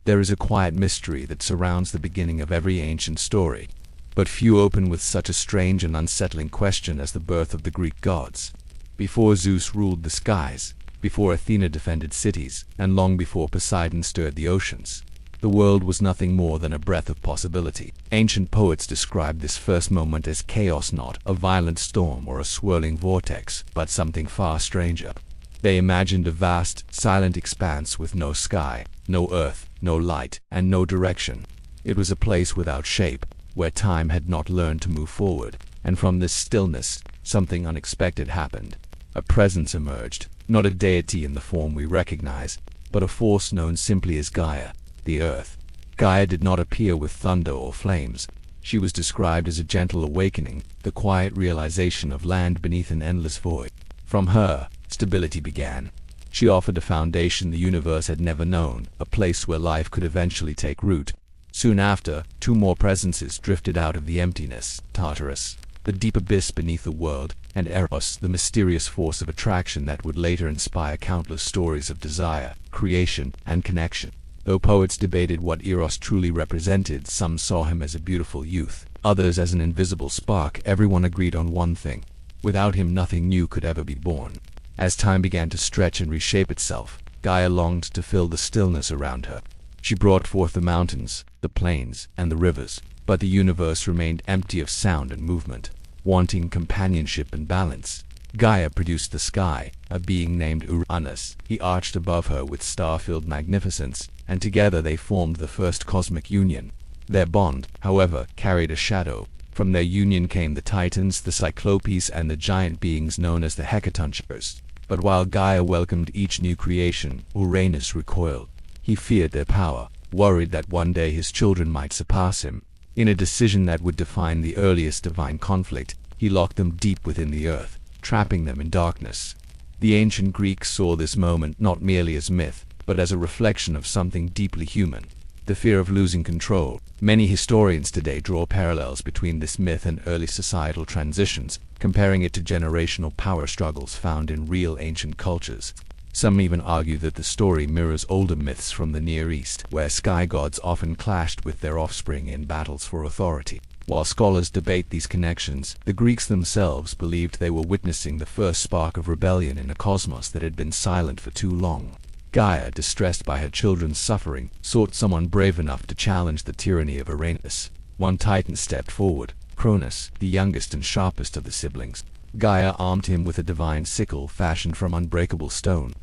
There is a quiet mystery that surrounds the beginning of every ancient story, but few open with such a strange and unsettling question as the birth of the Greek gods. Before Zeus ruled the skies, before Athena defended cities, and long before Poseidon stirred the oceans, the world was nothing more than a breath of possibility. Ancient poets described this first moment as chaos, not a violent storm or a swirling vortex, but something far stranger. They imagined a vast, silent expanse with no sky, no earth, no light, and no direction. It was a place without shape, where time had not learned to move forward, and from this stillness, something unexpected happened. A presence emerged, not a deity in the form we recognize, but a force known simply as Gaia, the earth. Gaia did not appear with thunder or flames. She was described as a gentle awakening, the quiet realization of land beneath an endless void. From her, stability began. She offered a foundation the universe had never known, a place where life could eventually take root. Soon after, two more presences drifted out of the emptiness: Tartarus, the deep abyss beneath the world, and Eros, the mysterious force of attraction that would later inspire countless stories of desire, creation, and connection. Though poets debated what Eros truly represented, some saw him as a beautiful youth, others as an invisible spark, everyone agreed on one thing: without him nothing new could ever be born. As time began to stretch and reshape itself, Gaia longed to fill the stillness around her. She brought forth the mountains, the plains, and the rivers, but the universe remained empty of sound and movement. Wanting companionship and balance, Gaia produced the sky, a being named Uranus. He arched above her with star-filled magnificence, and together they formed the first cosmic union. Their bond, however, carried a shadow. From their union came the Titans, the Cyclopes, and the giant beings known as the Hecatoncures. But while Gaia welcomed each new creation, Uranus recoiled. He feared their power, worried that one day his children might surpass him. In a decision that would define the earliest divine conflict, he locked them deep within the earth, trapping them in darkness. The ancient Greeks saw this moment not merely as myth, but as a reflection of something deeply human: the fear of losing control. Many historians today draw parallels between this myth and early societal transitions, comparing it to generational power struggles found in real ancient cultures. Some even argue that the story mirrors older myths from the Near East, where sky gods often clashed with their offspring in battles for authority. While scholars debate these connections, the Greeks themselves believed they were witnessing the first spark of rebellion in a cosmos that had been silent for too long. Gaia, distressed by her children's suffering, sought someone brave enough to challenge the tyranny of Uranus. One Titan stepped forward: Cronus, the youngest and sharpest of the siblings. Gaia armed him with a divine sickle fashioned from unbreakable stone.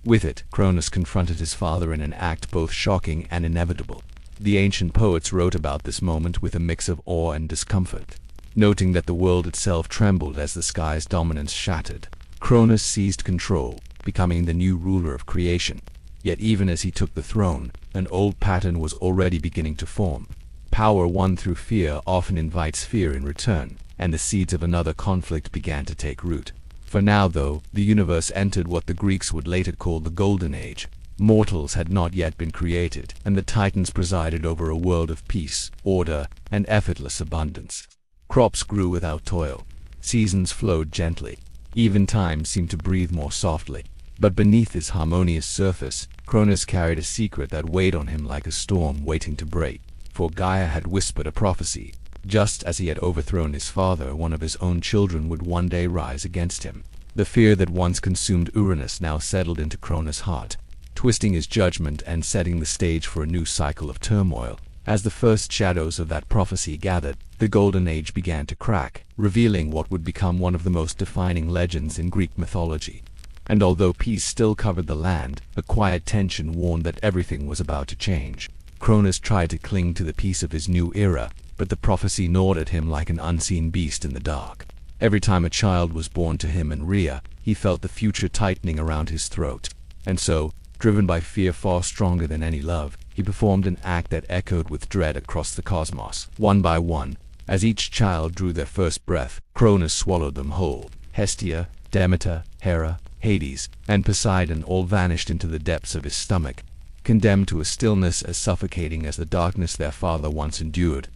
With it, Cronus confronted his father in an act both shocking and inevitable. The ancient poets wrote about this moment with a mix of awe and discomfort, noting that the world itself trembled as the sky's dominance shattered. Cronus seized control, becoming the new ruler of creation. Yet even as he took the throne, an old pattern was already beginning to form. Power won through fear often invites fear in return, and the seeds of another conflict began to take root. For now, though, the universe entered what the Greeks would later call the Golden Age. Mortals had not yet been created, and the Titans presided over a world of peace, order, and effortless abundance. Crops grew without toil. Seasons flowed gently. Even time seemed to breathe more softly. But beneath this harmonious surface, Cronus carried a secret that weighed on him like a storm waiting to break. For Gaia had whispered a prophecy. Just as he had overthrown his father, one of his own children would one day rise against him. The fear that once consumed Uranus now settled into Cronus' heart, twisting his judgment and setting the stage for a new cycle of turmoil. As the first shadows of that prophecy gathered, the Golden Age began to crack, revealing what would become one of the most defining legends in Greek mythology. And although peace still covered the land, a quiet tension warned that everything was about to change. Cronus tried to cling to the peace of his new era, but the prophecy gnawed at him like an unseen beast in the dark. Every time a child was born to him in Rhea, he felt the future tightening around his throat. And so, driven by fear far stronger than any love, he performed an act that echoed with dread across the cosmos. One by one, as each child drew their first breath, Cronus swallowed them whole. Hestia, Demeter, Hera, Hades, and Poseidon all vanished into the depths of his stomach, condemned to a stillness as suffocating as the darkness their father once endured.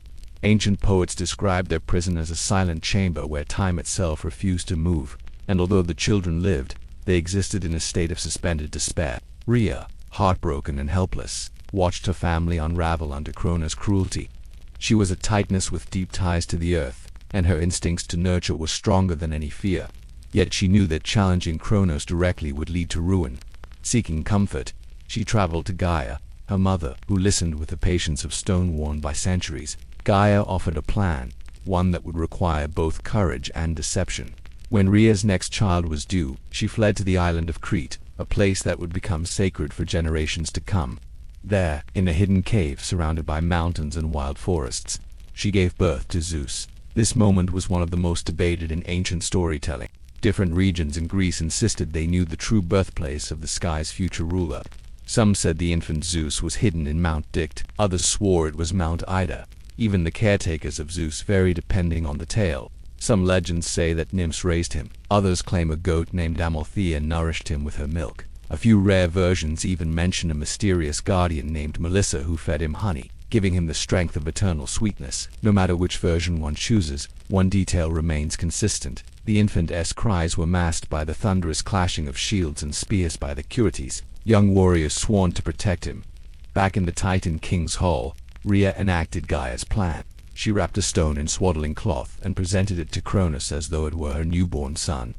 Ancient poets described their prison as a silent chamber where time itself refused to move, and although the children lived, they existed in a state of suspended despair. Rhea, heartbroken and helpless, watched her family unravel under Cronus' cruelty. She was a Titaness with deep ties to the earth, and her instincts to nurture were stronger than any fear. Yet she knew that challenging Cronus directly would lead to ruin. Seeking comfort, she traveled to Gaia, her mother, who listened with the patience of stone worn by centuries. Gaia offered a plan, one that would require both courage and deception. When Rhea's next child was due, she fled to the island of Crete, a place that would become sacred for generations to come. There, in a hidden cave surrounded by mountains and wild forests, she gave birth to Zeus. This moment was one of the most debated in ancient storytelling. Different regions in Greece insisted they knew the true birthplace of the sky's future ruler. Some said the infant Zeus was hidden in Mount Dicte, others swore it was Mount Ida. Even the caretakers of Zeus vary depending on the tale. Some legends say that nymphs raised him, others claim a goat named Amalthea nourished him with her milk. A few rare versions even mention a mysterious guardian named Melissa who fed him honey, giving him the strength of eternal sweetness. No matter which version one chooses, one detail remains consistent. The infant's cries were masked by the thunderous clashing of shields and spears by the Curetes, young warriors sworn to protect him. Back in the Titan King's Hall, Rhea enacted Gaia's plan. She wrapped a stone in swaddling cloth and presented it to Cronus as though it were her newborn son.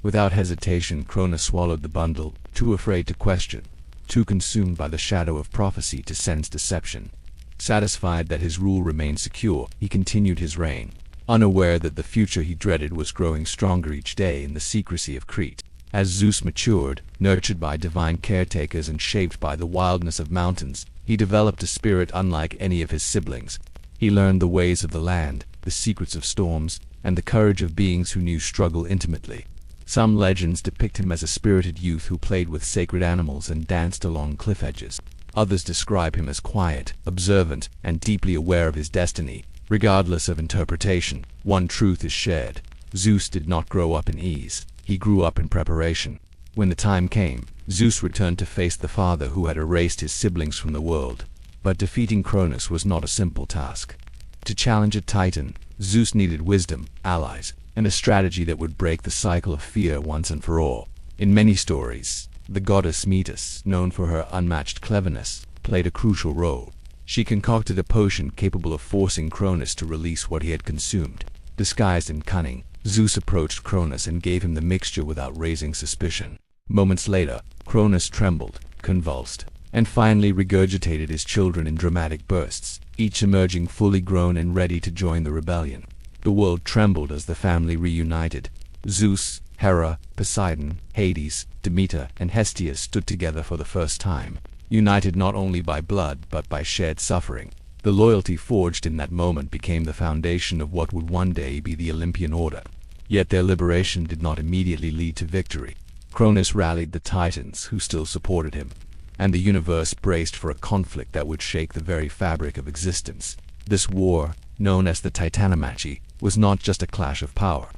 Without hesitation, Cronus swallowed the bundle, too afraid to question, too consumed by the shadow of prophecy to sense deception. Satisfied that his rule remained secure, he continued his reign, unaware that the future he dreaded was growing stronger each day in the secrecy of Crete. As Zeus matured, nurtured by divine caretakers and shaped by the wildness of mountains, he developed a spirit unlike any of his siblings. He learned the ways of the land, the secrets of storms, and the courage of beings who knew struggle intimately. Some legends depict him as a spirited youth who played with sacred animals and danced along cliff edges. Others describe him as quiet, observant, and deeply aware of his destiny. Regardless of interpretation, one truth is shared. Zeus did not grow up in ease. He grew up in preparation. When the time came, Zeus returned to face the father who had erased his siblings from the world. But defeating Cronus was not a simple task. To challenge a Titan, Zeus needed wisdom, allies, and a strategy that would break the cycle of fear once and for all. In many stories, the goddess Metis, known for her unmatched cleverness, played a crucial role. She concocted a potion capable of forcing Cronus to release what he had consumed. Disguised in cunning, Zeus approached Cronus and gave him the mixture without raising suspicion. Moments later, Cronus trembled, convulsed, and finally regurgitated his children in dramatic bursts, each emerging fully grown and ready to join the rebellion. The world trembled as the family reunited. Zeus, Hera, Poseidon, Hades, Demeter, and Hestia stood together for the first time, united not only by blood but by shared suffering. The loyalty forged in that moment became the foundation of what would one day be the Olympian order. Yet their liberation did not immediately lead to victory. Cronus rallied the Titans, who still supported him, and the universe braced for a conflict that would shake the very fabric of existence. This war, known as the Titanomachy, was not just a clash of power.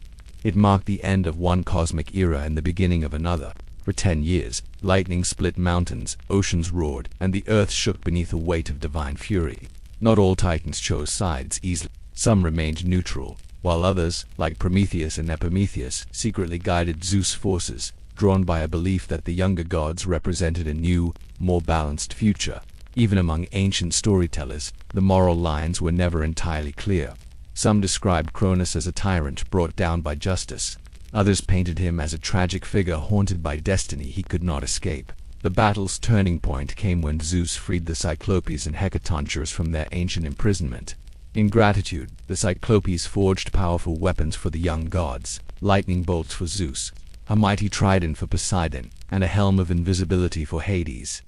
It marked the end of one cosmic era and the beginning of another. For 10 years, lightning split mountains, oceans roared, and the earth shook beneath the weight of divine fury. Not all Titans chose sides easily. Some remained neutral, while others, like Prometheus and Epimetheus, secretly guided Zeus' forces, drawn by a belief that the younger gods represented a new, more balanced future. Even among ancient storytellers, the moral lines were never entirely clear. Some described Cronus as a tyrant brought down by justice. Others painted him as a tragic figure haunted by destiny he could not escape. The battle's turning point came when Zeus freed the Cyclopes and Hecatontures from their ancient imprisonment. In gratitude, the Cyclopes forged powerful weapons for the young gods, lightning bolts for Zeus, a mighty trident for Poseidon, and a helm of invisibility for Hades.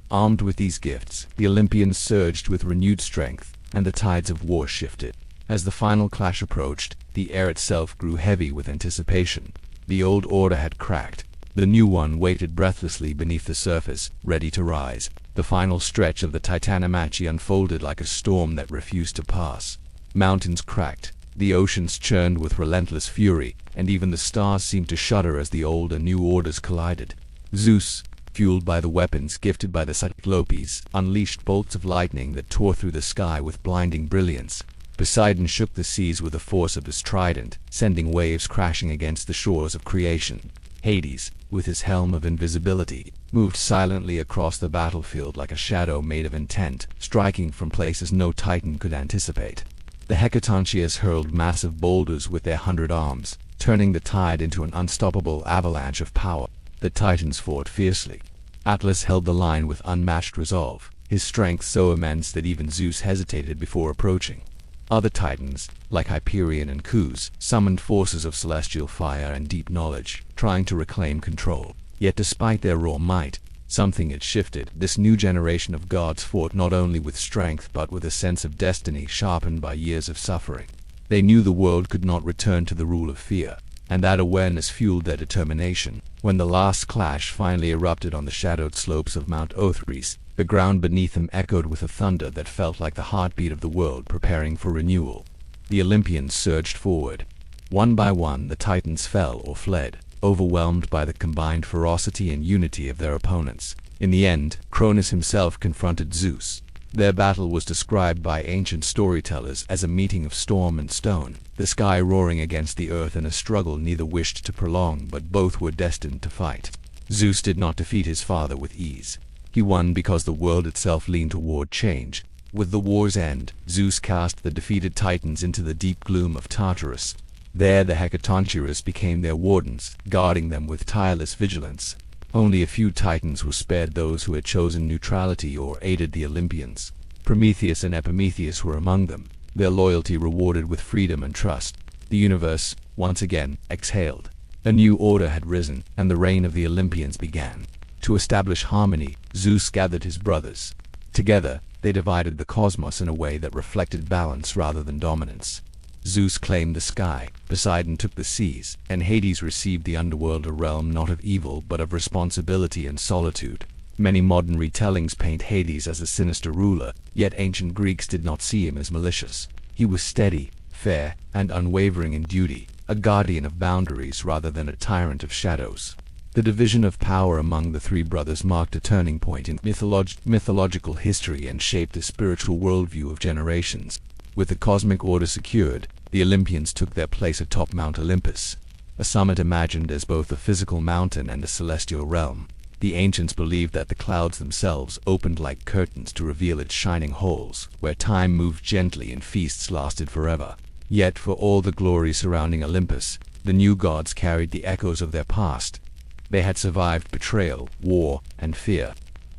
Armed with these gifts, the Olympians surged with renewed strength, and the tides of war shifted. As the final clash approached, the air itself grew heavy with anticipation. The old order had cracked. The new one waited breathlessly beneath the surface, ready to rise. The final stretch of the Titanomachy unfolded like a storm that refused to pass. Mountains cracked, the oceans churned with relentless fury, and even the stars seemed to shudder as the old and new orders collided. Zeus, fueled by the weapons gifted by the Cyclopes, unleashed bolts of lightning that tore through the sky with blinding brilliance. Poseidon shook the seas with the force of his trident, sending waves crashing against the shores of creation. Hades, with his helm of invisibility, moved silently across the battlefield like a shadow made of intent, striking from places no Titan could anticipate. The Hecatoncheires hurled massive boulders with their 100 arms, turning the tide into an unstoppable avalanche of power. The Titans fought fiercely. Atlas held the line with unmatched resolve, his strength so immense that even Zeus hesitated before approaching. Other Titans, like Hyperion and Zeus, summoned forces of celestial fire and deep knowledge, trying to reclaim control. Yet despite their raw might, something had shifted. This new generation of gods fought not only with strength but with a sense of destiny sharpened by years of suffering. They knew the world could not return to the rule of fear, and that awareness fueled their determination. When the last clash finally erupted on the shadowed slopes of Mount Othrys, the ground beneath them echoed with a thunder that felt like the heartbeat of the world preparing for renewal. The Olympians surged forward. One by one the Titans fell or fled, overwhelmed by the combined ferocity and unity of their opponents. In the end, Cronus himself confronted Zeus. Their battle was described by ancient storytellers as a meeting of storm and stone, the sky roaring against the earth in a struggle neither wished to prolong, but both were destined to fight. Zeus did not defeat his father with ease. He won because the world itself leaned toward change. With the war's end, Zeus cast the defeated Titans into the deep gloom of Tartarus. There the Hecatoncheires became their wardens, guarding them with tireless vigilance. Only a few Titans were spared, those who had chosen neutrality or aided the Olympians. Prometheus and Epimetheus were among them, their loyalty rewarded with freedom and trust. The universe, once again, exhaled. A new order had risen, and the reign of the Olympians began. To establish harmony, Zeus gathered his brothers. Together, they divided the cosmos in a way that reflected balance rather than dominance. Zeus claimed the sky, Poseidon took the seas, and Hades received the underworld, a realm not of evil but of responsibility and solitude. Many modern retellings paint Hades as a sinister ruler, yet ancient Greeks did not see him as malicious. He was steady, fair, and unwavering in duty, a guardian of boundaries rather than a tyrant of shadows. The division of power among the three brothers marked a turning point in mythological history and shaped the spiritual worldview of generations. With the cosmic order secured, the Olympians took their place atop Mount Olympus, a summit imagined as both a physical mountain and a celestial realm. The ancients believed that the clouds themselves opened like curtains to reveal its shining halls, where time moved gently and feasts lasted forever. Yet for all the glory surrounding Olympus, the new gods carried the echoes of their past. They had survived betrayal, war, and fear,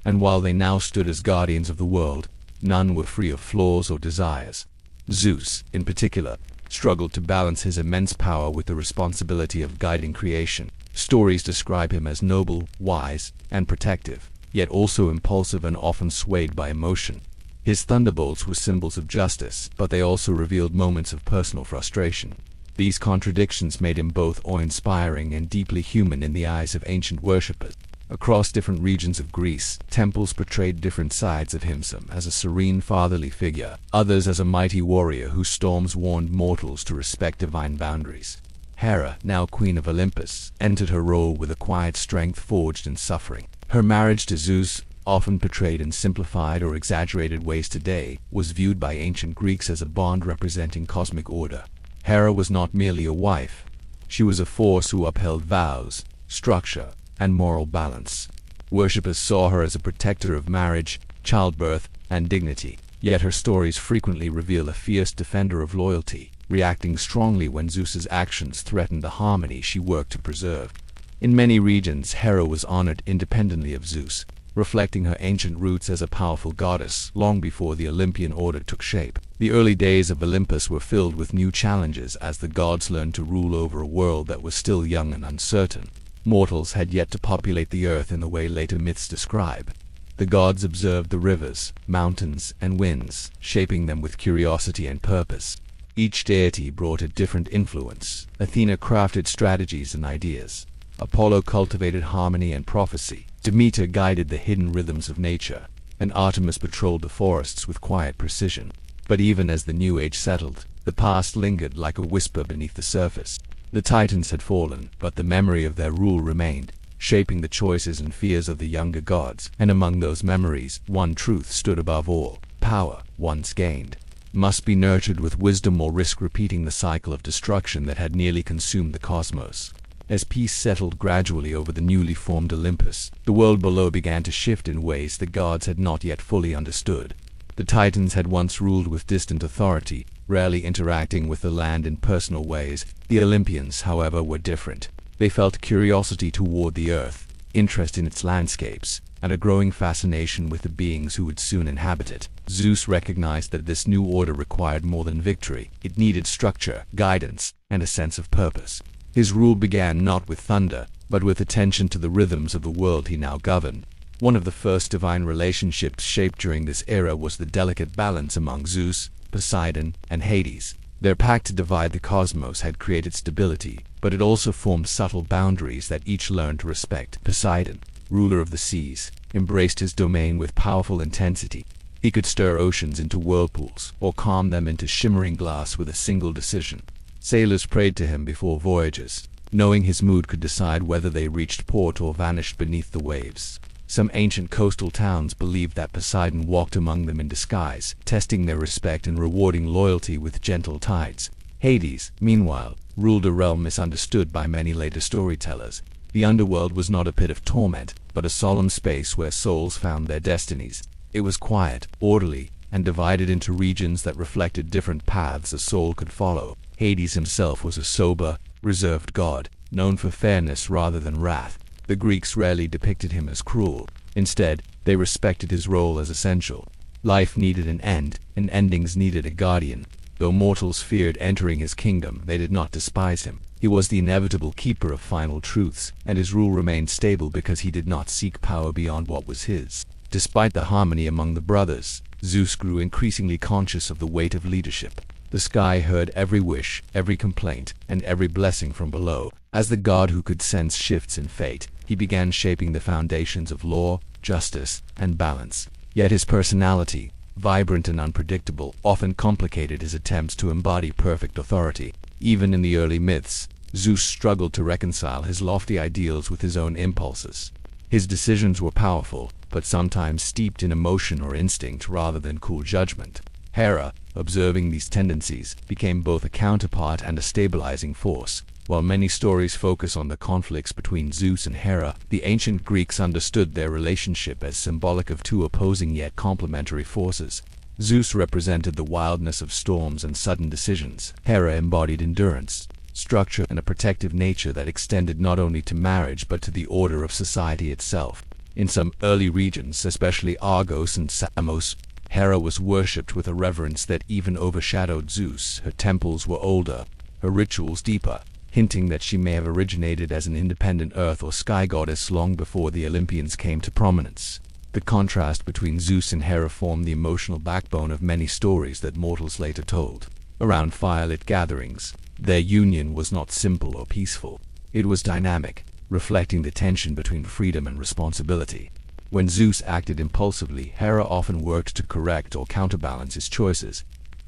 and while they now stood as guardians of the world, none were free of flaws or desires. Zeus, in particular, struggled to balance his immense power with the responsibility of guiding creation. Stories describe him as noble, wise, and protective, yet also impulsive and often swayed by emotion. His thunderbolts were symbols of justice, but they also revealed moments of personal frustration. These contradictions made him both awe-inspiring and deeply human in the eyes of ancient worshippers. Across different regions of Greece, temples portrayed different sides of him, some as a serene fatherly figure, others as a mighty warrior whose storms warned mortals to respect divine boundaries. Hera, now queen of Olympus, entered her role with a quiet strength forged in suffering. Her marriage to Zeus, often portrayed in simplified or exaggerated ways today, was viewed by ancient Greeks as a bond representing cosmic order. Hera was not merely a wife. She was a force who upheld vows, structure, and moral balance. Worshippers saw her as a protector of marriage, childbirth, and dignity, yet her stories frequently reveal a fierce defender of loyalty, reacting strongly when Zeus's actions threatened the harmony she worked to preserve. In many regions, Hera was honored independently of Zeus, reflecting her ancient roots as a powerful goddess long before the Olympian order took shape. The early days of Olympus were filled with new challenges as the gods learned to rule over a world that was still young and uncertain. Mortals had yet to populate the earth in the way later myths describe. The gods observed the rivers, mountains, and winds, shaping them with curiosity and purpose. Each deity brought a different influence. Athena crafted strategies and ideas. Apollo cultivated harmony and prophecy. Demeter guided the hidden rhythms of nature, and Artemis patrolled the forests with quiet precision. But even as the new age settled, the past lingered like a whisper beneath the surface. The Titans had fallen, but the memory of their rule remained, shaping the choices and fears of the younger gods. And among those memories, one truth stood above all: power, once gained, must be nurtured with wisdom or risk repeating the cycle of destruction that had nearly consumed the cosmos. As peace settled gradually over the newly formed Olympus, the world below began to shift in ways the gods had not yet fully understood. The Titans had once ruled with distant authority, rarely interacting with the land in personal ways. The Olympians, however, were different. They felt curiosity toward the earth, interest in its landscapes, and a growing fascination with the beings who would soon inhabit it. Zeus recognized that this new order required more than victory. It needed structure, guidance, and a sense of purpose. His rule began not with thunder, but with attention to the rhythms of the world he now governed. One of the first divine relationships shaped during this era was the delicate balance among Zeus, Poseidon, and Hades. Their pact to divide the cosmos had created stability, but it also formed subtle boundaries that each learned to respect. Poseidon, ruler of the seas, embraced his domain with powerful intensity. He could stir oceans into whirlpools, or calm them into shimmering glass with a single decision. Sailors prayed to him before voyages, knowing his mood could decide whether they reached port or vanished beneath the waves. Some ancient coastal towns believed that Poseidon walked among them in disguise, testing their respect and rewarding loyalty with gentle tides. Hades, meanwhile, ruled a realm misunderstood by many later storytellers. The underworld was not a pit of torment, but a solemn space where souls found their destinies. It was quiet, orderly, and divided into regions that reflected different paths a soul could follow. Hades himself was a sober, reserved god, known for fairness rather than wrath. The Greeks rarely depicted him as cruel. Instead, they respected his role as essential. Life needed an end, and endings needed a guardian. Though mortals feared entering his kingdom, they did not despise him. He was the inevitable keeper of final truths, and his rule remained stable because he did not seek power beyond what was his. Despite the harmony among the brothers, Zeus grew increasingly conscious of the weight of leadership. The sky heard every wish, every complaint, and every blessing from below. As the god who could sense shifts in fate, he began shaping the foundations of law, justice, and balance. Yet his personality, vibrant and unpredictable, often complicated his attempts to embody perfect authority. Even in the early myths, Zeus struggled to reconcile his lofty ideals with his own impulses. His decisions were powerful, but sometimes steeped in emotion or instinct rather than cool judgment. Hera, observing these tendencies, became both a counterpart and a stabilizing force. While many stories focus on the conflicts between Zeus and Hera, the ancient Greeks understood their relationship as symbolic of two opposing yet complementary forces. Zeus represented the wildness of storms and sudden decisions. Hera embodied endurance, structure, and a protective nature that extended not only to marriage but to the order of society itself. In some early regions, especially Argos and Samos, Hera was worshipped with a reverence that even overshadowed Zeus. Her temples were older, her rituals deeper, hinting that she may have originated as an independent earth or sky goddess long before the Olympians came to prominence. The contrast between Zeus and Hera formed the emotional backbone of many stories that mortals later told. Around firelit gatherings, their union was not simple or peaceful. It was dynamic, reflecting the tension between freedom and responsibility. When Zeus acted impulsively, Hera often worked to correct or counterbalance his choices,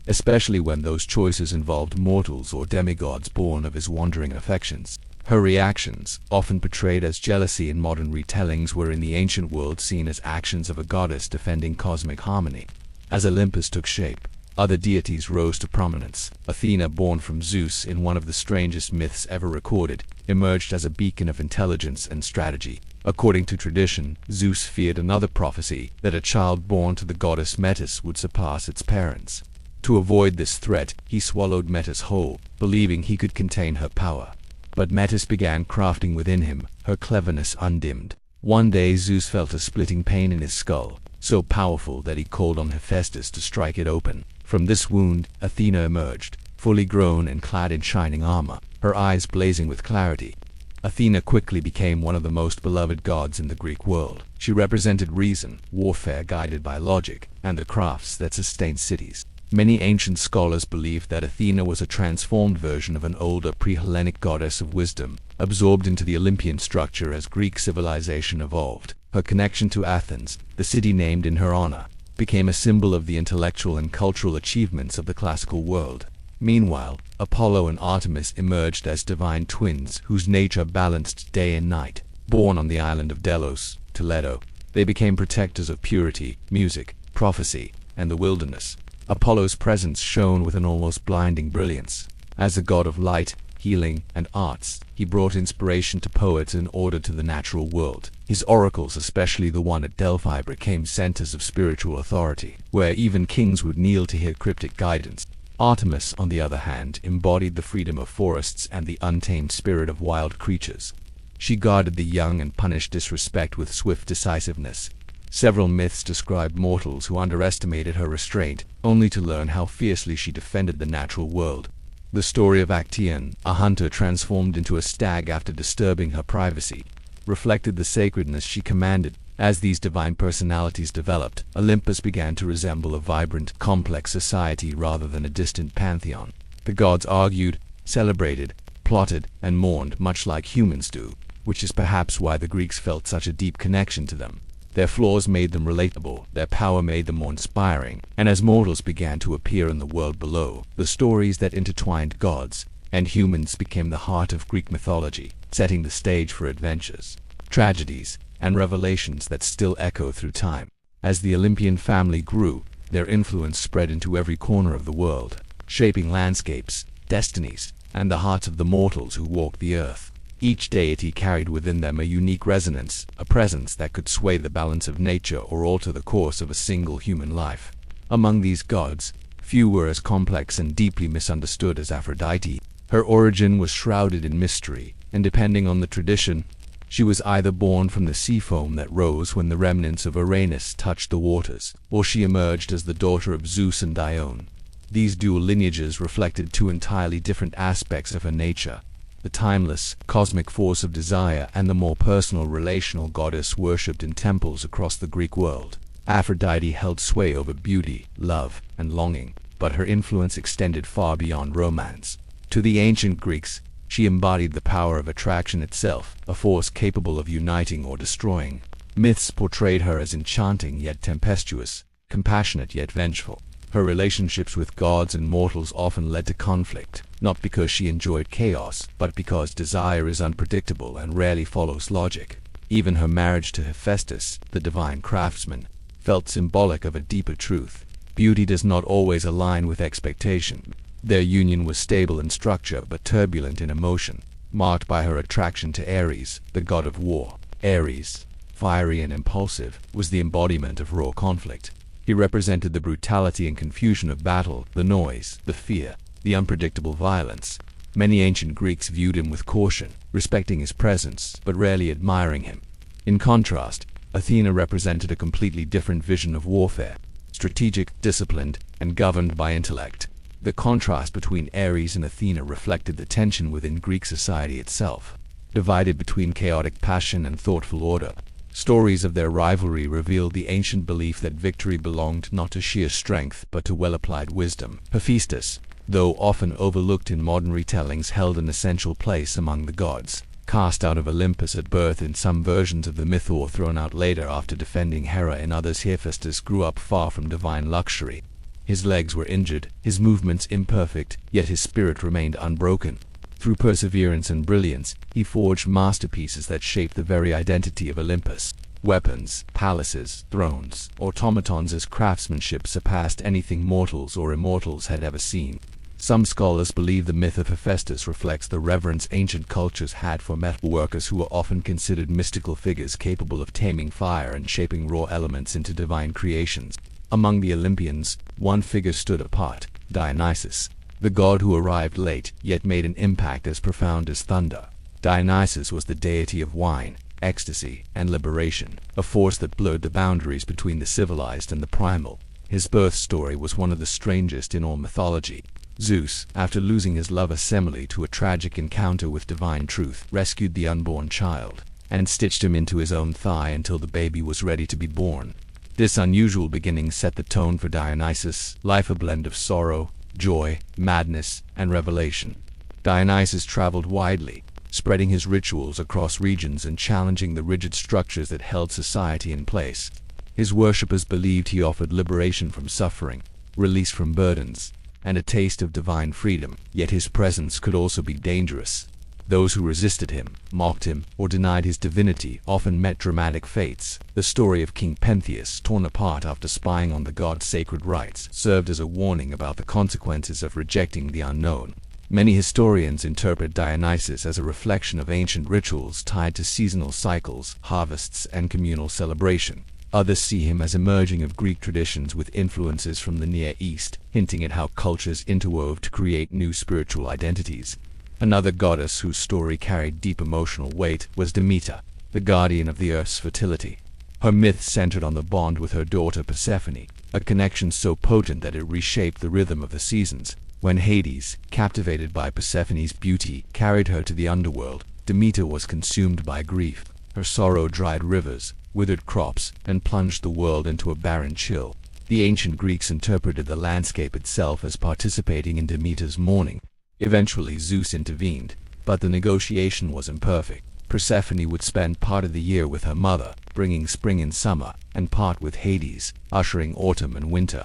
especially when those choices involved mortals or demigods born of his wandering affections. Her reactions, often portrayed as jealousy in modern retellings, were in the ancient world seen as actions of a goddess defending cosmic harmony. As Olympus took shape, other deities rose to prominence. Athena, born from Zeus in one of the strangest myths ever recorded, emerged as a beacon of intelligence and strategy. According to tradition, Zeus feared another prophecy, that a child born to the goddess Metis would surpass its parents. To avoid this threat, he swallowed Metis whole, believing he could contain her power. But Metis began crafting within him, her cleverness undimmed. One day Zeus felt a splitting pain in his skull, so powerful that he called on Hephaestus to strike it open. From this wound, Athena emerged, fully grown and clad in shining armor, her eyes blazing with clarity. Athena quickly became one of the most beloved gods in the Greek world. She represented reason, warfare guided by logic, and the crafts that sustained cities. Many ancient scholars believed that Athena was a transformed version of an older pre-Hellenic goddess of wisdom, absorbed into the Olympian structure as Greek civilization evolved. Her connection to Athens, the city named in her honor, became a symbol of the intellectual and cultural achievements of the classical world. Meanwhile, Apollo and Artemis emerged as divine twins whose nature balanced day and night. Born on the island of Delos, Toledo, they became protectors of purity, music, prophecy, and the wilderness. Apollo's presence shone with an almost blinding brilliance. As the god of light, healing, and arts. He brought inspiration to poets and order to the natural world. His oracles, especially the one at Delphi, became centers of spiritual authority, where even kings would kneel to hear cryptic guidance. Artemis, on the other hand, embodied the freedom of forests and the untamed spirit of wild creatures. She guarded the young and punished disrespect with swift decisiveness. Several myths described mortals who underestimated her restraint, only to learn how fiercely she defended the natural world. The story of Actaeon, a hunter transformed into a stag after disturbing her privacy, reflected the sacredness she commanded. As these divine personalities developed, Olympus began to resemble a vibrant, complex society rather than a distant pantheon. The gods argued, celebrated, plotted, and mourned much like humans do, which is perhaps why the Greeks felt such a deep connection to them. Their flaws made them relatable, their power made them more inspiring, and as mortals began to appear in the world below, the stories that intertwined gods and humans became the heart of Greek mythology, setting the stage for adventures, tragedies, and revelations that still echo through time. As the Olympian family grew, their influence spread into every corner of the world, shaping landscapes, destinies, and the hearts of the mortals who walked the earth. Each deity carried within them a unique resonance, a presence that could sway the balance of nature or alter the course of a single human life. Among these gods, few were as complex and deeply misunderstood as Aphrodite. Her origin was shrouded in mystery, and depending on the tradition, she was either born from the sea foam that rose when the remnants of Uranus touched the waters, or she emerged as the daughter of Zeus and Dione. These dual lineages reflected two entirely different aspects of her nature: the timeless, cosmic force of desire and the more personal, relational goddess worshipped in temples across the Greek world. Aphrodite held sway over beauty, love, and longing, but her influence extended far beyond romance. To the ancient Greeks, she embodied the power of attraction itself, a force capable of uniting or destroying. Myths portrayed her as enchanting yet tempestuous, compassionate yet vengeful. Her relationships with gods and mortals often led to conflict, not because she enjoyed chaos, but because desire is unpredictable and rarely follows logic. Even her marriage to Hephaestus, the divine craftsman, felt symbolic of a deeper truth. Beauty does not always align with expectation. Their union was stable in structure but turbulent in emotion, marked by her attraction to Ares, the god of war. Ares, fiery and impulsive, was the embodiment of raw conflict. He represented the brutality and confusion of battle, the noise, the fear, the unpredictable violence. Many ancient Greeks viewed him with caution, respecting his presence, but rarely admiring him. In contrast, Athena represented a completely different vision of warfare, strategic, disciplined, and governed by intellect. The contrast between Ares and Athena reflected the tension within Greek society itself, divided between chaotic passion and thoughtful order. Stories of their rivalry revealed the ancient belief that victory belonged not to sheer strength but to well-applied wisdom. Hephaestus, though often overlooked in modern retellings, held an essential place among the gods. Cast out of Olympus at birth in some versions of the myth or thrown out later after defending Hera in others, Hephaestus grew up far from divine luxury. His legs were injured, his movements imperfect, yet his spirit remained unbroken. Through perseverance and brilliance, he forged masterpieces that shaped the very identity of Olympus. Weapons, palaces, thrones, automatons, his craftsmanship surpassed anything mortals or immortals had ever seen. Some scholars believe the myth of Hephaestus reflects the reverence ancient cultures had for metal workers, who were often considered mystical figures capable of taming fire and shaping raw elements into divine creations. Among the Olympians, one figure stood apart: Dionysus, the god who arrived late, yet made an impact as profound as thunder. Dionysus was the deity of wine, ecstasy, and liberation, a force that blurred the boundaries between the civilized and the primal. His birth story was one of the strangest in all mythology. Zeus, after losing his lover Semele to a tragic encounter with divine truth, rescued the unborn child, and stitched him into his own thigh until the baby was ready to be born. This unusual beginning set the tone for Dionysus, life a blend of sorrow, joy, madness, and revelation. Dionysus traveled widely, spreading his rituals across regions and challenging the rigid structures that held society in place. His worshippers believed he offered liberation from suffering, release from burdens, and a taste of divine freedom. Yet his presence could also be dangerous. Those who resisted him, mocked him, or denied his divinity often met dramatic fates. The story of King Pentheus, torn apart after spying on the god's sacred rites, served as a warning about the consequences of rejecting the unknown. Many historians interpret Dionysus as a reflection of ancient rituals tied to seasonal cycles, harvests, and communal celebration. Others see him as emerging of Greek traditions with influences from the Near East, hinting at how cultures interwove to create new spiritual identities. Another goddess whose story carried deep emotional weight was Demeter, the guardian of the earth's fertility. Her myth centered on the bond with her daughter Persephone, a connection so potent that it reshaped the rhythm of the seasons. When Hades, captivated by Persephone's beauty, carried her to the underworld, Demeter was consumed by grief. Her sorrow dried rivers, withered crops, and plunged the world into a barren chill. The ancient Greeks interpreted the landscape itself as participating in Demeter's mourning. Eventually Zeus intervened, but the negotiation was imperfect. Persephone would spend part of the year with her mother, bringing spring and summer, and part with Hades, ushering autumn and winter.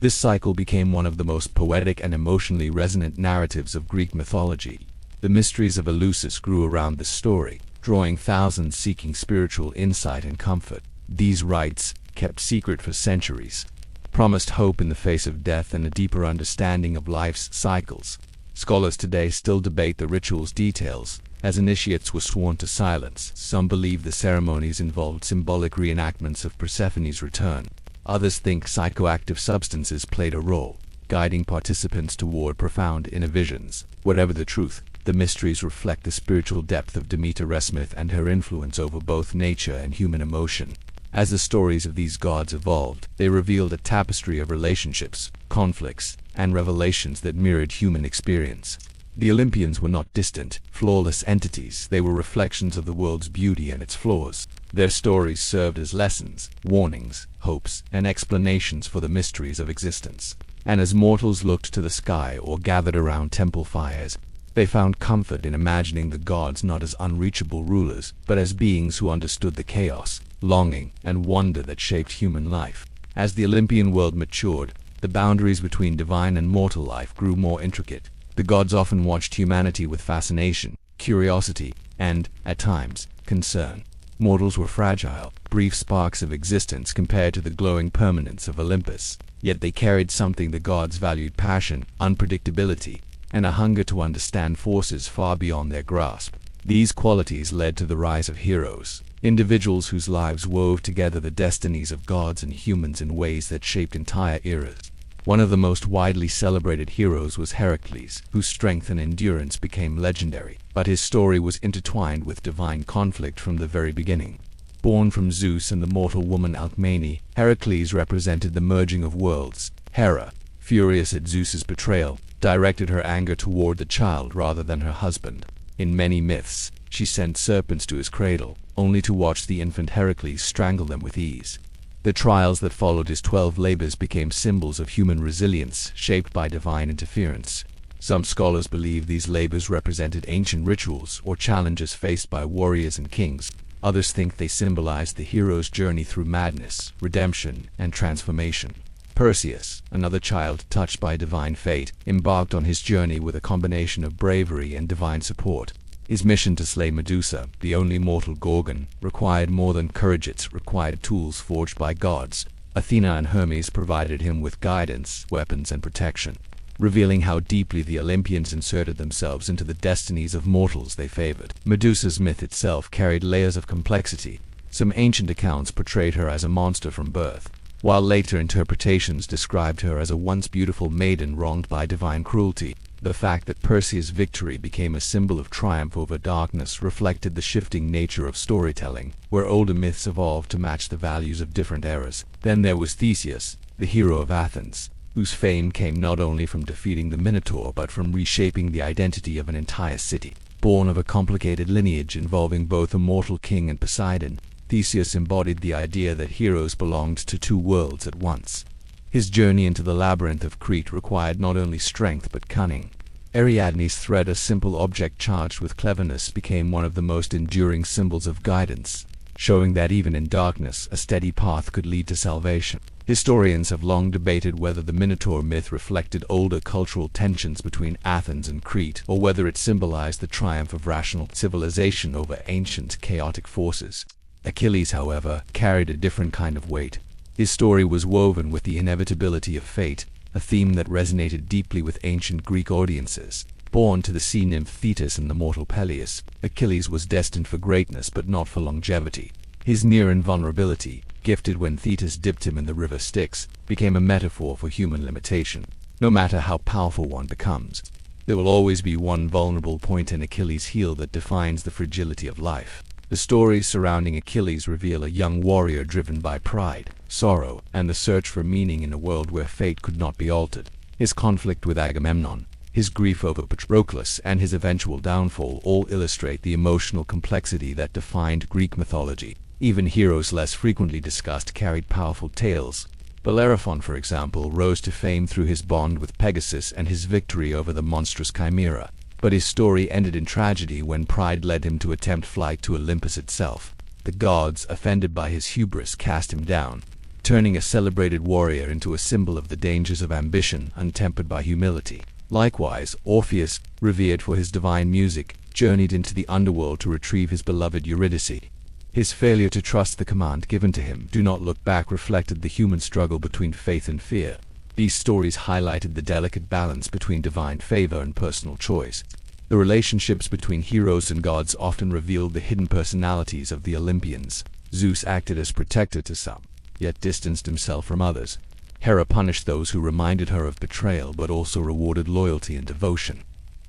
This cycle became one of the most poetic and emotionally resonant narratives of Greek mythology. The mysteries of Eleusis grew around this story, drawing thousands seeking spiritual insight and comfort. These rites, kept secret for centuries, promised hope in the face of death and a deeper understanding of life's cycles. Scholars today still debate the ritual's details, as initiates were sworn to silence. Some believe the ceremonies involved symbolic reenactments of Persephone's return. Others think psychoactive substances played a role, guiding participants toward profound inner visions. Whatever the truth, the mysteries reflect the spiritual depth of Demeter Resmith and her influence over both nature and human emotion. As the stories of these gods evolved, they revealed a tapestry of relationships, conflicts, and revelations that mirrored human experience. The Olympians were not distant, flawless entities. They were reflections of the world's beauty and its flaws. Their stories served as lessons, warnings, hopes, and explanations for the mysteries of existence. And as mortals looked to the sky or gathered around temple fires, they found comfort in imagining the gods not as unreachable rulers, but as beings who understood the chaos, longing, and wonder that shaped human life. As the Olympian world matured, the boundaries between divine and mortal life grew more intricate. The gods often watched humanity with fascination, curiosity, and, at times, concern. Mortals were fragile, brief sparks of existence compared to the glowing permanence of Olympus. Yet they carried something the gods valued: passion, unpredictability, and a hunger to understand forces far beyond their grasp. These qualities led to the rise of heroes, individuals whose lives wove together the destinies of gods and humans in ways that shaped entire eras. One of the most widely celebrated heroes was Heracles, whose strength and endurance became legendary, but his story was intertwined with divine conflict from the very beginning. Born from Zeus and the mortal woman Alcmene, Heracles represented the merging of worlds. Hera, furious at Zeus's betrayal, directed her anger toward the child rather than her husband. In many myths, she sent serpents to his cradle, only to watch the infant Heracles strangle them with ease. The trials that followed his 12 labors became symbols of human resilience, shaped by divine interference. Some scholars believe these labors represented ancient rituals or challenges faced by warriors and kings. Others think they symbolized the hero's journey through madness, redemption, and transformation. Perseus, another child touched by divine fate, embarked on his journey with a combination of bravery and divine support. His mission to slay Medusa, the only mortal Gorgon, required more than courage. It required tools forged by gods. Athena and Hermes provided him with guidance, weapons, and protection, revealing how deeply the Olympians inserted themselves into the destinies of mortals they favored. Medusa's myth itself carried layers of complexity. Some ancient accounts portrayed her as a monster from birth, while later interpretations described her as a once beautiful maiden wronged by divine cruelty. The fact that Perseus' victory became a symbol of triumph over darkness reflected the shifting nature of storytelling, where older myths evolved to match the values of different eras. Then there was Theseus, the hero of Athens, whose fame came not only from defeating the Minotaur but from reshaping the identity of an entire city. Born of a complicated lineage involving both a mortal king and Poseidon, Theseus embodied the idea that heroes belonged to two worlds at once. His journey into the labyrinth of Crete required not only strength but cunning. Ariadne's thread, a simple object charged with cleverness, became one of the most enduring symbols of guidance, showing that even in darkness, a steady path could lead to salvation. Historians have long debated whether the Minotaur myth reflected older cultural tensions between Athens and Crete, or whether it symbolized the triumph of rational civilization over ancient, chaotic forces. Achilles, however, carried a different kind of weight. His story was woven with the inevitability of fate, a theme that resonated deeply with ancient Greek audiences. Born to the sea nymph Thetis and the mortal Peleus, Achilles was destined for greatness but not for longevity. His near invulnerability, gifted when Thetis dipped him in the river Styx, became a metaphor for human limitation. No matter how powerful one becomes, there will always be one vulnerable point in Achilles' heel that defines the fragility of life. The stories surrounding Achilles reveal a young warrior driven by pride, sorrow, and the search for meaning in a world where fate could not be altered. His conflict with Agamemnon, his grief over Patroclus, and his eventual downfall all illustrate the emotional complexity that defined Greek mythology. Even heroes less frequently discussed carried powerful tales. Bellerophon, for example, rose to fame through his bond with Pegasus and his victory over the monstrous Chimera. But his story ended in tragedy when pride led him to attempt flight to Olympus itself. The gods, offended by his hubris, cast him down, turning a celebrated warrior into a symbol of the dangers of ambition untempered by humility. Likewise, Orpheus, revered for his divine music, journeyed into the underworld to retrieve his beloved Eurydice. His failure to trust the command given to him, "Do not look back," reflected the human struggle between faith and fear. These stories highlighted the delicate balance between divine favor and personal choice. The relationships between heroes and gods often revealed the hidden personalities of the Olympians. Zeus acted as protector to some, yet distanced himself from others. Hera punished those who reminded her of betrayal but also rewarded loyalty and devotion.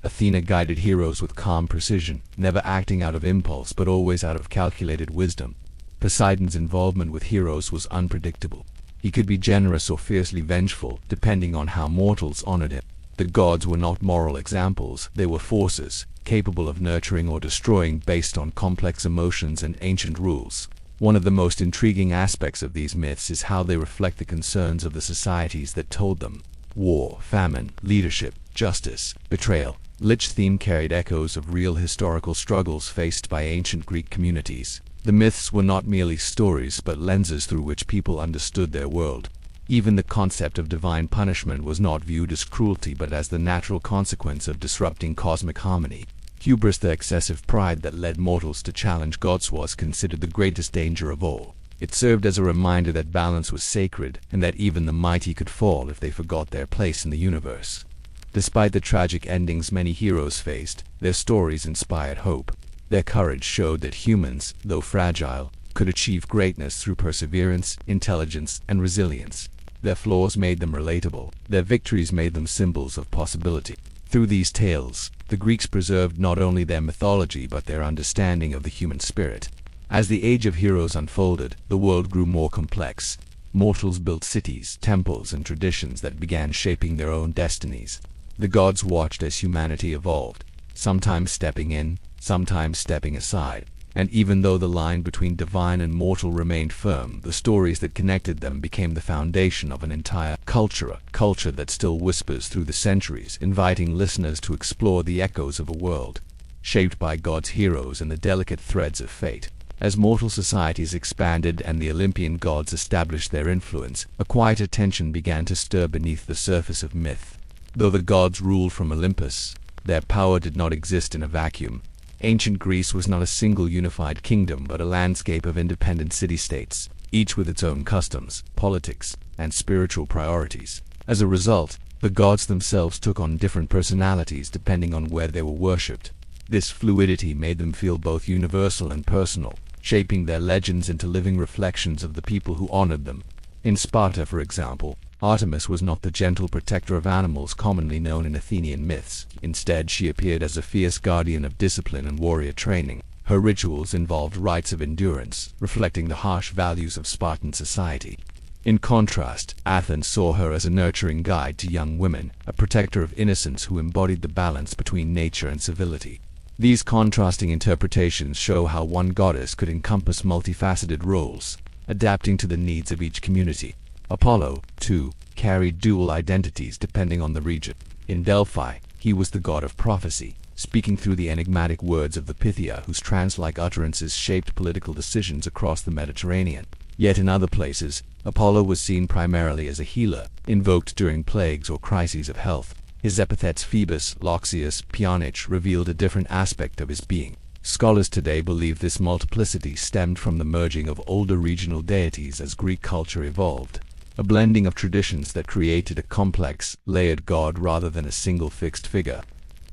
Athena guided heroes with calm precision, never acting out of impulse but always out of calculated wisdom. Poseidon's involvement with heroes was unpredictable. He could be generous or fiercely vengeful, depending on how mortals honored him. The gods were not moral examples, they were forces, capable of nurturing or destroying based on complex emotions and ancient rules. One of the most intriguing aspects of these myths is how they reflect the concerns of the societies that told them. War, famine, leadership, justice, betrayal. Each theme carried echoes of real historical struggles faced by ancient Greek communities. The myths were not merely stories but lenses through which people understood their world. Even the concept of divine punishment was not viewed as cruelty but as the natural consequence of disrupting cosmic harmony. Hubris, the excessive pride that led mortals to challenge gods, was considered the greatest danger of all. It served as a reminder that balance was sacred and that even the mighty could fall if they forgot their place in the universe. Despite the tragic endings many heroes faced, their stories inspired hope. Their courage showed that humans, though fragile, could achieve greatness through perseverance, intelligence, and resilience. Their flaws made them relatable. Their victories made them symbols of possibility. Through these tales, the Greeks preserved not only their mythology but their understanding of the human spirit. As the age of heroes unfolded, the world grew more complex. Mortals built cities, temples, and traditions that began shaping their own destinies. The gods watched as humanity evolved, sometimes stepping in, sometimes stepping aside. And even though the line between divine and mortal remained firm, the stories that connected them became the foundation of an entire culture, a culture that still whispers through the centuries, inviting listeners to explore the echoes of a world shaped by God's heroes and the delicate threads of fate. As mortal societies expanded and the Olympian gods established their influence, a quieter tension began to stir beneath the surface of myth. Though the gods ruled from Olympus, their power did not exist in a vacuum. Ancient Greece was not a single unified kingdom but a landscape of independent city-states, each with its own customs, politics, and spiritual priorities. As a result, the gods themselves took on different personalities depending on where they were worshipped. This fluidity made them feel both universal and personal, shaping their legends into living reflections of the people who honored them. In Sparta, for example, Artemis was not the gentle protector of animals commonly known in Athenian myths. Instead, she appeared as a fierce guardian of discipline and warrior training. Her rituals involved rites of endurance, reflecting the harsh values of Spartan society. In contrast, Athens saw her as a nurturing guide to young women, a protector of innocence who embodied the balance between nature and civility. These contrasting interpretations show how one goddess could encompass multifaceted roles, adapting to the needs of each community. Apollo, too, carried dual identities depending on the region. In Delphi, he was the god of prophecy, speaking through the enigmatic words of the Pythia whose trance-like utterances shaped political decisions across the Mediterranean. Yet in other places, Apollo was seen primarily as a healer, invoked during plagues or crises of health. His epithets Phoebus, Loxias, Pionich revealed a different aspect of his being. Scholars today believe this multiplicity stemmed from the merging of older regional deities as Greek culture evolved. A blending of traditions that created a complex, layered god rather than a single fixed figure.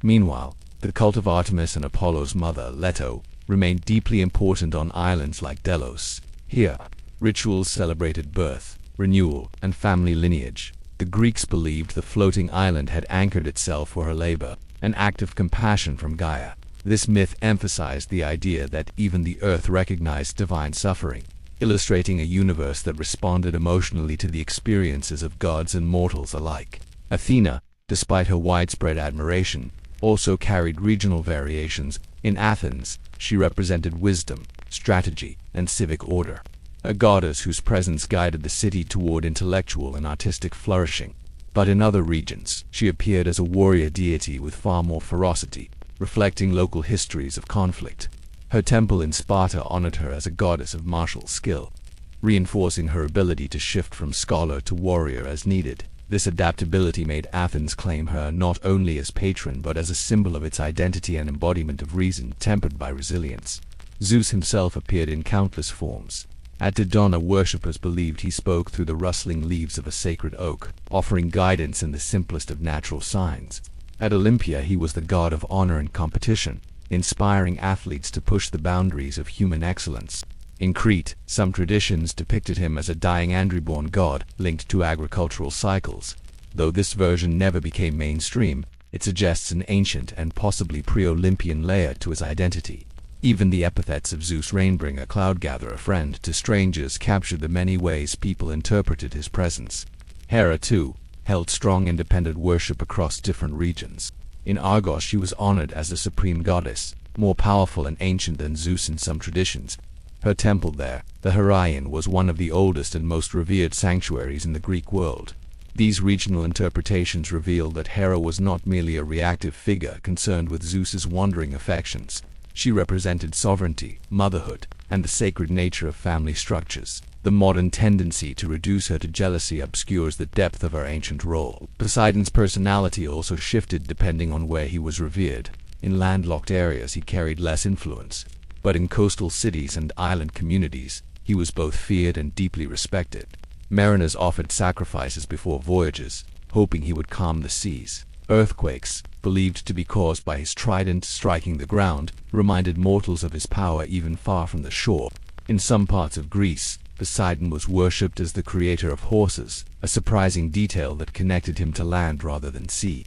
Meanwhile, the cult of Artemis and Apollo's mother, Leto, remained deeply important on islands like Delos. Here, rituals celebrated birth, renewal, and family lineage. The Greeks believed the floating island had anchored itself for her labor, an act of compassion from Gaia. This myth emphasized the idea that even the earth recognized divine suffering, illustrating a universe that responded emotionally to the experiences of gods and mortals alike. Athena, despite her widespread admiration, also carried regional variations. In Athens, she represented wisdom, strategy, and civic order, a goddess whose presence guided the city toward intellectual and artistic flourishing. But in other regions, she appeared as a warrior deity with far more ferocity, reflecting local histories of conflict. Her temple in Sparta honored her as a goddess of martial skill, reinforcing her ability to shift from scholar to warrior as needed. This adaptability made Athens claim her not only as patron but as a symbol of its identity and embodiment of reason tempered by resilience. Zeus himself appeared in countless forms. At Dodona, worshippers believed he spoke through the rustling leaves of a sacred oak, offering guidance in the simplest of natural signs. At Olympia, he was the god of honor and competition, inspiring athletes to push the boundaries of human excellence. In Crete, some traditions depicted him as a dying andreborn god linked to agricultural cycles. Though this version never became mainstream, it suggests an ancient and possibly pre-Olympian layer to his identity. Even the epithets of Zeus, rainbringer, cloud-gatherer, friend to strangers, captured the many ways people interpreted his presence. Hera, too, held strong independent worship across different regions. In Argos, she was honored as the supreme goddess, more powerful and ancient than Zeus in some traditions. Her temple there, the Heraion, was one of the oldest and most revered sanctuaries in the Greek world. These regional interpretations reveal that Hera was not merely a reactive figure concerned with Zeus's wandering affections. She represented sovereignty, motherhood, and the sacred nature of family structures. The modern tendency to reduce her to jealousy obscures the depth of her ancient role. Poseidon's personality also shifted depending on where he was revered. In landlocked areas, he carried less influence, but in coastal cities and island communities, he was both feared and deeply respected. Mariners offered sacrifices before voyages, hoping he would calm the seas. Earthquakes, believed to be caused by his trident striking the ground, reminded mortals of his power even far from the shore. In some parts of Greece, Poseidon was worshipped as the creator of horses, a surprising detail that connected him to land rather than sea.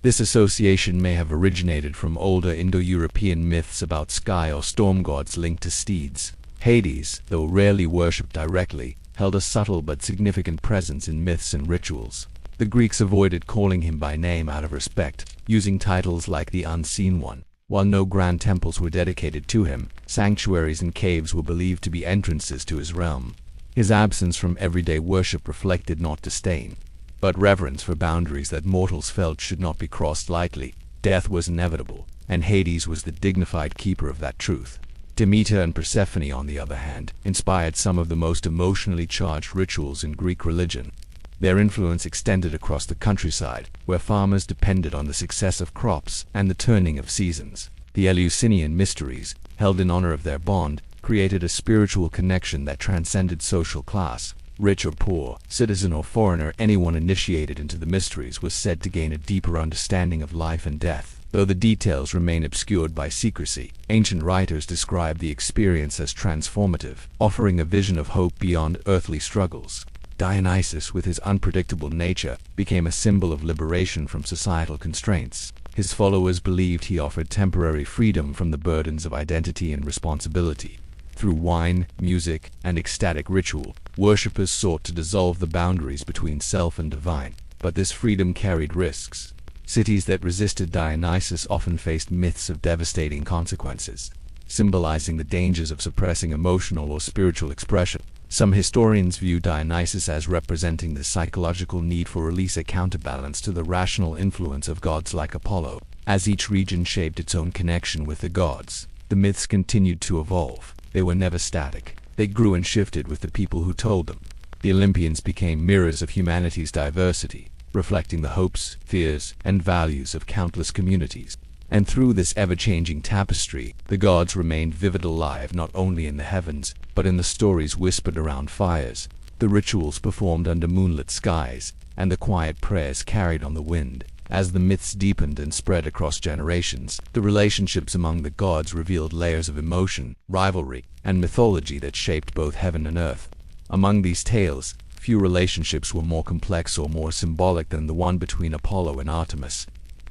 This association may have originated from older Indo-European myths about sky or storm gods linked to steeds. Hades, though rarely worshipped directly, held a subtle but significant presence in myths and rituals. The Greeks avoided calling him by name out of respect, using titles like the Unseen One. While no grand temples were dedicated to him, sanctuaries and caves were believed to be entrances to his realm. His absence from everyday worship reflected not disdain, but reverence for boundaries that mortals felt should not be crossed lightly. Death was inevitable, and Hades was the dignified keeper of that truth. Demeter and Persephone, on the other hand, inspired some of the most emotionally charged rituals in Greek religion. Their influence extended across the countryside, where farmers depended on the success of crops and the turning of seasons. The Eleusinian mysteries, held in honor of their bond, created a spiritual connection that transcended social class. Rich or poor, citizen or foreigner, anyone initiated into the mysteries was said to gain a deeper understanding of life and death. Though the details remain obscured by secrecy, ancient writers describe the experience as transformative, offering a vision of hope beyond earthly struggles. Dionysus, with his unpredictable nature, became a symbol of liberation from societal constraints. His followers believed he offered temporary freedom from the burdens of identity and responsibility. Through wine, music, and ecstatic ritual, worshippers sought to dissolve the boundaries between self and divine. But this freedom carried risks. Cities that resisted Dionysus often faced myths of devastating consequences, symbolizing the dangers of suppressing emotional or spiritual expression. Some historians view Dionysus as representing the psychological need for release, a counterbalance to the rational influence of gods like Apollo. As each region shaped its own connection with the gods, the myths continued to evolve. They were never static. They grew and shifted with the people who told them. The Olympians became mirrors of humanity's diversity, reflecting the hopes, fears, and values of countless communities. And through this ever-changing tapestry, the gods remained vivid, alive not only in the heavens, but in the stories whispered around fires, the rituals performed under moonlit skies, and the quiet prayers carried on the wind. As the myths deepened and spread across generations, the relationships among the gods revealed layers of emotion, rivalry, and mythology that shaped both heaven and earth. Among these tales, few relationships were more complex or more symbolic than the one between Apollo and Artemis.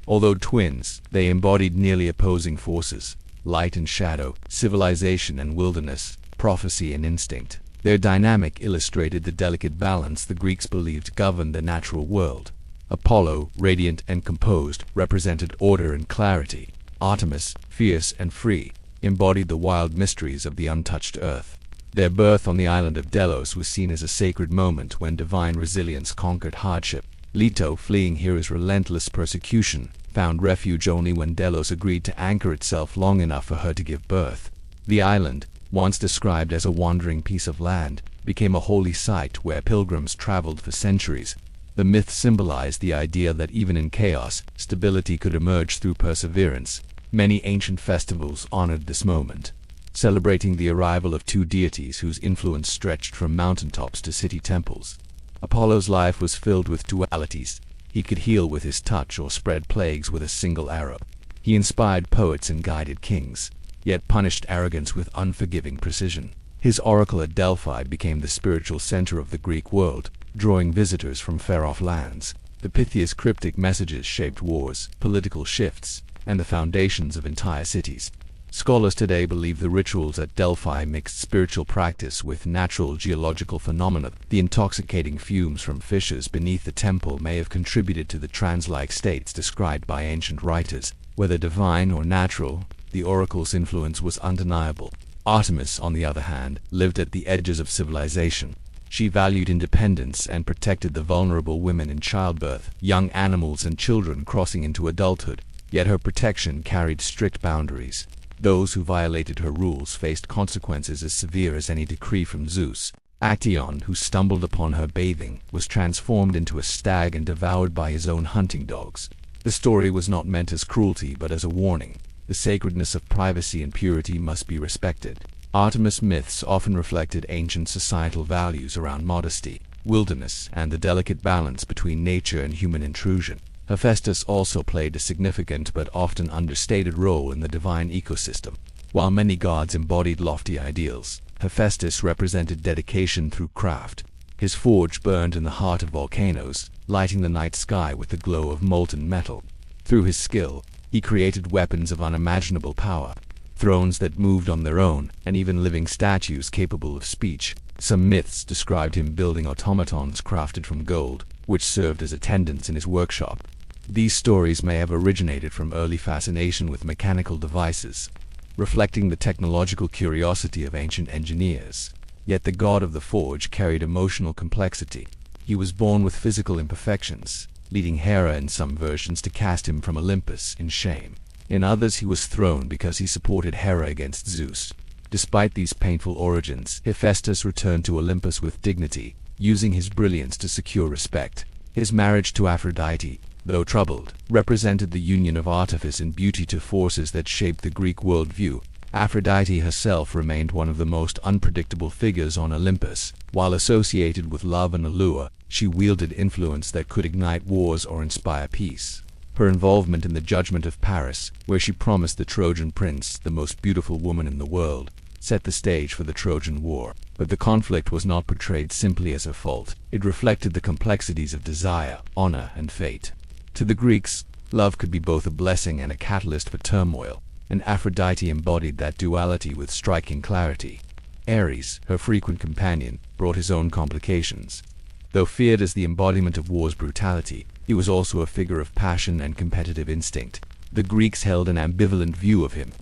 Although twins, they embodied nearly opposing forces: light and shadow, civilization and wilderness, prophecy and instinct. Their dynamic illustrated the delicate balance the Greeks believed governed the natural world. Apollo, radiant and composed, represented order and clarity. Artemis, fierce and free, embodied the wild mysteries of the untouched earth. Their birth on the island of Delos was seen as a sacred moment when divine resilience conquered hardship. Leto, fleeing Hera's relentless persecution, found refuge only when Delos agreed to anchor itself long enough for her to give birth. The island, once described as a wandering piece of land, became a holy site where pilgrims traveled for centuries. The myth symbolized the idea that even in chaos, stability could emerge through perseverance. Many ancient festivals honored this moment, celebrating the arrival of two deities whose influence stretched from mountaintops to city temples. Apollo's life was filled with dualities. He could heal with his touch or spread plagues with a single arrow. He inspired poets and guided kings, yet punished arrogance with unforgiving precision. His oracle at Delphi became the spiritual center of the Greek world, drawing visitors from far-off lands. The Pythia's cryptic messages shaped wars, political shifts, and the foundations of entire cities. Scholars today believe the rituals at Delphi mixed spiritual practice with natural geological phenomena. The intoxicating fumes from fissures beneath the temple may have contributed to the trance-like states described by ancient writers. Whether divine or natural, the oracle's influence was undeniable. Artemis, on the other hand, lived at the edges of civilization. She valued independence and protected the vulnerable women in childbirth, young animals and children crossing into adulthood. Yet her protection carried strict boundaries. Those who violated her rules faced consequences as severe as any decree from Zeus. Actaeon, who stumbled upon her bathing, was transformed into a stag and devoured by his own hunting dogs. The story was not meant as cruelty but as a warning. The sacredness of privacy and purity must be respected. Artemis myths often reflected ancient societal values around modesty, wilderness, and the delicate balance between nature and human intrusion. Hephaestus also played a significant but often understated role in the divine ecosystem. While many gods embodied lofty ideals, Hephaestus represented dedication through craft. His forge burned in the heart of volcanoes, lighting the night sky with the glow of molten metal. Through his skill, he created weapons of unimaginable power, thrones that moved on their own, and even living statues capable of speech. Some myths described him building automatons crafted from gold, which served as attendants in his workshop. These stories may have originated from early fascination with mechanical devices, reflecting the technological curiosity of ancient engineers. Yet the god of the forge carried emotional complexity. He was born with physical imperfections, leading Hera in some versions to cast him from Olympus in shame. In others he was thrown because he supported Hera against Zeus. Despite these painful origins, Hephaestus returned to Olympus with dignity, using his brilliance to secure respect. His marriage to Aphrodite, though troubled, represented the union of artifice and beauty to forces that shaped the Greek worldview. Aphrodite herself remained one of the most unpredictable figures on Olympus. While associated with love and allure, she wielded influence that could ignite wars or inspire peace. Her involvement in the judgment of Paris, where she promised the Trojan prince, the most beautiful woman in the world, set the stage for the Trojan War. But the conflict was not portrayed simply as a fault. It reflected the complexities of desire, honor, and fate. To the Greeks, love could be both a blessing and a catalyst for turmoil, and Aphrodite embodied that duality with striking clarity. Ares, her frequent companion, brought his own complications. Though feared as the embodiment of war's brutality, he was also a figure of passion and competitive instinct. The Greeks held an ambivalent view of him.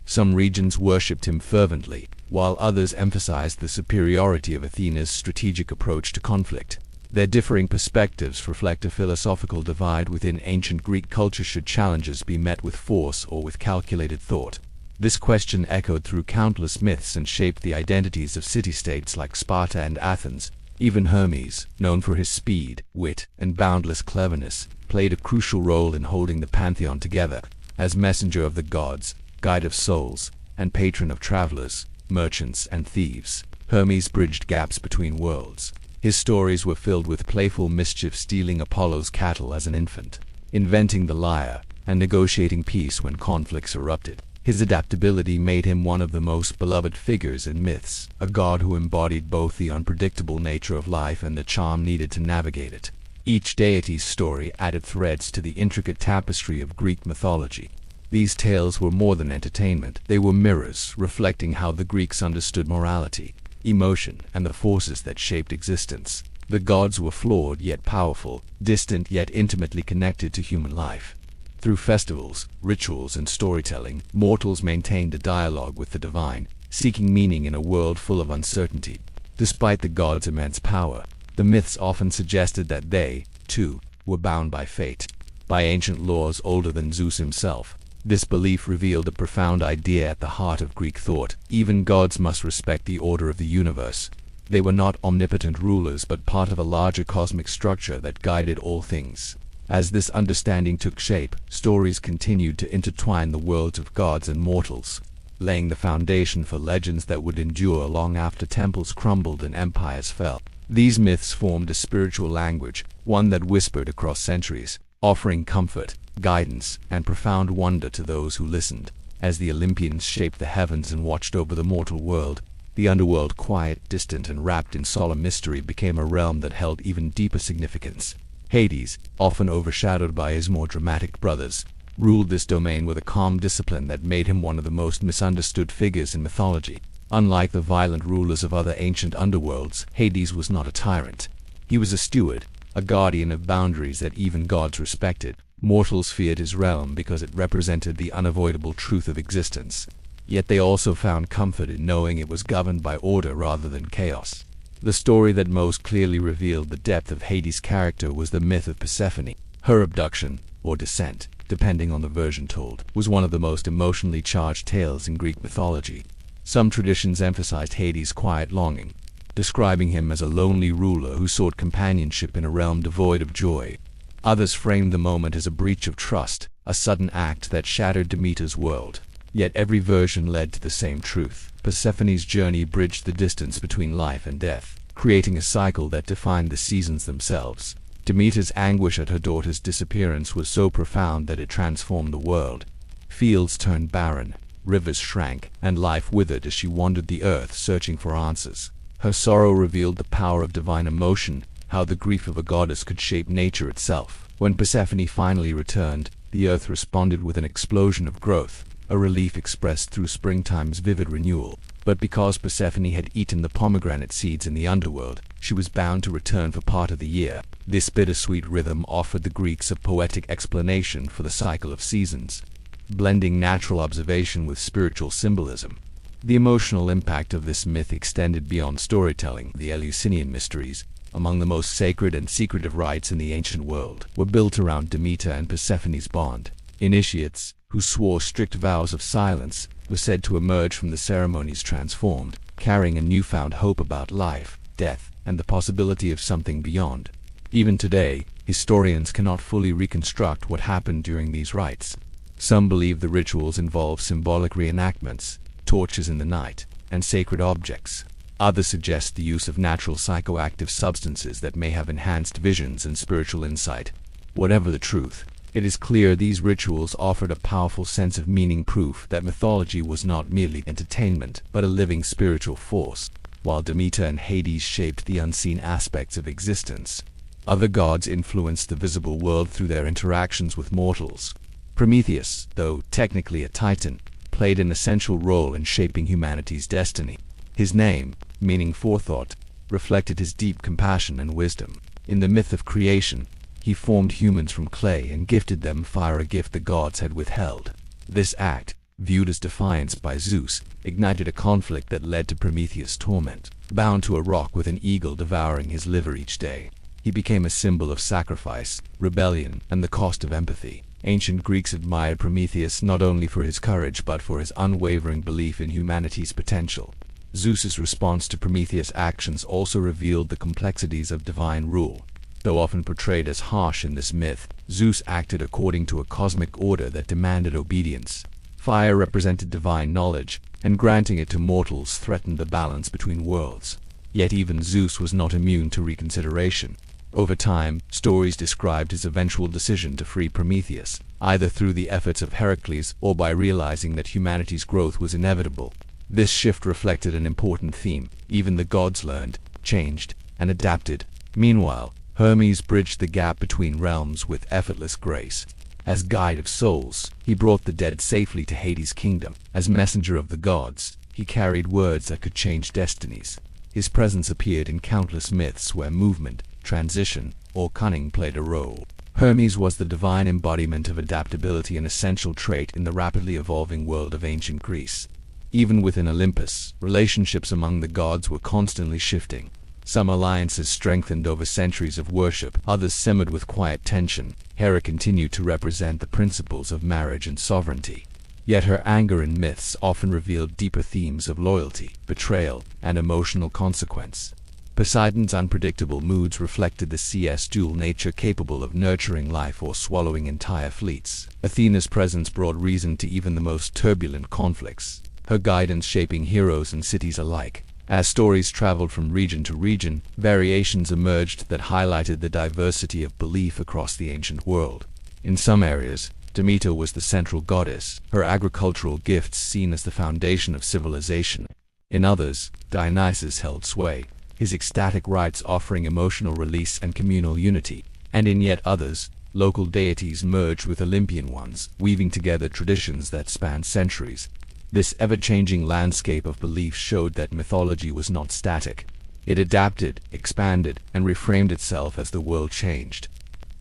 Some regions worshipped him fervently, while others emphasized the superiority of Athena's strategic approach to conflict. Their differing perspectives reflect a philosophical divide within ancient Greek culture: should challenges be met with force or with calculated thought? This question echoed through countless myths and shaped the identities of city-states like Sparta and Athens. Even Hermes, known for his speed, wit, and boundless cleverness, played a crucial role in holding the pantheon together. As messenger of the gods, guide of souls, and patron of travelers, merchants, and thieves, Hermes bridged gaps between worlds. His stories were filled with playful mischief, stealing Apollo's cattle as an infant, inventing the lyre, and negotiating peace when conflicts erupted. His adaptability made him one of the most beloved figures in myths, a god who embodied both the unpredictable nature of life and the charm needed to navigate it. Each deity's story added threads to the intricate tapestry of Greek mythology. These tales were more than entertainment. They were mirrors, reflecting how the Greeks understood morality, emotion, and the forces that shaped existence. The gods were flawed yet powerful, distant yet intimately connected to human life. Through festivals, rituals, and storytelling, mortals maintained a dialogue with the divine, seeking meaning in a world full of uncertainty. Despite the gods' immense power, the myths often suggested that they, too, were bound by fate, by ancient laws older than Zeus himself. This belief revealed a profound idea at the heart of Greek thought. Even gods must respect the order of the universe. They were not omnipotent rulers but part of a larger cosmic structure that guided all things. As this understanding took shape, stories continued to intertwine the worlds of gods and mortals, laying the foundation for legends that would endure long after temples crumbled and empires fell. These myths formed a spiritual language, one that whispered across centuries, offering comfort, guidance, and profound wonder to those who listened. As the Olympians shaped the heavens and watched over the mortal world, the underworld, quiet, distant, and wrapped in solemn mystery, became a realm that held even deeper significance. Hades, often overshadowed by his more dramatic brothers, ruled this domain with a calm discipline that made him one of the most misunderstood figures in mythology. Unlike the violent rulers of other ancient underworlds, Hades was not a tyrant. He was a steward, a guardian of boundaries that even gods respected. Mortals feared his realm because it represented the unavoidable truth of existence. Yet they also found comfort in knowing it was governed by order rather than chaos. The story that most clearly revealed the depth of Hades' character was the myth of Persephone. Her abduction, or descent, depending on the version told, was one of the most emotionally charged tales in Greek mythology. Some traditions emphasized Hades' quiet longing, describing him as a lonely ruler who sought companionship in a realm devoid of joy. Others framed the moment as a breach of trust, a sudden act that shattered Demeter's world. Yet every version led to the same truth. Persephone's journey bridged the distance between life and death, creating a cycle that defined the seasons themselves. Demeter's anguish at her daughter's disappearance was so profound that it transformed the world. Fields turned barren, rivers shrank, and life withered as she wandered the earth searching for answers. Her sorrow revealed the power of divine emotion, how the grief of a goddess could shape nature itself. When Persephone finally returned, the earth responded with an explosion of growth, a relief expressed through springtime's vivid renewal. But because Persephone had eaten the pomegranate seeds in the underworld, she was bound to return for part of the year. This bittersweet rhythm offered the Greeks a poetic explanation for the cycle of seasons, blending natural observation with spiritual symbolism. The emotional impact of this myth extended beyond storytelling. The Eleusinian mysteries, among the most sacred and secretive rites in the ancient world, were built around Demeter and Persephone's bond. Initiates, who swore strict vows of silence, were said to emerge from the ceremonies transformed, carrying a newfound hope about life, death, and the possibility of something beyond. Even today, historians cannot fully reconstruct what happened during these rites. Some believe the rituals involve symbolic reenactments, torches in the night, and sacred objects. Others suggest the use of natural psychoactive substances that may have enhanced visions and spiritual insight. Whatever the truth, it is clear these rituals offered a powerful sense of meaning, proof that mythology was not merely entertainment, but a living spiritual force. While Demeter and Hades shaped the unseen aspects of existence, other gods influenced the visible world through their interactions with mortals. Prometheus, though technically a titan, played an essential role in shaping humanity's destiny. His name, meaning forethought, reflected his deep compassion and wisdom. In the myth of creation, he formed humans from clay and gifted them fire, a gift the gods had withheld. This act, viewed as defiance by Zeus, ignited a conflict that led to Prometheus' torment. Bound to a rock with an eagle devouring his liver each day, he became a symbol of sacrifice, rebellion, and the cost of empathy. Ancient Greeks admired Prometheus not only for his courage but for his unwavering belief in humanity's potential. Zeus's response to Prometheus' actions also revealed the complexities of divine rule. Though often portrayed as harsh in this myth, Zeus acted according to a cosmic order that demanded obedience. Fire represented divine knowledge, and granting it to mortals threatened the balance between worlds. Yet even Zeus was not immune to reconsideration. Over time, stories described his eventual decision to free Prometheus, either through the efforts of Heracles or by realizing that humanity's growth was inevitable. This shift reflected an important theme: even the gods learned, changed, and adapted. Meanwhile, Hermes bridged the gap between realms with effortless grace. As guide of souls, he brought the dead safely to Hades' kingdom. As messenger of the gods, he carried words that could change destinies. His presence appeared in countless myths where movement, transition, or cunning played a role. Hermes was the divine embodiment of adaptability, an essential trait in the rapidly evolving world of ancient Greece. Even within Olympus, relationships among the gods were constantly shifting. Some alliances strengthened over centuries of worship, others simmered with quiet tension. Hera continued to represent the principles of marriage and sovereignty. Yet her anger in myths often revealed deeper themes of loyalty, betrayal, and emotional consequence. Poseidon's unpredictable moods reflected the sea's dual nature, capable of nurturing life or swallowing entire fleets. Athena's presence brought reason to even the most turbulent conflicts, her guidance shaping heroes and cities alike. As stories traveled from region to region, variations emerged that highlighted the diversity of belief across the ancient world. In some areas, Demeter was the central goddess, her agricultural gifts seen as the foundation of civilization. In others, Dionysus held sway, his ecstatic rites offering emotional release and communal unity. And in yet others, local deities merged with Olympian ones, weaving together traditions that spanned centuries. This ever-changing landscape of belief showed that mythology was not static. It adapted, expanded, and reframed itself as the world changed.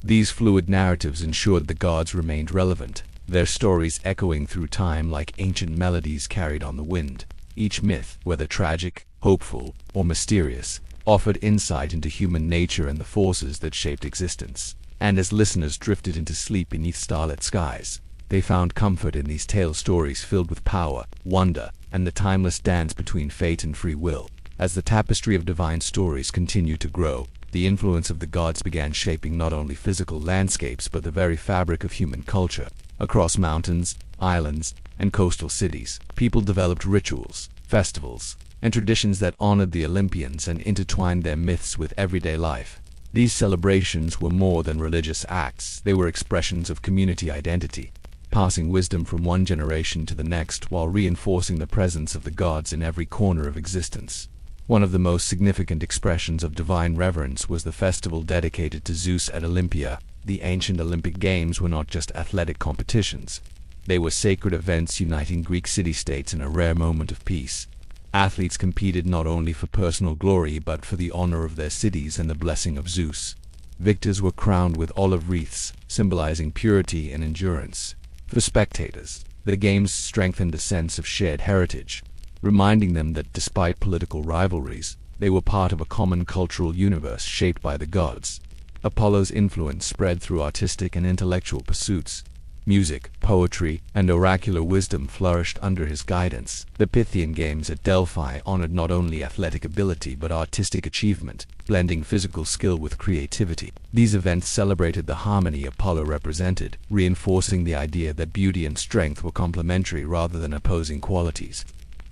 These fluid narratives ensured the gods remained relevant, their stories echoing through time like ancient melodies carried on the wind. Each myth, whether tragic, hopeful, or mysterious, offered insight into human nature and the forces that shaped existence. And as listeners drifted into sleep beneath starlit skies, they found comfort in these tale stories filled with power, wonder, and the timeless dance between fate and free will. As the tapestry of divine stories continued to grow, the influence of the gods began shaping not only physical landscapes but the very fabric of human culture. Across mountains, islands, and coastal cities, people developed rituals, festivals, and traditions that honored the Olympians and intertwined their myths with everyday life. These celebrations were more than religious acts; they were expressions of community identity, passing wisdom from one generation to the next while reinforcing the presence of the gods in every corner of existence. One of the most significant expressions of divine reverence was the festival dedicated to Zeus at Olympia. The ancient Olympic Games were not just athletic competitions. They were sacred events uniting Greek city-states in a rare moment of peace. Athletes competed not only for personal glory but for the honor of their cities and the blessing of Zeus. Victors were crowned with olive wreaths, symbolizing purity and endurance. For spectators, the games strengthened a sense of shared heritage, reminding them that despite political rivalries, they were part of a common cultural universe shaped by the gods. Apollo's influence spread through artistic and intellectual pursuits. Music, poetry, and oracular wisdom flourished under his guidance. The Pythian Games at Delphi honored not only athletic ability but artistic achievement, blending physical skill with creativity. These events celebrated the harmony Apollo represented, reinforcing the idea that beauty and strength were complementary rather than opposing qualities.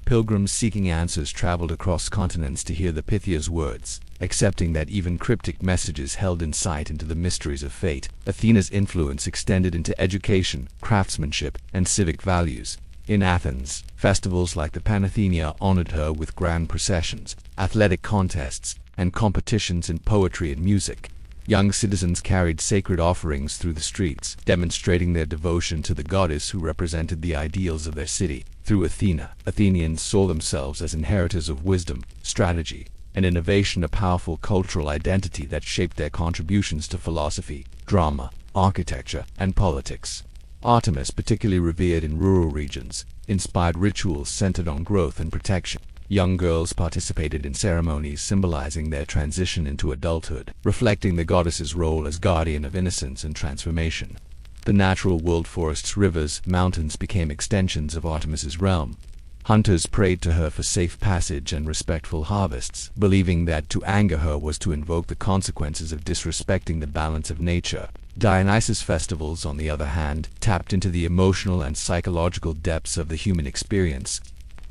Pilgrims seeking answers traveled across continents to hear the Pythia's words, accepting that even cryptic messages held insight into the mysteries of fate. Athena's influence extended into education, craftsmanship, and civic values. In Athens, festivals like the Panathenea honored her with grand processions, athletic contests, and competitions in poetry and music. Young citizens carried sacred offerings through the streets, demonstrating their devotion to the goddess who represented the ideals of their city. Through Athena, Athenians saw themselves as inheritors of wisdom, strategy, and innovation, a powerful cultural identity that shaped their contributions to philosophy, drama, architecture, and politics. Artemis, particularly revered in rural regions, inspired rituals centered on growth and protection. Young girls participated in ceremonies symbolizing their transition into adulthood, reflecting the goddess's role as guardian of innocence and transformation. The natural world, forests, rivers, mountains became extensions of Artemis's realm. Hunters prayed to her for safe passage and respectful harvests, believing that to anger her was to invoke the consequences of disrespecting the balance of nature. Dionysus festivals, on the other hand, tapped into the emotional and psychological depths of the human experience.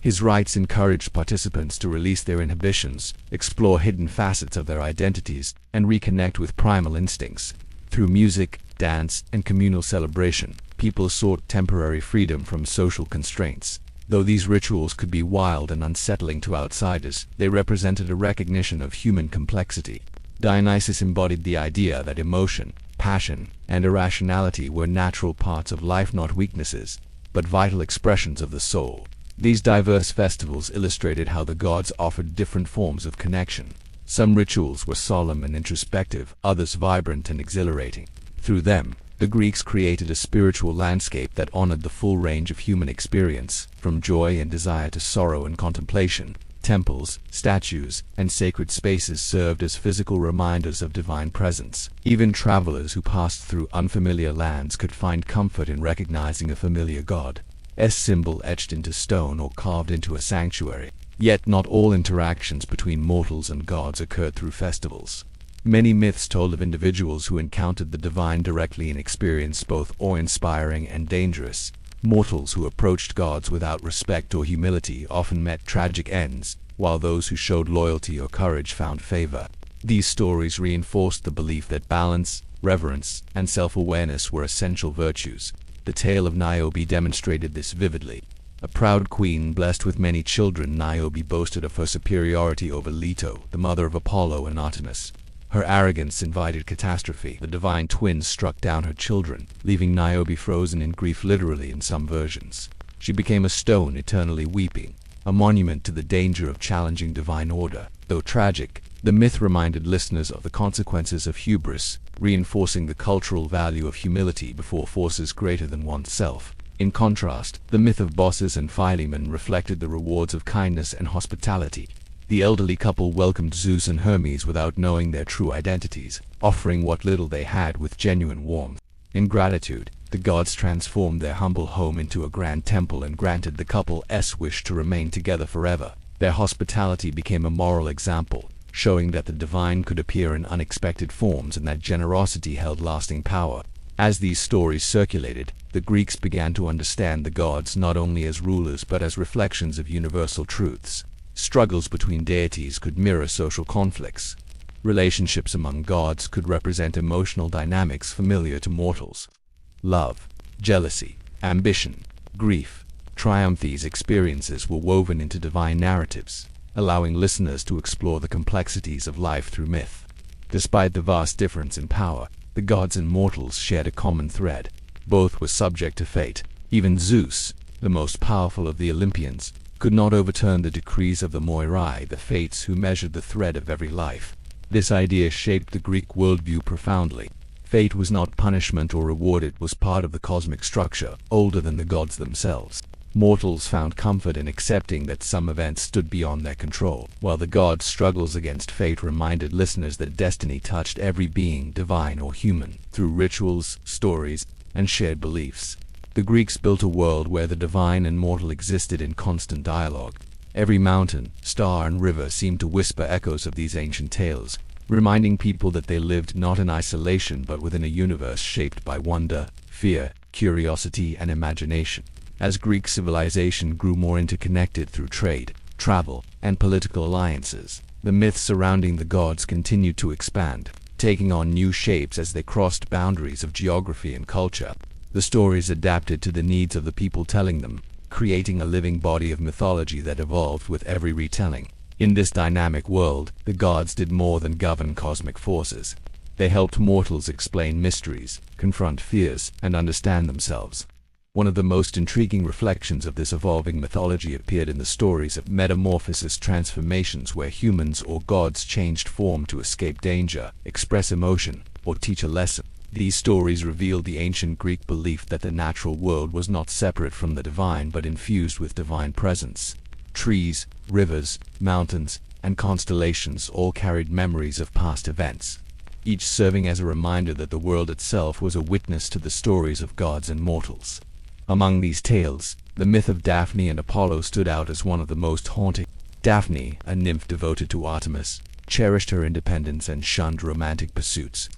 His rites encouraged participants to release their inhibitions, explore hidden facets of their identities, and reconnect with primal instincts. Through music, dance, and communal celebration, people sought temporary freedom from social constraints. Though these rituals could be wild and unsettling to outsiders, they represented a recognition of human complexity. Dionysus embodied the idea that emotion, passion, and irrationality were natural parts of life, not weaknesses, but vital expressions of the soul. These diverse festivals illustrated how the gods offered different forms of connection. Some rituals were solemn and introspective, others vibrant and exhilarating. Through them, the Greeks created a spiritual landscape that honored the full range of human experience, from joy and desire to sorrow and contemplation. Temples, statues, and sacred spaces served as physical reminders of divine presence. Even travelers who passed through unfamiliar lands could find comfort in recognizing a familiar god's symbol etched into stone or carved into a sanctuary. Yet not all interactions between mortals and gods occurred through festivals. Many myths told of individuals who encountered the divine directly and experienced both awe-inspiring and dangerous. Mortals who approached gods without respect or humility often met tragic ends, while those who showed loyalty or courage found favor. These stories reinforced the belief that balance, reverence, and self-awareness were essential virtues. The tale of Niobe demonstrated this vividly. A proud queen blessed with many children, Niobe boasted of her superiority over Leto, the mother of Apollo and Artemis. Her arrogance invited catastrophe. The divine twins struck down her children, leaving Niobe frozen in grief, literally in some versions. She became a stone, eternally weeping, a monument to the danger of challenging divine order. Though tragic, the myth reminded listeners of the consequences of hubris, reinforcing the cultural value of humility before forces greater than oneself. In contrast, the myth of Baucis and Philemon reflected the rewards of kindness and hospitality. The elderly couple welcomed Zeus and Hermes without knowing their true identities, offering what little they had with genuine warmth. In gratitude, the gods transformed their humble home into a grand temple and granted the couple's wish to remain together forever. Their hospitality became a moral example, showing that the divine could appear in unexpected forms and that generosity held lasting power. As these stories circulated, the Greeks began to understand the gods not only as rulers but as reflections of universal truths. Struggles between deities could mirror social conflicts. Relationships among gods could represent emotional dynamics familiar to mortals. Love, jealousy, ambition, grief, triumph — these experiences were woven into divine narratives, allowing listeners to explore the complexities of life through myth. Despite the vast difference in power, the gods and mortals shared a common thread. Both were subject to fate. Even Zeus, the most powerful of the Olympians, could not overturn the decrees of the Moirai, the fates who measured the thread of every life. This idea shaped the Greek worldview profoundly. Fate was not punishment or reward, it was part of the cosmic structure, older than the gods themselves. Mortals found comfort in accepting that some events stood beyond their control, while the gods' struggles against fate reminded listeners that destiny touched every being, divine or human, through rituals, stories, and shared beliefs. The Greeks built a world where the divine and mortal existed in constant dialogue. Every mountain, star, and river seemed to whisper echoes of these ancient tales, reminding people that they lived not in isolation but within a universe shaped by wonder, fear, curiosity, and imagination. As Greek civilization grew more interconnected through trade, travel, and political alliances, the myths surrounding the gods continued to expand, taking on new shapes as they crossed boundaries of geography and culture. The stories adapted to the needs of the people telling them, creating a living body of mythology that evolved with every retelling. In this dynamic world, the gods did more than govern cosmic forces. They helped mortals explain mysteries, confront fears, and understand themselves. One of the most intriguing reflections of this evolving mythology appeared in the stories of metamorphosis, transformations where humans or gods changed form to escape danger, express emotion, or teach a lesson. These stories revealed the ancient Greek belief that the natural world was not separate from the divine but infused with divine presence. Trees, rivers, mountains, and constellations all carried memories of past events, each serving as a reminder that the world itself was a witness to the stories of gods and mortals. Among these tales, the myth of Daphne and Apollo stood out as one of the most haunting. Daphne, a nymph devoted to Artemis, cherished her independence and shunned romantic pursuits.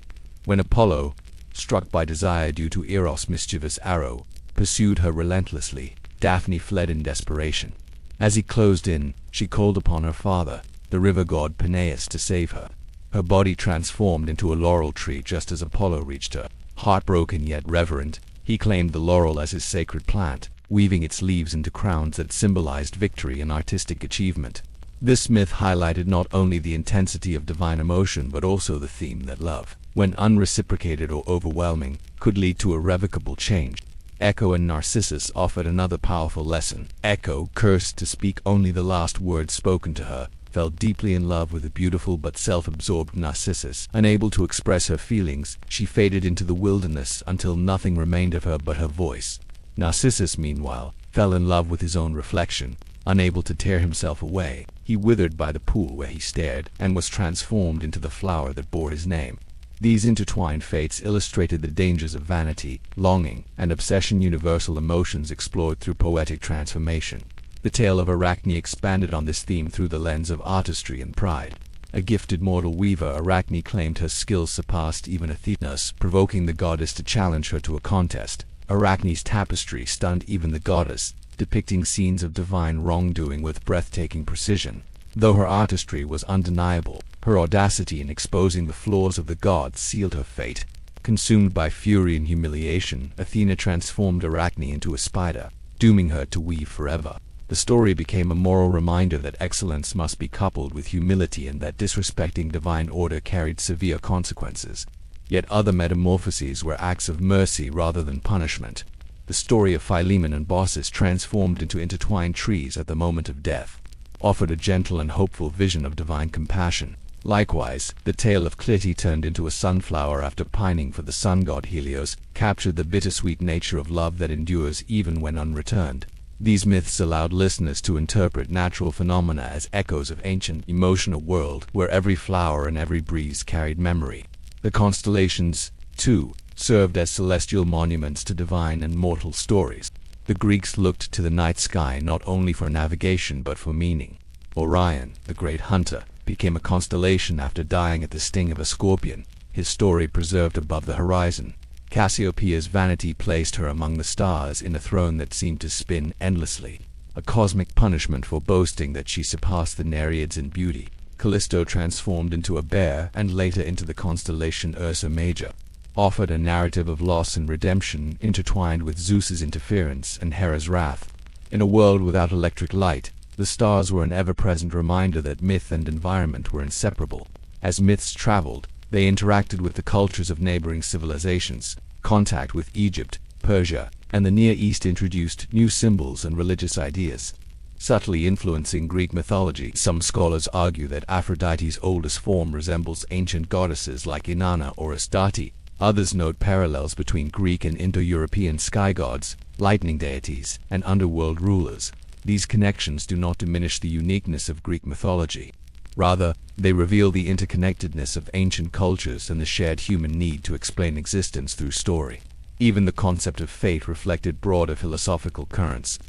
When Apollo, struck by desire due to Eros' mischievous arrow, pursued her relentlessly, Daphne fled in desperation. As he closed in, she called upon her father, the river god Peneus, to save her. Her body transformed into a laurel tree just as Apollo reached her. Heartbroken yet reverent, he claimed the laurel as his sacred plant, weaving its leaves into crowns that symbolized victory and artistic achievement. This myth highlighted not only the intensity of divine emotion but also the theme that love, when unreciprocated or overwhelming, could lead to irrevocable change. Echo and Narcissus offered another powerful lesson. Echo, cursed to speak only the last words spoken to her, fell deeply in love with the beautiful but self-absorbed Narcissus. Unable to express her feelings, she faded into the wilderness until nothing remained of her but her voice. Narcissus, meanwhile, fell in love with his own reflection. Unable to tear himself away, he withered by the pool where he stared, and was transformed into the flower that bore his name. These intertwined fates illustrated the dangers of vanity, longing, and obsession, universal emotions explored through poetic transformation. The tale of Arachne expanded on this theme through the lens of artistry and pride. A gifted mortal weaver, Arachne claimed her skills surpassed even Athena's, provoking the goddess to challenge her to a contest. Arachne's tapestry stunned even the goddess, depicting scenes of divine wrongdoing with breathtaking precision. Though her artistry was undeniable, her audacity in exposing the flaws of the gods sealed her fate. Consumed by fury and humiliation, Athena transformed Arachne into a spider, dooming her to weave forever. The story became a moral reminder that excellence must be coupled with humility and that disrespecting divine order carried severe consequences. Yet other metamorphoses were acts of mercy rather than punishment. The story of Philemon and Baucis, transformed into intertwined trees at the moment of death, offered a gentle and hopeful vision of divine compassion. Likewise, the tale of Clytie, turned into a sunflower after pining for the sun god Helios, captured the bittersweet nature of love that endures even when unreturned. These myths allowed listeners to interpret natural phenomena as echoes of ancient, emotional world where every flower and every breeze carried memory. The constellations, too, served as celestial monuments to divine and mortal stories. The Greeks looked to the night sky not only for navigation but for meaning. Orion, the great hunter, became a constellation after dying at the sting of a scorpion, his story preserved above the horizon. Cassiopeia's vanity placed her among the stars in a throne that seemed to spin endlessly, a cosmic punishment for boasting that she surpassed the Nereids in beauty. Callisto, transformed into a bear and later into the constellation Ursa Major, offered a narrative of loss and redemption intertwined with Zeus's interference and Hera's wrath. In a world without electric light, the stars were an ever-present reminder that myth and environment were inseparable. As myths traveled, they interacted with the cultures of neighboring civilizations. Contact with Egypt, Persia, and the Near East introduced new symbols and religious ideas, subtly influencing Greek mythology. Some scholars argue that Aphrodite's oldest form resembles ancient goddesses like Inanna or Astarte. Others note parallels between Greek and Indo-European sky gods, lightning deities, and underworld rulers. These connections do not diminish the uniqueness of Greek mythology. Rather, they reveal the interconnectedness of ancient cultures and the shared human need to explain existence through story. Even the concept of fate reflected broader philosophical currents.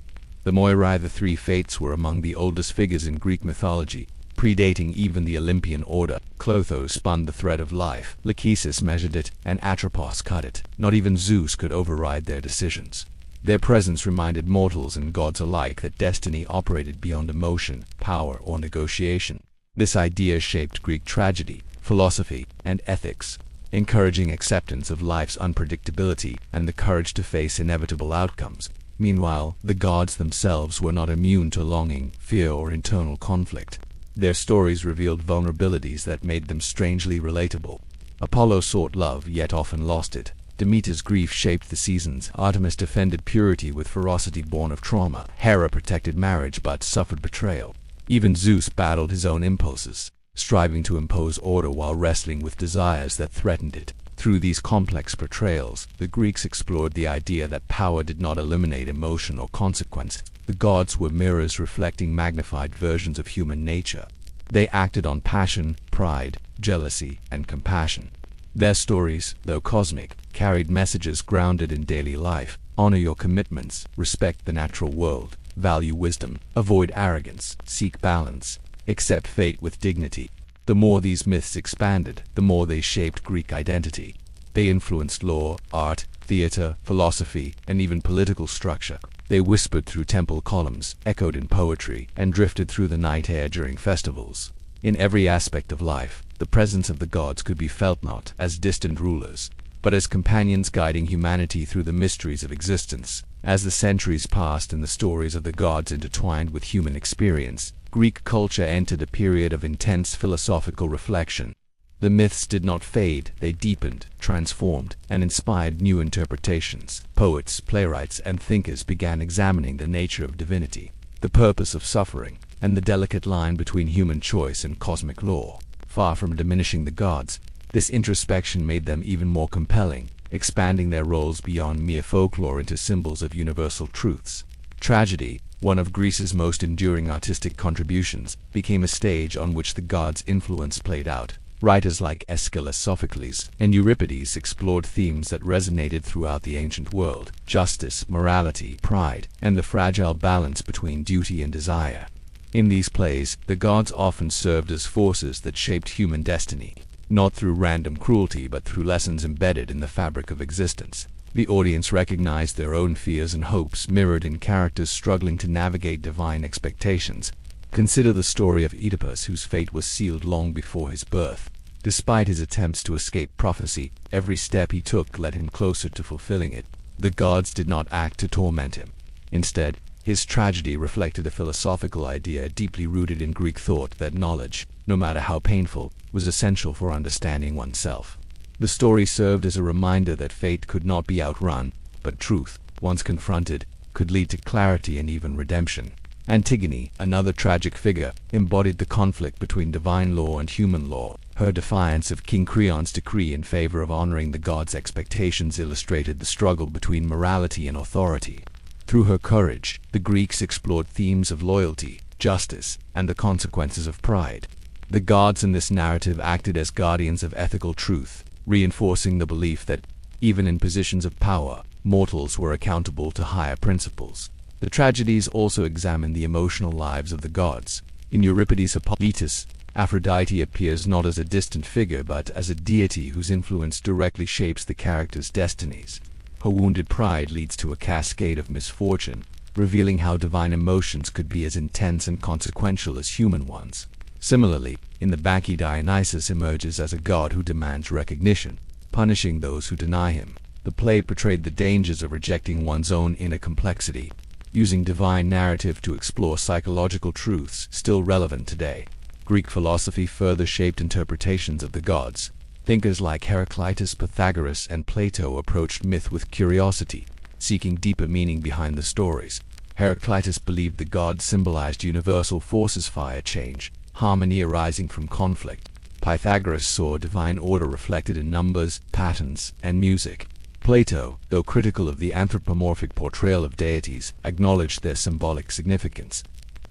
The Moirai, the three fates, were among the oldest figures in Greek mythology, predating even the Olympian order. Clotho spun the thread of life, Lachesis measured it, and Atropos cut it. Not even Zeus could override their decisions. Their presence reminded mortals and gods alike that destiny operated beyond emotion, power, or negotiation. This idea shaped Greek tragedy, philosophy, and ethics, encouraging acceptance of life's unpredictability and the courage to face inevitable outcomes. Meanwhile, the gods themselves were not immune to longing, fear, or internal conflict. Their stories revealed vulnerabilities that made them strangely relatable. Apollo sought love, yet often lost it. Demeter's grief shaped the seasons. Artemis defended purity with ferocity born of trauma. Hera protected marriage but suffered betrayal. Even Zeus battled his own impulses, striving to impose order while wrestling with desires that threatened it. Through these complex portrayals, the Greeks explored the idea that power did not eliminate emotion or consequence. The gods were mirrors reflecting magnified versions of human nature. They acted on passion, pride, jealousy, and compassion. Their stories, though cosmic, carried messages grounded in daily life. Honor your commitments, respect the natural world, value wisdom, avoid arrogance, seek balance, accept fate with dignity. The more these myths expanded, the more they shaped Greek identity. They influenced law, art, theater, philosophy, and even political structure. They whispered through temple columns, echoed in poetry, and drifted through the night air during festivals. In every aspect of life, the presence of the gods could be felt not as distant rulers, but as companions guiding humanity through the mysteries of existence. As the centuries passed and the stories of the gods intertwined with human experience, Greek culture entered a period of intense philosophical reflection. The myths did not fade, they deepened, transformed, and inspired new interpretations. Poets, playwrights, and thinkers began examining the nature of divinity, the purpose of suffering, and the delicate line between human choice and cosmic law. Far from diminishing the gods, this introspection made them even more compelling, expanding their roles beyond mere folklore into symbols of universal truths. Tragedy, one of Greece's most enduring artistic contributions, became a stage on which the gods' influence played out. Writers like Aeschylus, Sophocles, and Euripides explored themes that resonated throughout the ancient world: justice, morality, pride, and the fragile balance between duty and desire. In these plays, the gods often served as forces that shaped human destiny, not through random cruelty but through lessons embedded in the fabric of existence. The audience recognized their own fears and hopes mirrored in characters struggling to navigate divine expectations. Consider the story of Oedipus, whose fate was sealed long before his birth. Despite his attempts to escape prophecy, every step he took led him closer to fulfilling it. The gods did not act to torment him. Instead, his tragedy reflected a philosophical idea deeply rooted in Greek thought that knowledge, no matter how painful, was essential for understanding oneself. The story served as a reminder that fate could not be outrun, but truth, once confronted, could lead to clarity and even redemption. Antigone, another tragic figure, embodied the conflict between divine law and human law. Her defiance of King Creon's decree in favor of honoring the gods' expectations illustrated the struggle between morality and authority. Through her courage, the Greeks explored themes of loyalty, justice, and the consequences of pride. The gods in this narrative acted as guardians of ethical truth, reinforcing the belief that, even in positions of power, mortals were accountable to higher principles. The tragedies also examine the emotional lives of the gods. In Euripides' Hippolytus, Aphrodite appears not as a distant figure but as a deity whose influence directly shapes the character's destinies. Her wounded pride leads to a cascade of misfortune, revealing how divine emotions could be as intense and consequential as human ones. Similarly, in the Bacchae, Dionysus emerges as a god who demands recognition, punishing those who deny him. The play portrayed the dangers of rejecting one's own inner complexity, using divine narrative to explore psychological truths still relevant today. Greek philosophy further shaped interpretations of the gods. Thinkers like Heraclitus, Pythagoras, and Plato approached myth with curiosity, seeking deeper meaning behind the stories. Heraclitus believed the gods symbolized universal forces: fire, change, harmony arising from conflict. Pythagoras saw divine order reflected in numbers, patterns, and music. Plato, though critical of the anthropomorphic portrayal of deities, acknowledged their symbolic significance.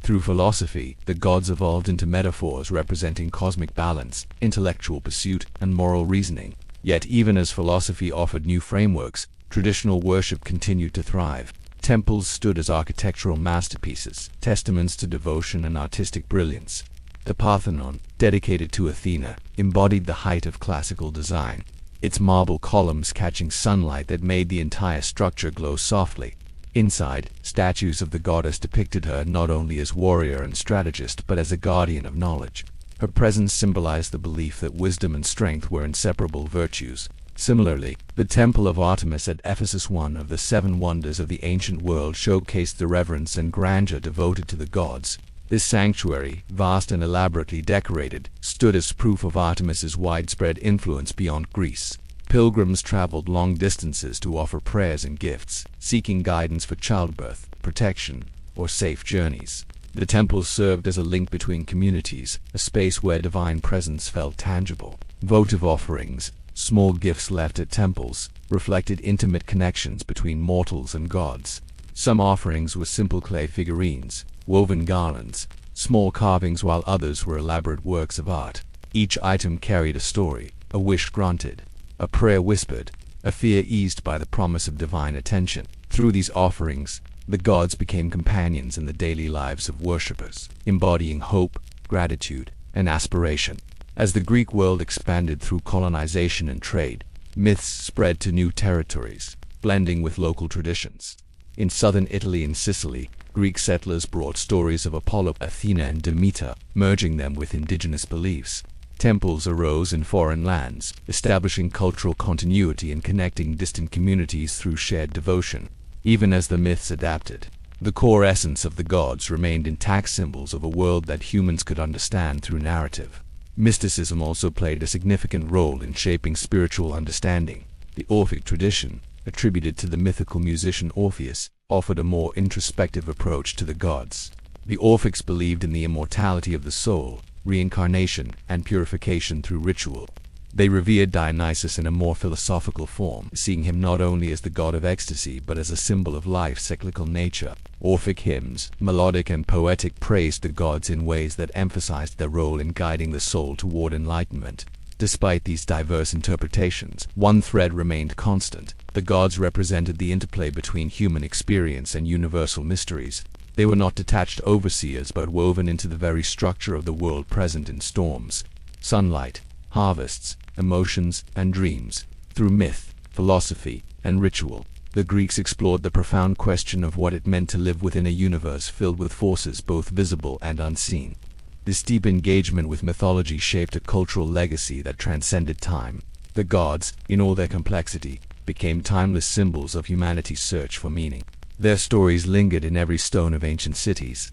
Through philosophy, the gods evolved into metaphors representing cosmic balance, intellectual pursuit, and moral reasoning. Yet even as philosophy offered new frameworks, traditional worship continued to thrive. Temples stood as architectural masterpieces, testaments to devotion and artistic brilliance. The Parthenon, dedicated to Athena, embodied the height of classical design, its marble columns catching sunlight that made the entire structure glow softly. Inside, statues of the goddess depicted her not only as warrior and strategist but as a guardian of knowledge. Her presence symbolized the belief that wisdom and strength were inseparable virtues. Similarly, the Temple of Artemis at Ephesus, one of the seven wonders of the ancient world, showcased the reverence and grandeur devoted to the gods. This sanctuary, vast and elaborately decorated, stood as proof of Artemis's widespread influence beyond Greece. Pilgrims traveled long distances to offer prayers and gifts, seeking guidance for childbirth, protection, or safe journeys. The temples served as a link between communities, a space where divine presence felt tangible. Votive offerings, small gifts left at temples, reflected intimate connections between mortals and gods. Some offerings were simple clay figurines, woven garlands, small carvings, while others were elaborate works of art. Each item carried a story, a wish granted, a prayer whispered, a fear eased by the promise of divine attention. Through these offerings, the gods became companions in the daily lives of worshippers, embodying hope, gratitude, and aspiration. As the Greek world expanded through colonization and trade, myths spread to new territories, blending with local traditions. In southern Italy and Sicily, Greek settlers brought stories of Apollo, Athena, and Demeter, merging them with indigenous beliefs. Temples arose in foreign lands, establishing cultural continuity and connecting distant communities through shared devotion. Even as the myths adapted, the core essence of the gods remained intact, symbols of a world that humans could understand through narrative. Mysticism also played a significant role in shaping spiritual understanding. The Orphic tradition, attributed to the mythical musician Orpheus, offered a more introspective approach to the gods. The Orphics believed in the immortality of the soul, reincarnation, and purification through ritual. They revered Dionysus in a more philosophical form, seeing him not only as the god of ecstasy but as a symbol of life's cyclical nature. Orphic hymns, melodic and poetic, praised the gods in ways that emphasized their role in guiding the soul toward enlightenment. Despite these diverse interpretations, one thread remained constant. The gods represented the interplay between human experience and universal mysteries. They were not detached overseers but woven into the very structure of the world, present in storms, sunlight, harvests, emotions, and dreams. Through myth, philosophy, and ritual, the Greeks explored the profound question of what it meant to live within a universe filled with forces both visible and unseen. This deep engagement with mythology shaped a cultural legacy that transcended time. The gods, in all their complexity, became timeless symbols of humanity's search for meaning. Their stories lingered in every stone of ancient cities,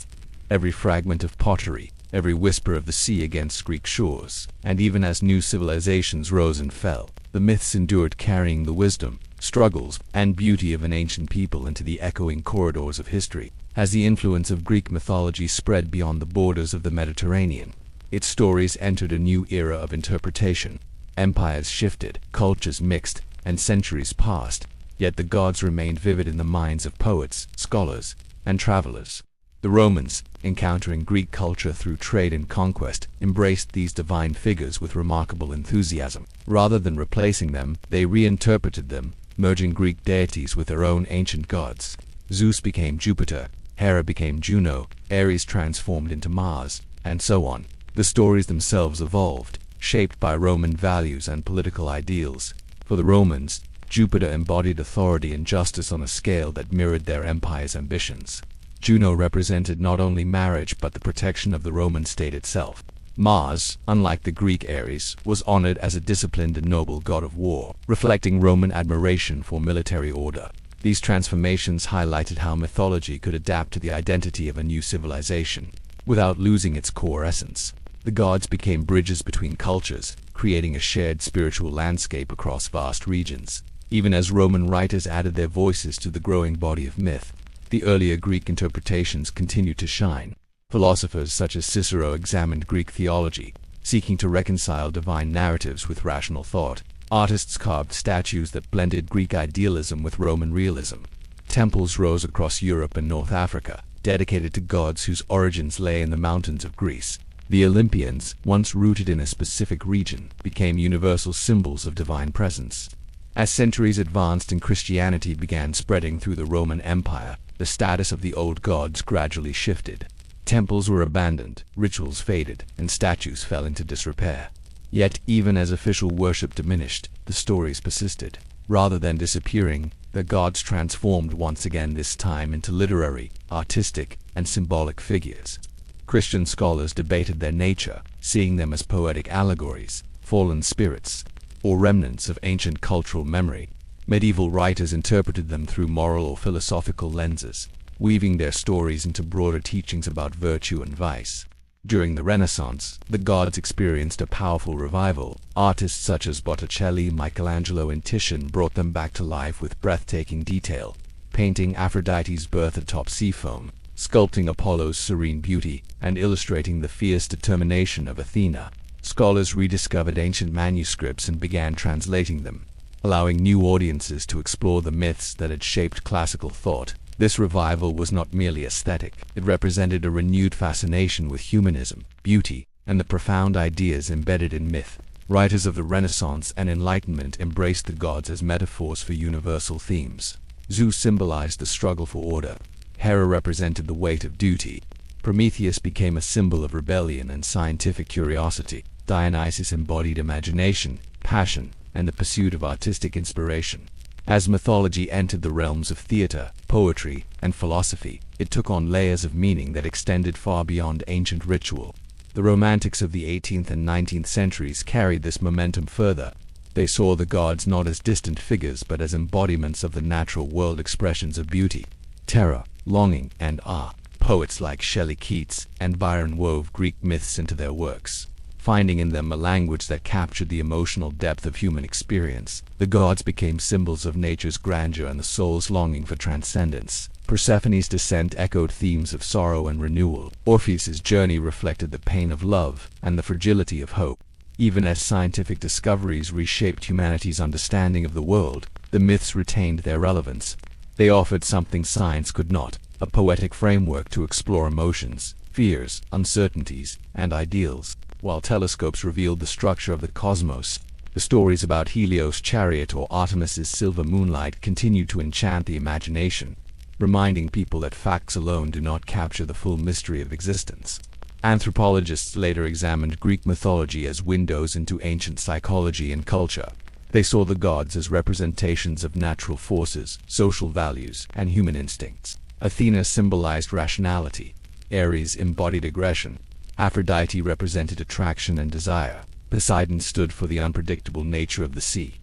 every fragment of pottery, every whisper of the sea against Greek shores. And even as new civilizations rose and fell, the myths endured, carrying the wisdom, struggles, and beauty of an ancient people into the echoing corridors of history. As the influence of Greek mythology spread beyond the borders of the Mediterranean, its stories entered a new era of interpretation. Empires shifted, cultures mixed, and centuries passed, yet the gods remained vivid in the minds of poets, scholars, and travelers. The Romans, encountering Greek culture through trade and conquest, embraced these divine figures with remarkable enthusiasm. Rather than replacing them, they reinterpreted them, merging Greek deities with their own ancient gods. Zeus became Jupiter, Hera became Juno, Ares transformed into Mars, and so on. The stories themselves evolved, shaped by Roman values and political ideals. For the Romans, Jupiter embodied authority and justice on a scale that mirrored their empire's ambitions. Juno represented not only marriage but the protection of the Roman state itself. Mars, unlike the Greek Ares, was honored as a disciplined and noble god of war, reflecting Roman admiration for military order. These transformations highlighted how mythology could adapt to the identity of a new civilization, without losing its core essence. The gods became bridges between cultures, creating a shared spiritual landscape across vast regions. Even as Roman writers added their voices to the growing body of myth, the earlier Greek interpretations continued to shine. Philosophers such as Cicero examined Greek theology, seeking to reconcile divine narratives with rational thought. Artists carved statues that blended Greek idealism with Roman realism. Temples rose across Europe and North Africa, dedicated to gods whose origins lay in the mountains of Greece. The Olympians, once rooted in a specific region, became universal symbols of divine presence. As centuries advanced and Christianity began spreading through the Roman Empire, the status of the old gods gradually shifted. Temples were abandoned, rituals faded, and statues fell into disrepair. Yet, even as official worship diminished, the stories persisted. Rather than disappearing, the gods transformed once again, this time into literary, artistic, and symbolic figures. Christian scholars debated their nature, seeing them as poetic allegories, fallen spirits, or remnants of ancient cultural memory. Medieval writers interpreted them through moral or philosophical lenses, weaving their stories into broader teachings about virtue and vice. During the Renaissance, the gods experienced a powerful revival. Artists such as Botticelli, Michelangelo, and Titian brought them back to life with breathtaking detail, painting Aphrodite's birth atop sea foam, sculpting Apollo's serene beauty, and illustrating the fierce determination of Athena. Scholars rediscovered ancient manuscripts and began translating them, allowing new audiences to explore the myths that had shaped classical thought. This revival was not merely aesthetic. It represented a renewed fascination with humanism, beauty, and the profound ideas embedded in myth. Writers of the Renaissance and Enlightenment embraced the gods as metaphors for universal themes. Zeus symbolized the struggle for order. Hera represented the weight of duty. Prometheus became a symbol of rebellion and scientific curiosity. Dionysus embodied imagination, passion, and the pursuit of artistic inspiration. As mythology entered the realms of theater, poetry, and philosophy, it took on layers of meaning that extended far beyond ancient ritual. The romantics of the 18th and 19th centuries carried this momentum further. They saw the gods not as distant figures but as embodiments of the natural world, expressions of beauty, terror, longing, and awe. Poets like Shelley, Keats, and Byron wove Greek myths into their works, finding in them a language that captured the emotional depth of human experience. The gods became symbols of nature's grandeur and the soul's longing for transcendence. Persephone's descent echoed themes of sorrow and renewal. Orpheus's journey reflected the pain of love and the fragility of hope. Even as scientific discoveries reshaped humanity's understanding of the world, the myths retained their relevance. They offered something science could not: a poetic framework to explore emotions, fears, uncertainties, and ideals. While telescopes revealed the structure of the cosmos, the stories about Helios' chariot or Artemis's silver moonlight continued to enchant the imagination, reminding people that facts alone do not capture the full mystery of existence. Anthropologists later examined Greek mythology as windows into ancient psychology and culture. They saw the gods as representations of natural forces, social values, and human instincts. Athena symbolized rationality. Ares embodied aggression. Aphrodite represented attraction and desire. Poseidon stood for the unpredictable nature of the sea.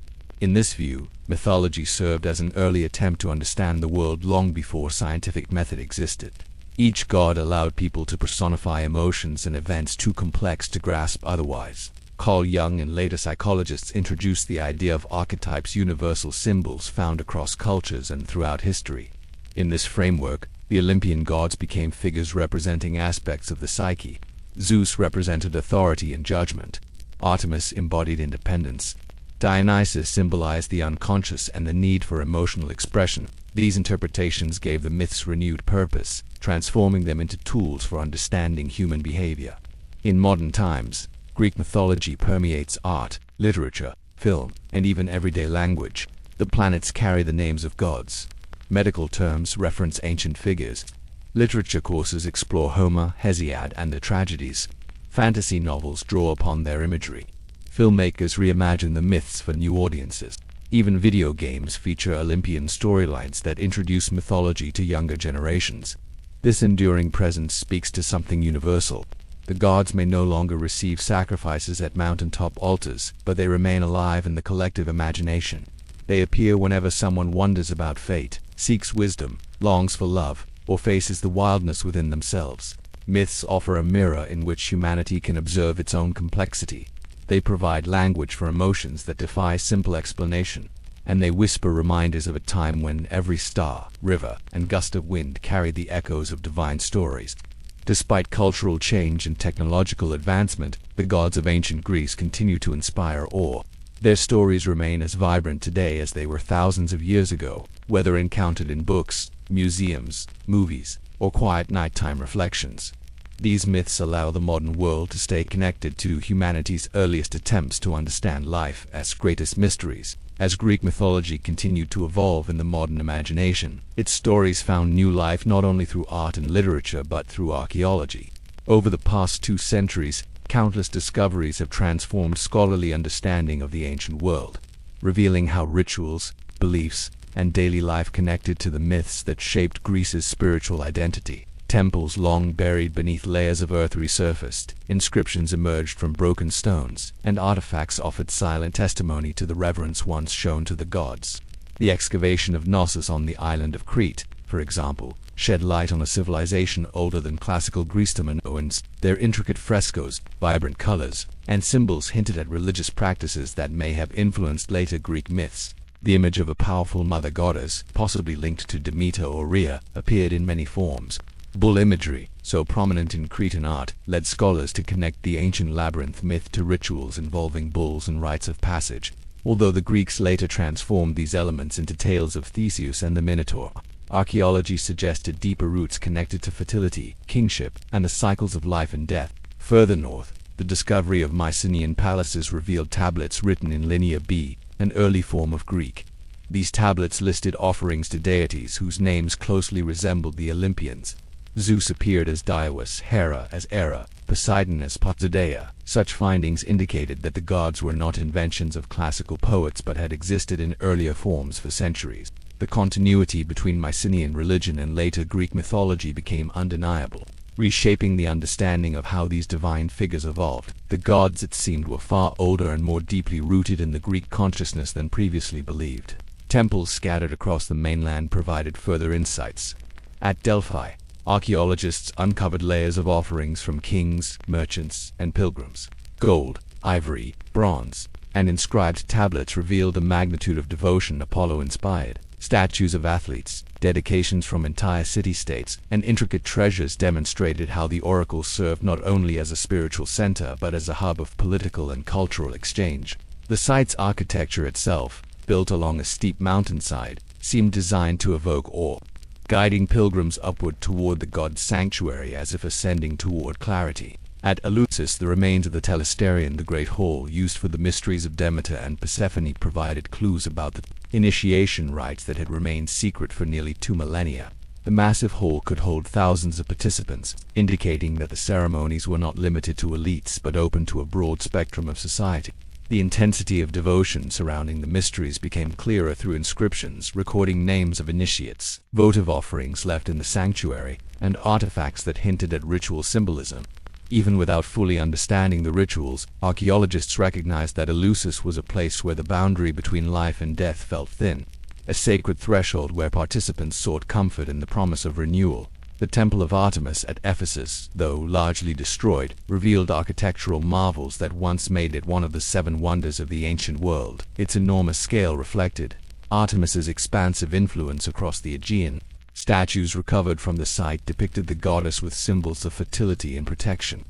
In this view, mythology served as an early attempt to understand the world long before scientific method existed. Each god allowed people to personify emotions and events too complex to grasp otherwise. Carl Jung and later psychologists introduced the idea of archetypes, universal symbols found across cultures and throughout history. In this framework, the Olympian gods became figures representing aspects of the psyche. Zeus represented authority and judgment. Artemis embodied independence. Dionysus symbolized the unconscious and the need for emotional expression. These interpretations gave the myths renewed purpose, transforming them into tools for understanding human behavior. In modern times, Greek mythology permeates art, literature, film, and even everyday language. The planets carry the names of gods. Medical terms reference ancient figures. Literature courses explore Homer, Hesiod, and the tragedies. Fantasy novels draw upon their imagery. Filmmakers reimagine the myths for new audiences. Even video games feature Olympian storylines that introduce mythology to younger generations. This enduring presence speaks to something universal. The gods may no longer receive sacrifices at mountaintop altars, but they remain alive in the collective imagination. They appear whenever someone wonders about fate, seeks wisdom, longs for love, or faces the wildness within themselves. Myths offer a mirror in which humanity can observe its own complexity. They provide language for emotions that defy simple explanation, and they whisper reminders of a time when every star, river, and gust of wind carried the echoes of divine stories. Despite cultural change and technological advancement, the gods of ancient Greece continue to inspire awe. Their stories remain as vibrant today as they were thousands of years ago, whether encountered in books, museums, movies, or quiet nighttime reflections. These myths allow the modern world to stay connected to humanity's earliest attempts to understand life as greatest mysteries. As Greek mythology continued to evolve in the modern imagination, its stories found new life not only through art and literature but through archaeology. Over the past 2 centuries, countless discoveries have transformed scholarly understanding of the ancient world, revealing how rituals, beliefs, and daily life connected to the myths that shaped Greece's spiritual identity. Temples long buried beneath layers of earth resurfaced, inscriptions emerged from broken stones, and artifacts offered silent testimony to the reverence once shown to the gods. The excavation of Knossos on the island of Crete, for example, shed light on a civilization older than classical Greece. The Minoans, their intricate frescoes, vibrant colors, and symbols hinted at religious practices that may have influenced later Greek myths. The image of a powerful mother goddess, possibly linked to Demeter or Rhea, appeared in many forms. Bull imagery, so prominent in Cretan art, led scholars to connect the ancient labyrinth myth to rituals involving bulls and rites of passage. Although the Greeks later transformed these elements into tales of Theseus and the Minotaur, archaeology suggested deeper roots connected to fertility, kingship, and the cycles of life and death. Further north, the discovery of Mycenaean palaces revealed tablets written in Linear B, an early form of Greek. These tablets listed offerings to deities whose names closely resembled the Olympians. Zeus appeared as Daiwas, Hera as Hera, Poseidon as Poseidon. Such findings indicated that the gods were not inventions of classical poets but had existed in earlier forms for centuries. The continuity between Mycenaean religion and later Greek mythology became undeniable, reshaping the understanding of how these divine figures evolved. The gods, it seemed, were far older and more deeply rooted in the Greek consciousness than previously believed. Temples scattered across the mainland provided further insights. At Delphi, archaeologists uncovered layers of offerings from kings, merchants, and pilgrims. Gold, ivory, bronze, and inscribed tablets revealed the magnitude of devotion Apollo inspired. Statues of athletes, dedications from entire city-states, and intricate treasures demonstrated how the oracle served not only as a spiritual center but as a hub of political and cultural exchange. The site's architecture itself, built along a steep mountainside, seemed designed to evoke awe, guiding pilgrims upward toward the god's sanctuary as if ascending toward clarity. At Olympus, the remains of the Telesterion, the great hall used for the mysteries of Demeter and Persephone, provided clues about the initiation rites that had remained secret for nearly 2 millennia. The massive hall could hold thousands of participants, indicating that the ceremonies were not limited to elites but open to a broad spectrum of society. The intensity of devotion surrounding the mysteries became clearer through inscriptions recording names of initiates, votive offerings left in the sanctuary, and artifacts that hinted at ritual symbolism. Even without fully understanding the rituals, archaeologists recognized that Eleusis was a place where the boundary between life and death felt thin, a sacred threshold where participants sought comfort in the promise of renewal. The Temple of Artemis at Ephesus, though largely destroyed, revealed architectural marvels that once made it one of the 7 wonders of the ancient world. Its enormous scale reflected Artemis's expansive influence across the Aegean. Statues recovered from the site depicted the goddess with symbols of fertility and protection,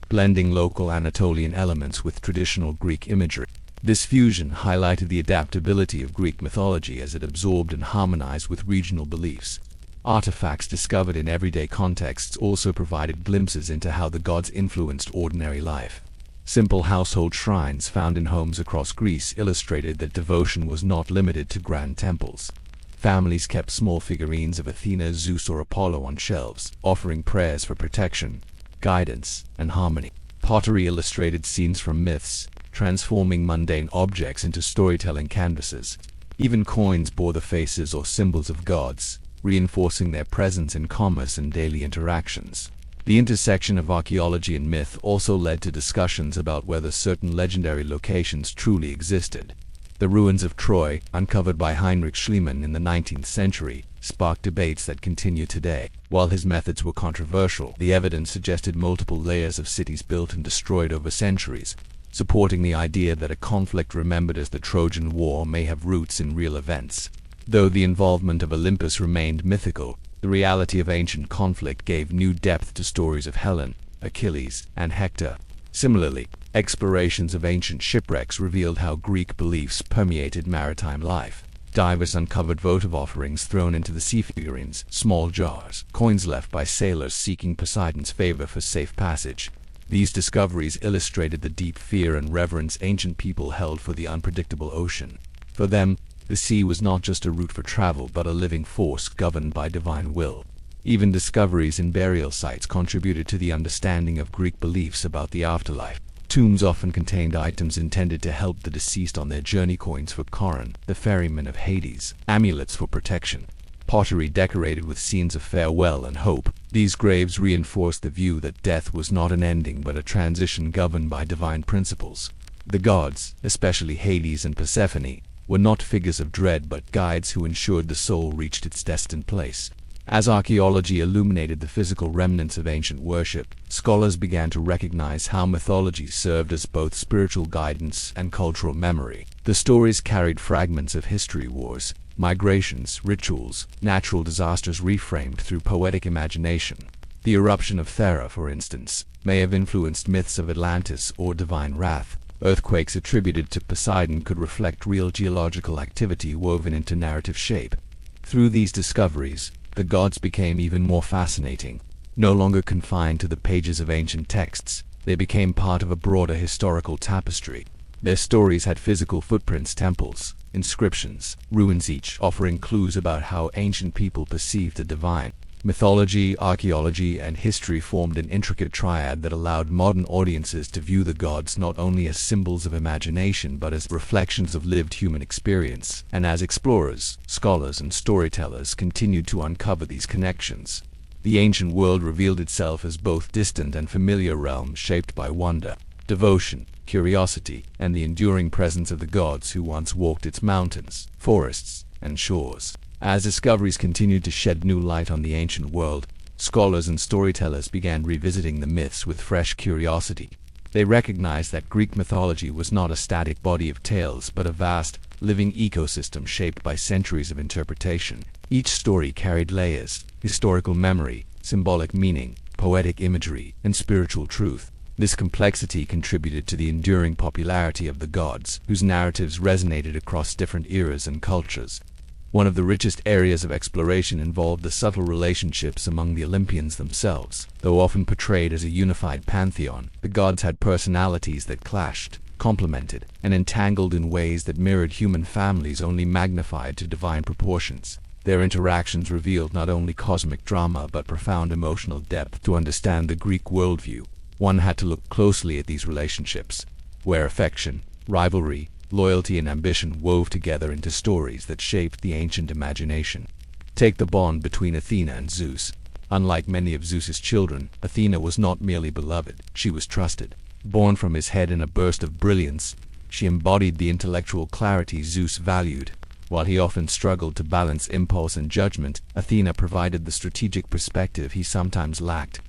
blending local Anatolian elements with traditional Greek imagery. This fusion highlighted the adaptability of Greek mythology as it absorbed and harmonized with regional beliefs. Artifacts discovered in everyday contexts also provided glimpses into how the gods influenced ordinary life. Simple household shrines found in homes across Greece illustrated that devotion was not limited to grand temples. Families kept small figurines of Athena, Zeus, or Apollo on shelves, offering prayers for protection, guidance, and harmony. Pottery illustrated scenes from myths, transforming mundane objects into storytelling canvases. Even coins bore the faces or symbols of gods, reinforcing their presence in commerce and daily interactions. The intersection of archaeology and myth also led to discussions about whether certain legendary locations truly existed. The ruins of Troy, uncovered by Heinrich Schliemann in the 19th century, sparked debates that continue today. While his methods were controversial, the evidence suggested multiple layers of cities built and destroyed over centuries, supporting the idea that a conflict remembered as the Trojan War may have roots in real events. Though the involvement of Olympus remained mythical, the reality of ancient conflict gave new depth to stories of Helen, Achilles, and Hector. Similarly, explorations of ancient shipwrecks revealed how Greek beliefs permeated maritime life. Divers uncovered votive offerings thrown into the sea figurines, small jars, coins left by sailors seeking Poseidon's favor for safe passage. These discoveries illustrated the deep fear and reverence ancient people held for the unpredictable ocean. For them, the sea was not just a route for travel but a living force governed by divine will. Even discoveries in burial sites contributed to the understanding of Greek beliefs about the afterlife. Tombs often contained items intended to help the deceased on their journey, coins for Charon, the ferryman of Hades, amulets for protection, pottery decorated with scenes of farewell and hope. These graves reinforced the view that death was not an ending but a transition governed by divine principles. The gods, especially Hades and Persephone, were not figures of dread but guides who ensured the soul reached its destined place. As archaeology illuminated the physical remnants of ancient worship, scholars began to recognize how mythology served as both spiritual guidance and cultural memory. The stories carried fragments of history, wars, migrations, rituals, natural disasters reframed through poetic imagination. The eruption of Hera, for instance, may have influenced myths of Atlantis or divine wrath. Earthquakes attributed to Poseidon could reflect real geological activity woven into narrative shape. Through these discoveries, the gods became even more fascinating. No longer confined to the pages of ancient texts, they became part of a broader historical tapestry. Their stories had physical footprints, temples, inscriptions, ruins, each offering clues about how ancient people perceived the divine. Mythology, archaeology, and history formed an intricate triad that allowed modern audiences to view the gods not only as symbols of imagination but as reflections of lived human experience. And as explorers, scholars, and storytellers continued to uncover these connections, the ancient world revealed itself as both distant and familiar realms shaped by wonder, devotion, curiosity, and the enduring presence of the gods who once walked its mountains, forests, and shores. As discoveries continued to shed new light on the ancient world, scholars and storytellers began revisiting the myths with fresh curiosity. They recognized that Greek mythology was not a static body of tales but a vast, living ecosystem shaped by centuries of interpretation. Each story carried layers: historical memory, symbolic meaning, poetic imagery, and spiritual truth. This complexity contributed to the enduring popularity of the gods, whose narratives resonated across different eras and cultures. One of the richest areas of exploration involved the subtle relationships among the Olympians themselves. Though often portrayed as a unified pantheon, the gods had personalities that clashed, complemented, and entangled in ways that mirrored human families only magnified to divine proportions. Their interactions revealed not only cosmic drama but profound emotional depth. To understand the Greek worldview, one had to look closely at these relationships, where affection, rivalry, loyalty, and ambition wove together into stories that shaped the ancient imagination. Take the bond between Athena and Zeus. Unlike many of Zeus's children, Athena was not merely beloved, she was trusted. Born from his head in a burst of brilliance, she embodied the intellectual clarity Zeus valued. While he often struggled to balance impulse and judgment, Athena provided the strategic perspective he sometimes lacked.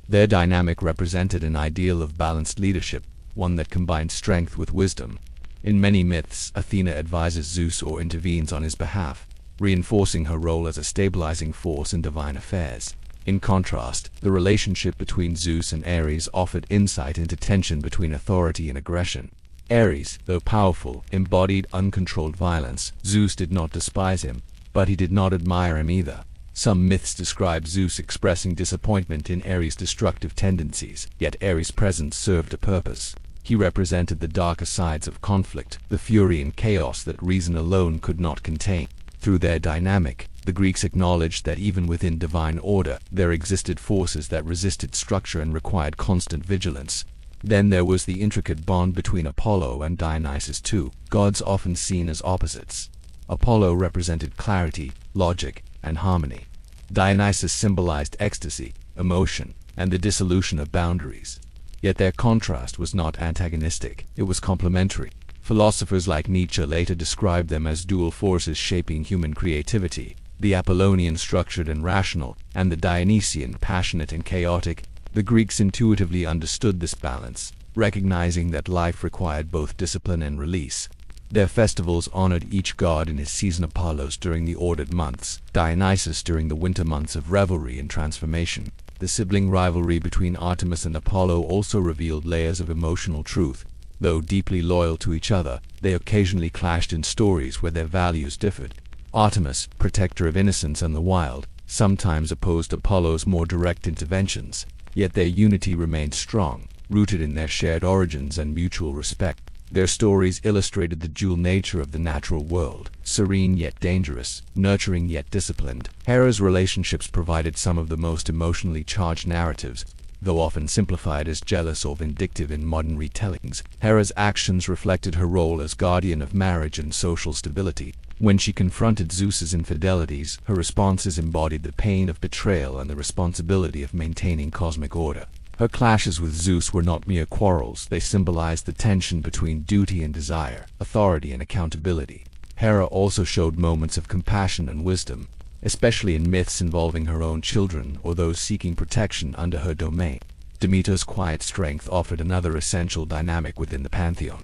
Their dynamic represented an ideal of balanced leadership, one that combined strength with wisdom. In many myths, Athena advises Zeus or intervenes on his behalf, reinforcing her role as a stabilizing force in divine affairs. In contrast, the relationship between Zeus and Ares offered insight into tension between authority and aggression. Ares, though powerful, embodied uncontrolled violence. Zeus did not despise him, but he did not admire him either. Some myths describe Zeus expressing disappointment in Ares' destructive tendencies, yet Ares' presence served a purpose. He represented the darker sides of conflict, the fury and chaos that reason alone could not contain. Through their dynamic, the Greeks acknowledged that even within divine order, there existed forces that resisted structure and required constant vigilance. Then there was the intricate bond between Apollo and Dionysus too, gods often seen as opposites. Apollo represented clarity, logic, and harmony. Dionysus symbolized ecstasy, emotion, and the dissolution of boundaries. Yet their contrast was not antagonistic, it was complementary. Philosophers like Nietzsche later described them as dual forces shaping human creativity, the Apollonian structured and rational, and the Dionysian passionate and chaotic. The Greeks intuitively understood this balance, recognizing that life required both discipline and release. Their festivals honored each god in his season: Apollos during the ordered months, Dionysus during the winter months of revelry and transformation. The sibling rivalry between Artemis and Apollo also revealed layers of emotional truth. Though deeply loyal to each other, they occasionally clashed in stories where their values differed. Artemis, protector of innocence and the wild, sometimes opposed Apollo's more direct interventions, yet their unity remained strong, rooted in their shared origins and mutual respect. Their stories illustrated the dual nature of the natural world, serene yet dangerous, nurturing yet disciplined. Hera's relationships provided some of the most emotionally charged narratives, though often simplified as jealous or vindictive in modern retellings. Hera's actions reflected her role as guardian of marriage and social stability. When she confronted Zeus's infidelities, her responses embodied the pain of betrayal and the responsibility of maintaining cosmic order. Her clashes with Zeus were not mere quarrels, they symbolized the tension between duty and desire, authority and accountability. Hera also showed moments of compassion and wisdom, especially in myths involving her own children or those seeking protection under her domain. Demeter's quiet strength offered another essential dynamic within the pantheon.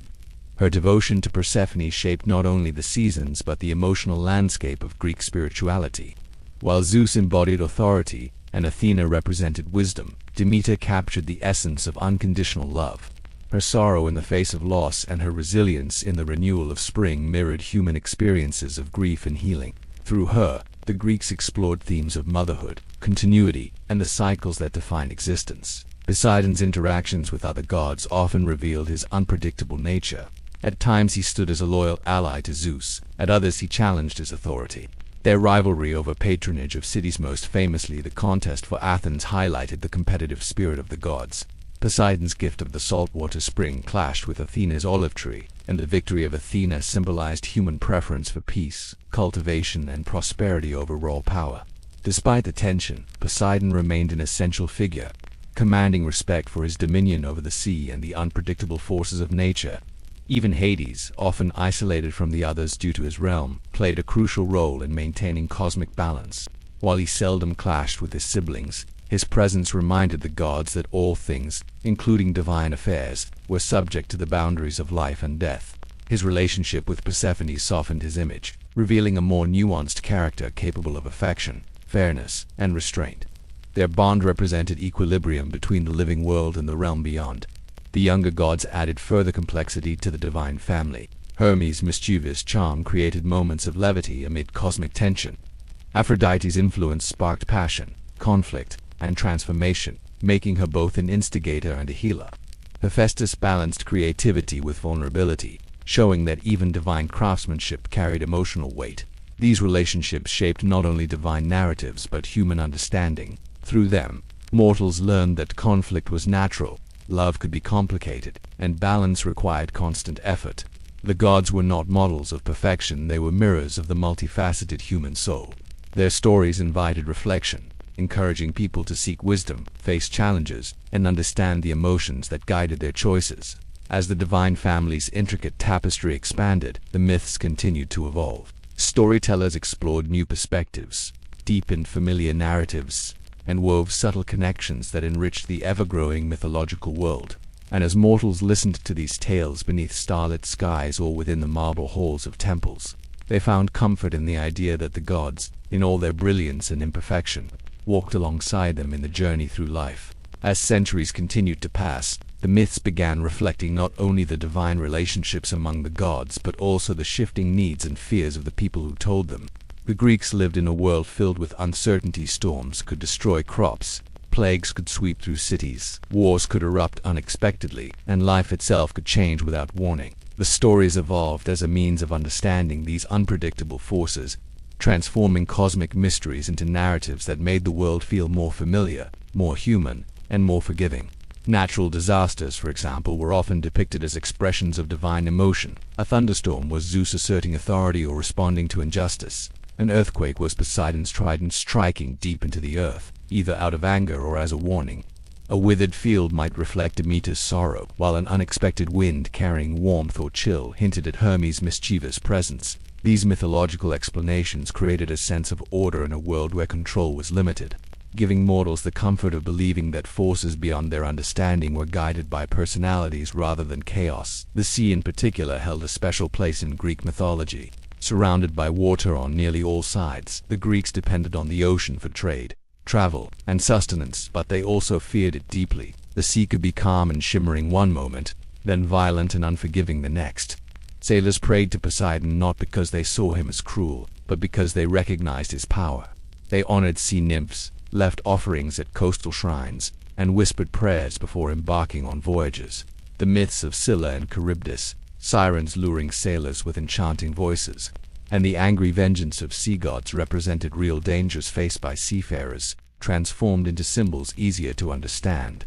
Her devotion to Persephone shaped not only the seasons but the emotional landscape of Greek spirituality. While Zeus embodied authority and Athena represented wisdom, Demeter captured the essence of unconditional love. Her sorrow in the face of loss and her resilience in the renewal of spring mirrored human experiences of grief and healing. Through her, the Greeks explored themes of motherhood, continuity, and the cycles that define existence. Poseidon's interactions with other gods often revealed his unpredictable nature. At times he stood as a loyal ally to Zeus, at others he challenged his authority. Their rivalry over patronage of cities, most famously the contest for Athens, highlighted the competitive spirit of the gods. Poseidon's gift of the saltwater spring clashed with Athena's olive tree, and the victory of Athena symbolized human preference for peace, cultivation, and prosperity over raw power. Despite the tension, Poseidon remained an essential figure, commanding respect for his dominion over the sea and the unpredictable forces of nature. Even Hades, often isolated from the others due to his realm, played a crucial role in maintaining cosmic balance. While he seldom clashed with his siblings, his presence reminded the gods that all things, including divine affairs, were subject to the boundaries of life and death. His relationship with Persephone softened his image, revealing a more nuanced character capable of affection, fairness, and restraint. Their bond represented equilibrium between the living world and the realm beyond. The younger gods added further complexity to the divine family. Hermes' mischievous charm created moments of levity amid cosmic tension. Aphrodite's influence sparked passion, conflict, and transformation, making her both an instigator and a healer. Hephaestus balanced creativity with vulnerability, showing that even divine craftsmanship carried emotional weight. These relationships shaped not only divine narratives but human understanding. Through them, mortals learned that conflict was natural, love could be complicated, and balance required constant effort. The gods were not models of perfection, they were mirrors of the multifaceted human soul. Their stories invited reflection, encouraging people to seek wisdom, face challenges, and understand the emotions that guided their choices. As the divine family's intricate tapestry expanded, the myths continued to evolve. Storytellers explored new perspectives, deepened familiar narratives, and wove subtle connections that enriched the ever-growing mythological world. And as mortals listened to these tales beneath starlit skies or within the marble halls of temples, they found comfort in the idea that the gods, in all their brilliance and imperfection, walked alongside them in the journey through life. As centuries continued to pass, the myths began reflecting not only the divine relationships among the gods but also the shifting needs and fears of the people who told them. The Greeks lived in a world filled with uncertainty. Storms could destroy crops, plagues could sweep through cities, wars could erupt unexpectedly, and life itself could change without warning. The stories evolved as a means of understanding these unpredictable forces, transforming cosmic mysteries into narratives that made the world feel more familiar, more human, and more forgiving. Natural disasters, for example, were often depicted as expressions of divine emotion. A thunderstorm was Zeus asserting authority or responding to injustice. An earthquake was Poseidon's trident striking deep into the earth, either out of anger or as a warning. A withered field might reflect Demeter's sorrow, while an unexpected wind carrying warmth or chill hinted at Hermes' mischievous presence. These mythological explanations created a sense of order in a world where control was limited, giving mortals the comfort of believing that forces beyond their understanding were guided by personalities rather than chaos. The sea in particular held a special place in Greek mythology. Surrounded by water on nearly all sides, the Greeks depended on the ocean for trade, travel, and sustenance, but they also feared it deeply. The sea could be calm and shimmering one moment, then violent and unforgiving the next. Sailors prayed to Poseidon not because they saw him as cruel, but because they recognized his power. They honored sea nymphs, left offerings at coastal shrines, and whispered prayers before embarking on voyages. The myths of Scylla and Charybdis, sirens luring sailors with enchanting voices, and the angry vengeance of sea gods represented real dangers faced by seafarers, transformed into symbols easier to understand.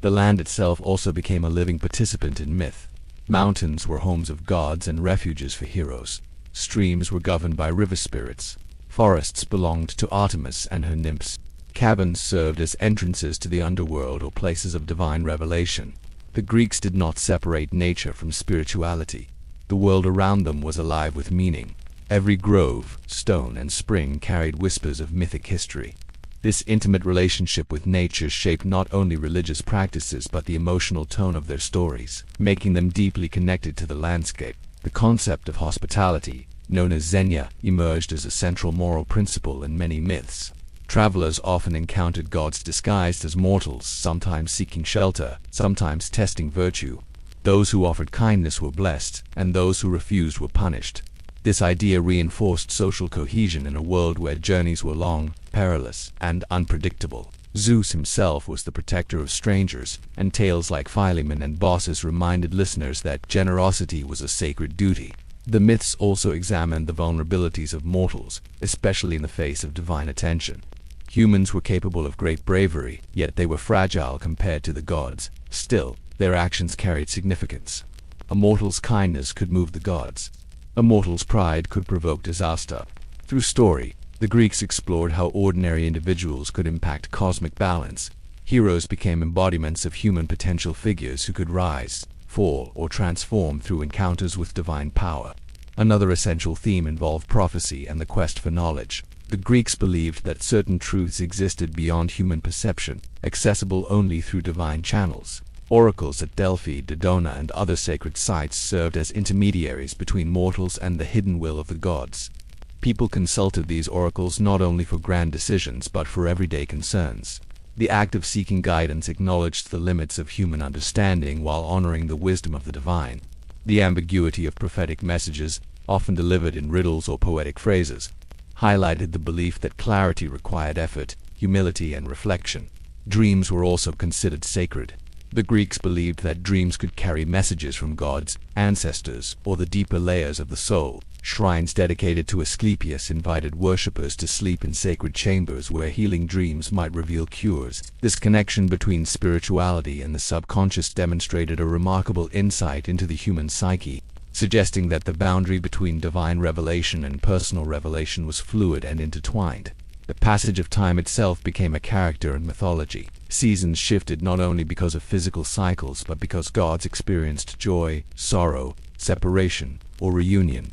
The land itself also became a living participant in myth. Mountains were homes of gods and refuges for heroes. Streams were governed by river spirits. Forests belonged to Artemis and her nymphs. Caverns served as entrances to the underworld or places of divine revelation. The Greeks did not separate nature from spirituality. The world around them was alive with meaning. Every grove, stone, and spring carried whispers of mythic history. This intimate relationship with nature shaped not only religious practices but the emotional tone of their stories, making them deeply connected to the landscape. The concept of hospitality, known as xenia, emerged as a central moral principle in many myths. Travelers often encountered gods disguised as mortals, sometimes seeking shelter, sometimes testing virtue. Those who offered kindness were blessed, and those who refused were punished. This idea reinforced social cohesion in a world where journeys were long, perilous, and unpredictable. Zeus himself was the protector of strangers, and tales like Philemon and Baucis reminded listeners that generosity was a sacred duty. The myths also examined the vulnerabilities of mortals, especially in the face of divine attention. Humans were capable of great bravery, yet they were fragile compared to the gods. Still, their actions carried significance. A mortal's kindness could move the gods. A mortal's pride could provoke disaster. Through story, the Greeks explored how ordinary individuals could impact cosmic balance. Heroes became embodiments of human potential, figures who could rise, fall, or transform through encounters with divine power. Another essential theme involved prophecy and the quest for knowledge. The Greeks believed that certain truths existed beyond human perception, accessible only through divine channels. Oracles at Delphi, Dodona, and other sacred sites served as intermediaries between mortals and the hidden will of the gods. People consulted these oracles not only for grand decisions but for everyday concerns. The act of seeking guidance acknowledged the limits of human understanding while honoring the wisdom of the divine. The ambiguity of prophetic messages, often delivered in riddles or poetic phrases, highlighted the belief that clarity required effort, humility, and reflection. Dreams were also considered sacred. The Greeks believed that dreams could carry messages from gods, ancestors, or the deeper layers of the soul. Shrines dedicated to Asclepius invited worshippers to sleep in sacred chambers where healing dreams might reveal cures. This connection between spirituality and the subconscious demonstrated a remarkable insight into the human psyche, suggesting that the boundary between divine revelation and personal revelation was fluid and intertwined. The passage of time itself became a character in mythology. Seasons shifted not only because of physical cycles but because gods experienced joy, sorrow, separation, or reunion.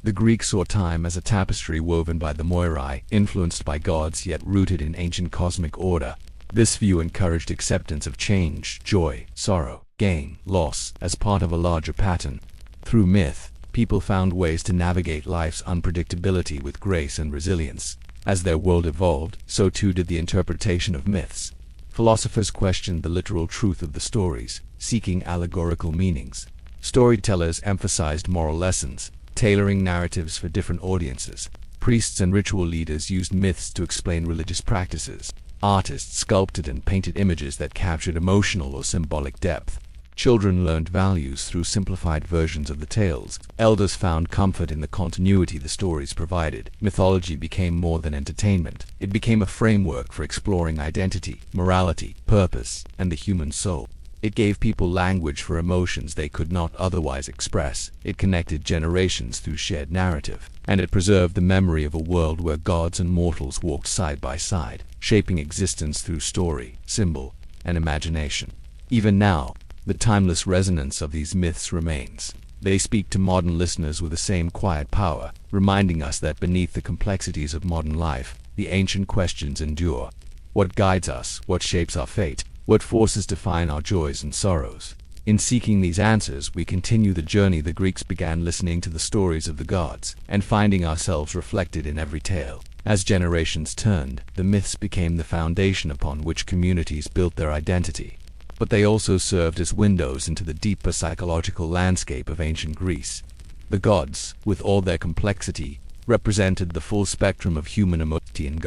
The Greeks saw time as a tapestry woven by the Moirai, influenced by gods yet rooted in ancient cosmic order. This view encouraged acceptance of change, joy, sorrow, gain, loss, as part of a larger pattern. Through myth, people found ways to navigate life's unpredictability with grace and resilience. As their world evolved, so too did the interpretation of myths. Philosophers questioned the literal truth of the stories, seeking allegorical meanings. Storytellers emphasized moral lessons, tailoring narratives for different audiences. Priests and ritual leaders used myths to explain religious practices. Artists sculpted and painted images that captured emotional or symbolic depth. Children learned values through simplified versions of the tales. Elders found comfort in the continuity the stories provided. Mythology became more than entertainment. It became a framework for exploring identity, morality, purpose, and the human soul. It gave people language for emotions they could not otherwise express. It connected generations through shared narrative. And it preserved the memory of a world where gods and mortals walked side by side, shaping existence through story, symbol, and imagination. Even now, the timeless resonance of these myths remains. They speak to modern listeners with the same quiet power, reminding us that beneath the complexities of modern life, the ancient questions endure. What guides us? What shapes our fate? What forces define our joys and sorrows? In seeking these answers, we continue the journey the Greeks began, listening to the stories of the gods, and finding ourselves reflected in every tale. As generations turned, the myths became the foundation upon which communities built their identity. But they also served as windows into the deeper psychological landscape of ancient Greece. The gods, with all their complexity, represented the full spectrum of human emotion: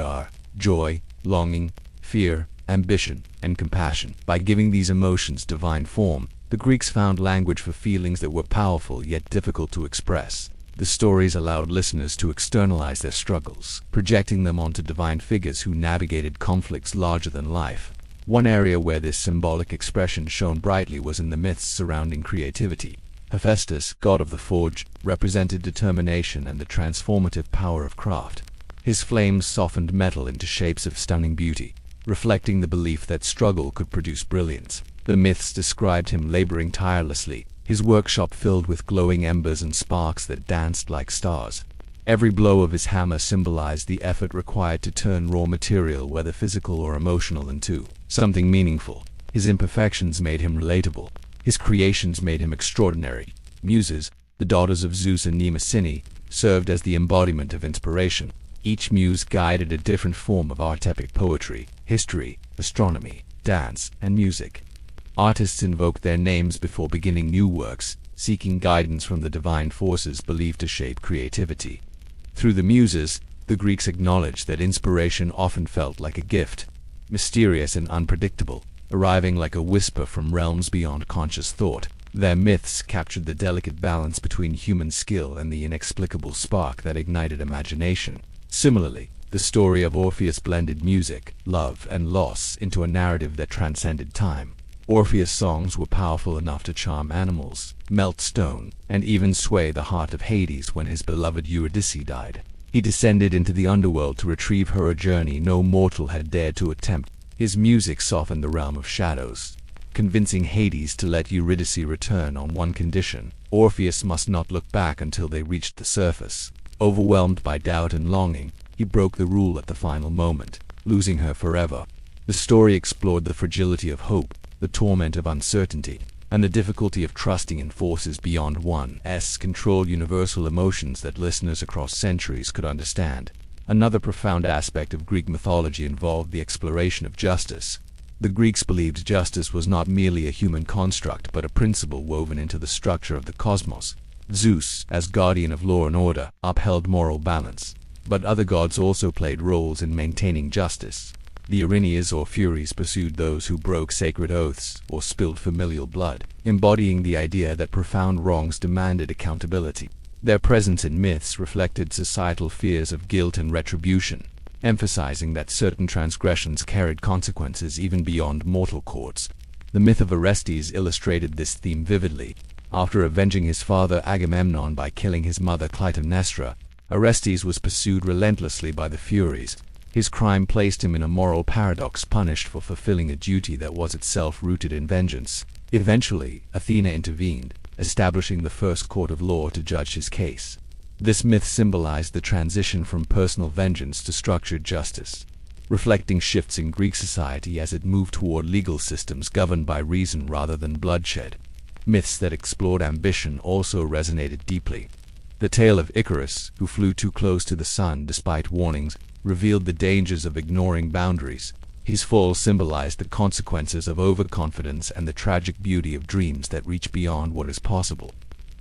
joy, longing, fear, ambition, and compassion. By giving these emotions divine form, the Greeks found language for feelings that were powerful yet difficult to express. The stories allowed listeners to externalize their struggles, projecting them onto divine figures who navigated conflicts larger than life. One area where this symbolic expression shone brightly was in the myths surrounding creativity. Hephaestus, god of the forge, represented determination and the transformative power of craft. His flames softened metal into shapes of stunning beauty, reflecting the belief that struggle could produce brilliance. The myths described him laboring tirelessly, his workshop filled with glowing embers and sparks that danced like stars. Every blow of his hammer symbolized the effort required to turn raw material, whether physical or emotional, into something meaningful. His imperfections made him relatable. His creations made him extraordinary. Muses, the daughters of Zeus and Mnemosyne, served as the embodiment of inspiration. Each muse guided a different form of archetypic poetry, history, astronomy, dance, and music. Artists invoked their names before beginning new works, seeking guidance from the divine forces believed to shape creativity. Through the muses, the Greeks acknowledged that inspiration often felt like a gift, mysterious and unpredictable, arriving like a whisper from realms beyond conscious thought. Their myths captured the delicate balance between human skill and the inexplicable spark that ignited imagination. Similarly, the story of Orpheus blended music, love, and loss into a narrative that transcended time. Orpheus' songs were powerful enough to charm animals, melt stone, and even sway the heart of Hades when his beloved Eurydice died. He descended into the underworld to retrieve her, a journey no mortal had dared to attempt. His music softened the realm of shadows, convincing Hades to let Eurydice return on one condition: Orpheus must not look back until they reached the surface. Overwhelmed by doubt and longing, he broke the rule at the final moment, losing her forever. The story explored the fragility of hope, the torment of uncertainty, and the difficulty of trusting in forces beyond one's control, universal emotions that listeners across centuries could understand. Another profound aspect of Greek mythology involved the exploration of justice. The Greeks believed justice was not merely a human construct but a principle woven into the structure of the cosmos. Zeus, as guardian of law and order, upheld moral balance, but other gods also played roles in maintaining justice. The Uranus or Furies pursued those who broke sacred oaths or spilled familial blood, embodying the idea that profound wrongs demanded accountability. Their presence in myths reflected societal fears of guilt and retribution, emphasizing that certain transgressions carried consequences even beyond mortal courts. The myth of Orestes illustrated this theme vividly. After avenging his father Agamemnon by killing his mother Clytemnestra, Orestes was pursued relentlessly by the Furies. His crime placed him in a moral paradox, punished for fulfilling a duty that was itself rooted in vengeance. Eventually, Athena intervened, establishing the first court of law to judge his case. This myth symbolized the transition from personal vengeance to structured justice, reflecting shifts in Greek society as it moved toward legal systems governed by reason rather than bloodshed. Myths that explored ambition also resonated deeply. The tale of Icarus, who flew too close to the sun despite warnings, revealed the dangers of ignoring boundaries. His fall symbolized the consequences of overconfidence and the tragic beauty of dreams that reach beyond what is possible.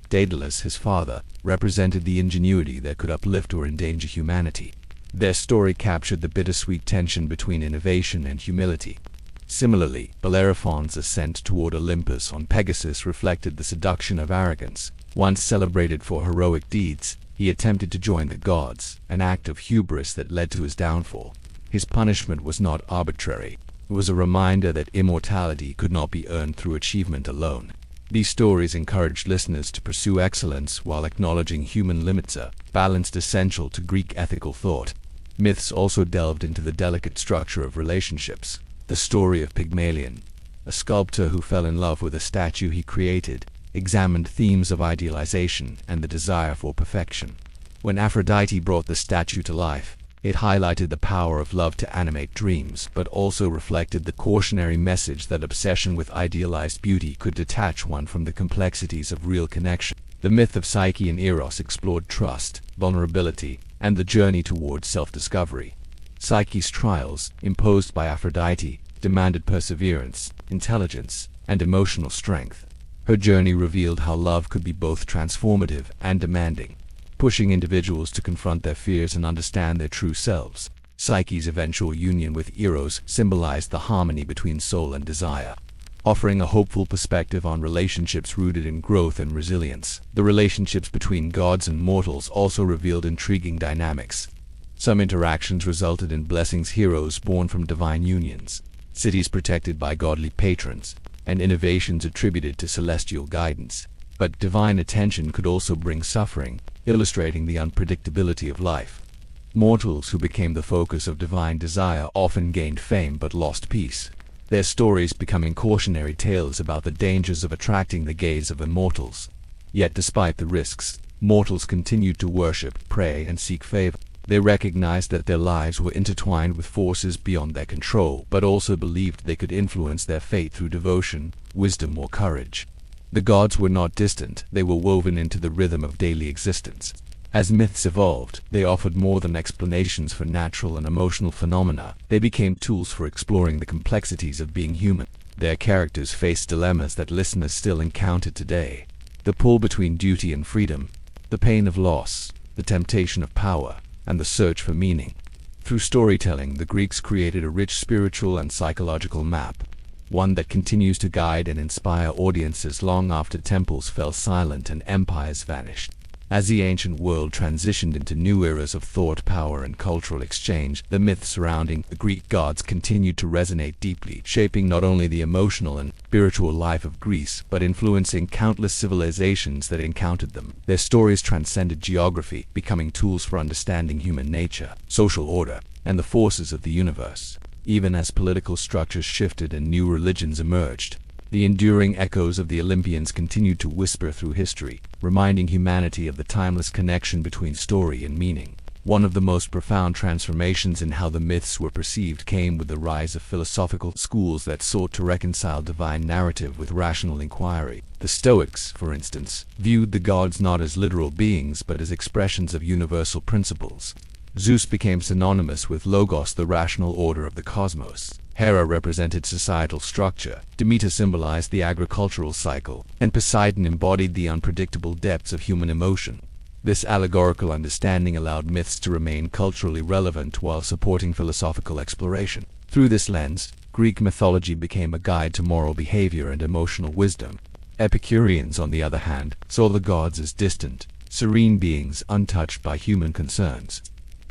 Daedalus, his father, represented the ingenuity that could uplift or endanger humanity. Their story captured the bittersweet tension between innovation and humility. Similarly, Bellerophon's ascent toward Olympus on Pegasus reflected the seduction of arrogance. Once celebrated for heroic deeds, he attempted to join the gods, an act of hubris that led to his downfall. His punishment was not arbitrary. It was a reminder that immortality could not be earned through achievement alone. These stories encouraged listeners to pursue excellence while acknowledging human limits, a balance essential to Greek ethical thought. Myths also delved into the delicate structure of relationships. The story of Pygmalion, a sculptor who fell in love with a statue he created, examined themes of idealization and the desire for perfection. When Aphrodite brought the statue to life, it highlighted the power of love to animate dreams, but also reflected the cautionary message that obsession with idealized beauty could detach one from the complexities of real connection. The myth of Psyche and Eros explored trust, vulnerability, and the journey towards self-discovery. Psyche's trials, imposed by Aphrodite, demanded perseverance, intelligence, and emotional strength. Her journey revealed how love could be both transformative and demanding, pushing individuals to confront their fears and understand their true selves. Psyche's eventual union with Eros symbolized the harmony between soul and desire, offering a hopeful perspective on relationships rooted in growth and resilience. The relationships between gods and mortals also revealed intriguing dynamics. Some interactions resulted in blessings, heroes born from divine unions, cities protected by godly patrons, and innovations attributed to celestial guidance. But divine attention could also bring suffering, illustrating the unpredictability of life. Mortals who became the focus of divine desire often gained fame but lost peace, their stories becoming cautionary tales about the dangers of attracting the gaze of immortals. Yet despite the risks, mortals continued to worship, pray, and seek favor. They recognized that their lives were intertwined with forces beyond their control, but also believed they could influence their fate through devotion, wisdom, or courage. The gods were not distant, they were woven into the rhythm of daily existence. As myths evolved, they offered more than explanations for natural and emotional phenomena. They became tools for exploring the complexities of being human. Their characters faced dilemmas that listeners still encounter today: the pull between duty and freedom, the pain of loss, the temptation of power, and the search for meaning. Through storytelling, the Greeks created a rich spiritual and psychological map, one that continues to guide and inspire audiences long after temples fell silent and empires vanished. As the ancient world transitioned into new eras of thought, power, and cultural exchange, the myths surrounding the Greek gods continued to resonate deeply, shaping not only the emotional and spiritual life of Greece, but influencing countless civilizations that encountered them. Their stories transcended geography, becoming tools for understanding human nature, social order, and the forces of the universe. Even as political structures shifted and new religions emerged, the enduring echoes of the Olympians continued to whisper through history, reminding humanity of the timeless connection between story and meaning. One of the most profound transformations in how the myths were perceived came with the rise of philosophical schools that sought to reconcile divine narrative with rational inquiry. The Stoics, for instance, viewed the gods not as literal beings but as expressions of universal principles. Zeus became synonymous with logos, the rational order of the cosmos. Hera represented societal structure, Demeter symbolized the agricultural cycle, and Poseidon embodied the unpredictable depths of human emotion. This allegorical understanding allowed myths to remain culturally relevant while supporting philosophical exploration. Through this lens, Greek mythology became a guide to moral behavior and emotional wisdom. Epicureans, on the other hand, saw the gods as distant, serene beings untouched by human concerns.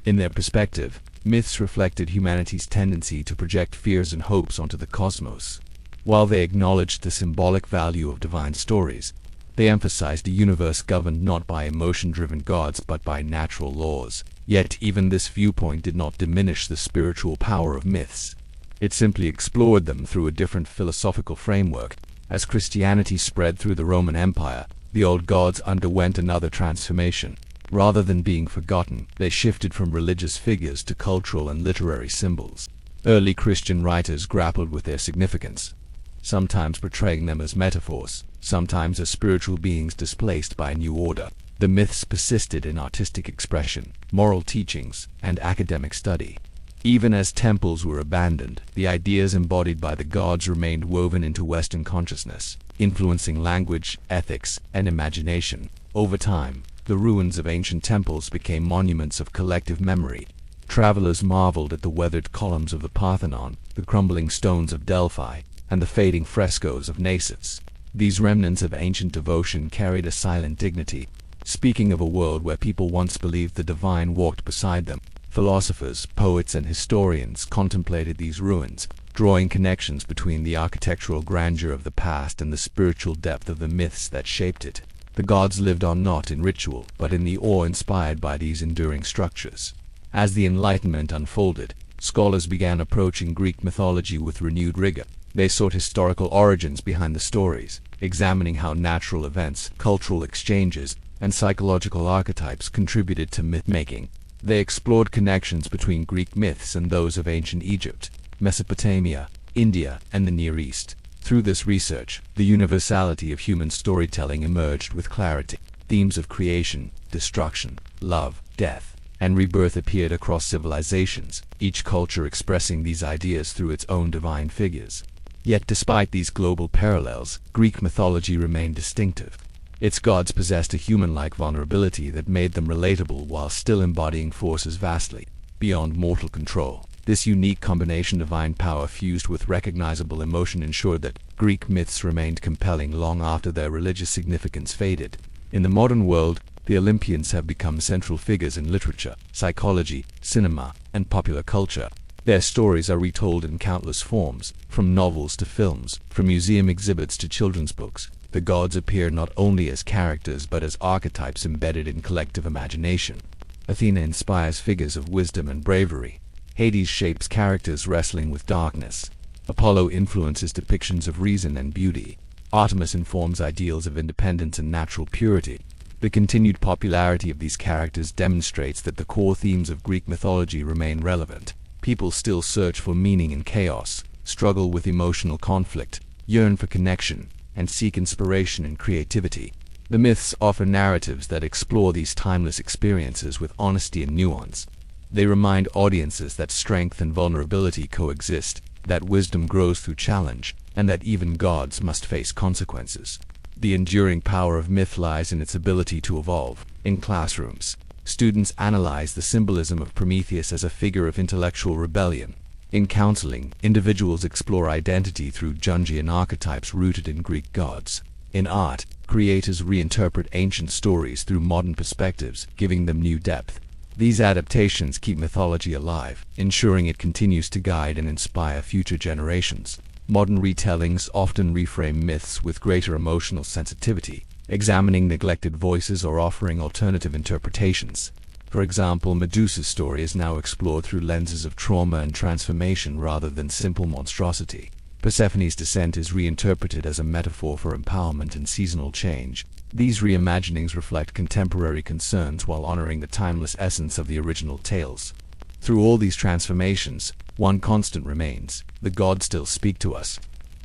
In their perspective, myths reflected humanity's tendency to project fears and hopes onto the cosmos. While they acknowledged the symbolic value of divine stories, they emphasized a universe governed not by emotion-driven gods but by natural laws. Yet even this viewpoint did not diminish the spiritual power of myths. It simply explored them through a different philosophical framework. As Christianity spread through the Roman Empire, the old gods underwent another transformation. Rather than being forgotten, they shifted from religious figures to cultural and literary symbols. Early Christian writers grappled with their significance, sometimes portraying them as metaphors, sometimes as spiritual beings displaced by a new order. The myths persisted in artistic expression, moral teachings, and academic study. Even as temples were abandoned, the ideas embodied by the gods remained woven into Western consciousness, influencing language, ethics, and imagination. Over time, the ruins of ancient temples became monuments of collective memory. Travelers marveled at the weathered columns of the Parthenon, the crumbling stones of Delphi, and the fading frescoes of Naissus. These remnants of ancient devotion carried a silent dignity, speaking of a world where people once believed the divine walked beside them. Philosophers, poets, and historians contemplated these ruins, drawing connections between the architectural grandeur of the past and the spiritual depth of the myths that shaped it. The gods lived on not in ritual, but in the awe inspired by these enduring structures. As the Enlightenment unfolded, scholars began approaching Greek mythology with renewed rigor. They sought historical origins behind the stories, examining how natural events, cultural exchanges, and psychological archetypes contributed to myth-making. They explored connections between Greek myths and those of ancient Egypt, Mesopotamia, India, and the Near East. Through this research, the universality of human storytelling emerged with clarity. Themes of creation, destruction, love, death, and rebirth appeared across civilizations, each culture expressing these ideas through its own divine figures. Yet despite these global parallels, Greek mythology remained distinctive. Its gods possessed a human-like vulnerability that made them relatable while still embodying forces vastly beyond mortal control. This unique combination of divine power fused with recognizable emotion ensured that Greek myths remained compelling long after their religious significance faded. In the modern world, the Olympians have become central figures in literature, psychology, cinema, and popular culture. Their stories are retold in countless forms, from novels to films, from museum exhibits to children's books. The gods appear not only as characters but as archetypes embedded in collective imagination. Athena inspires figures of wisdom and bravery. Hades shapes characters wrestling with darkness. Apollo influences depictions of reason and beauty. Artemis informs ideals of independence and natural purity. The continued popularity of these characters demonstrates that the core themes of Greek mythology remain relevant. People still search for meaning in chaos, struggle with emotional conflict, yearn for connection, and seek inspiration in creativity. The myths offer narratives that explore these timeless experiences with honesty and nuance. They remind audiences that strength and vulnerability coexist, that wisdom grows through challenge, and that even gods must face consequences. The enduring power of myth lies in its ability to evolve. In classrooms, students analyze the symbolism of Prometheus as a figure of intellectual rebellion, In counseling, individuals explore identity through Jungian archetypes rooted in Greek gods. In art, creators reinterpret ancient stories through modern perspectives, giving them new depth. These adaptations keep mythology alive, ensuring it continues to guide and inspire future generations. Modern retellings often reframe myths with greater emotional sensitivity, examining neglected voices or offering alternative interpretations. For example, Medusa's story is now explored through lenses of trauma and transformation rather than simple monstrosity. Persephone's descent is reinterpreted as a metaphor for empowerment and seasonal change. These reimaginings reflect contemporary concerns while honoring the timeless essence of the original tales. Through all these transformations, one constant remains: the gods still speak to us.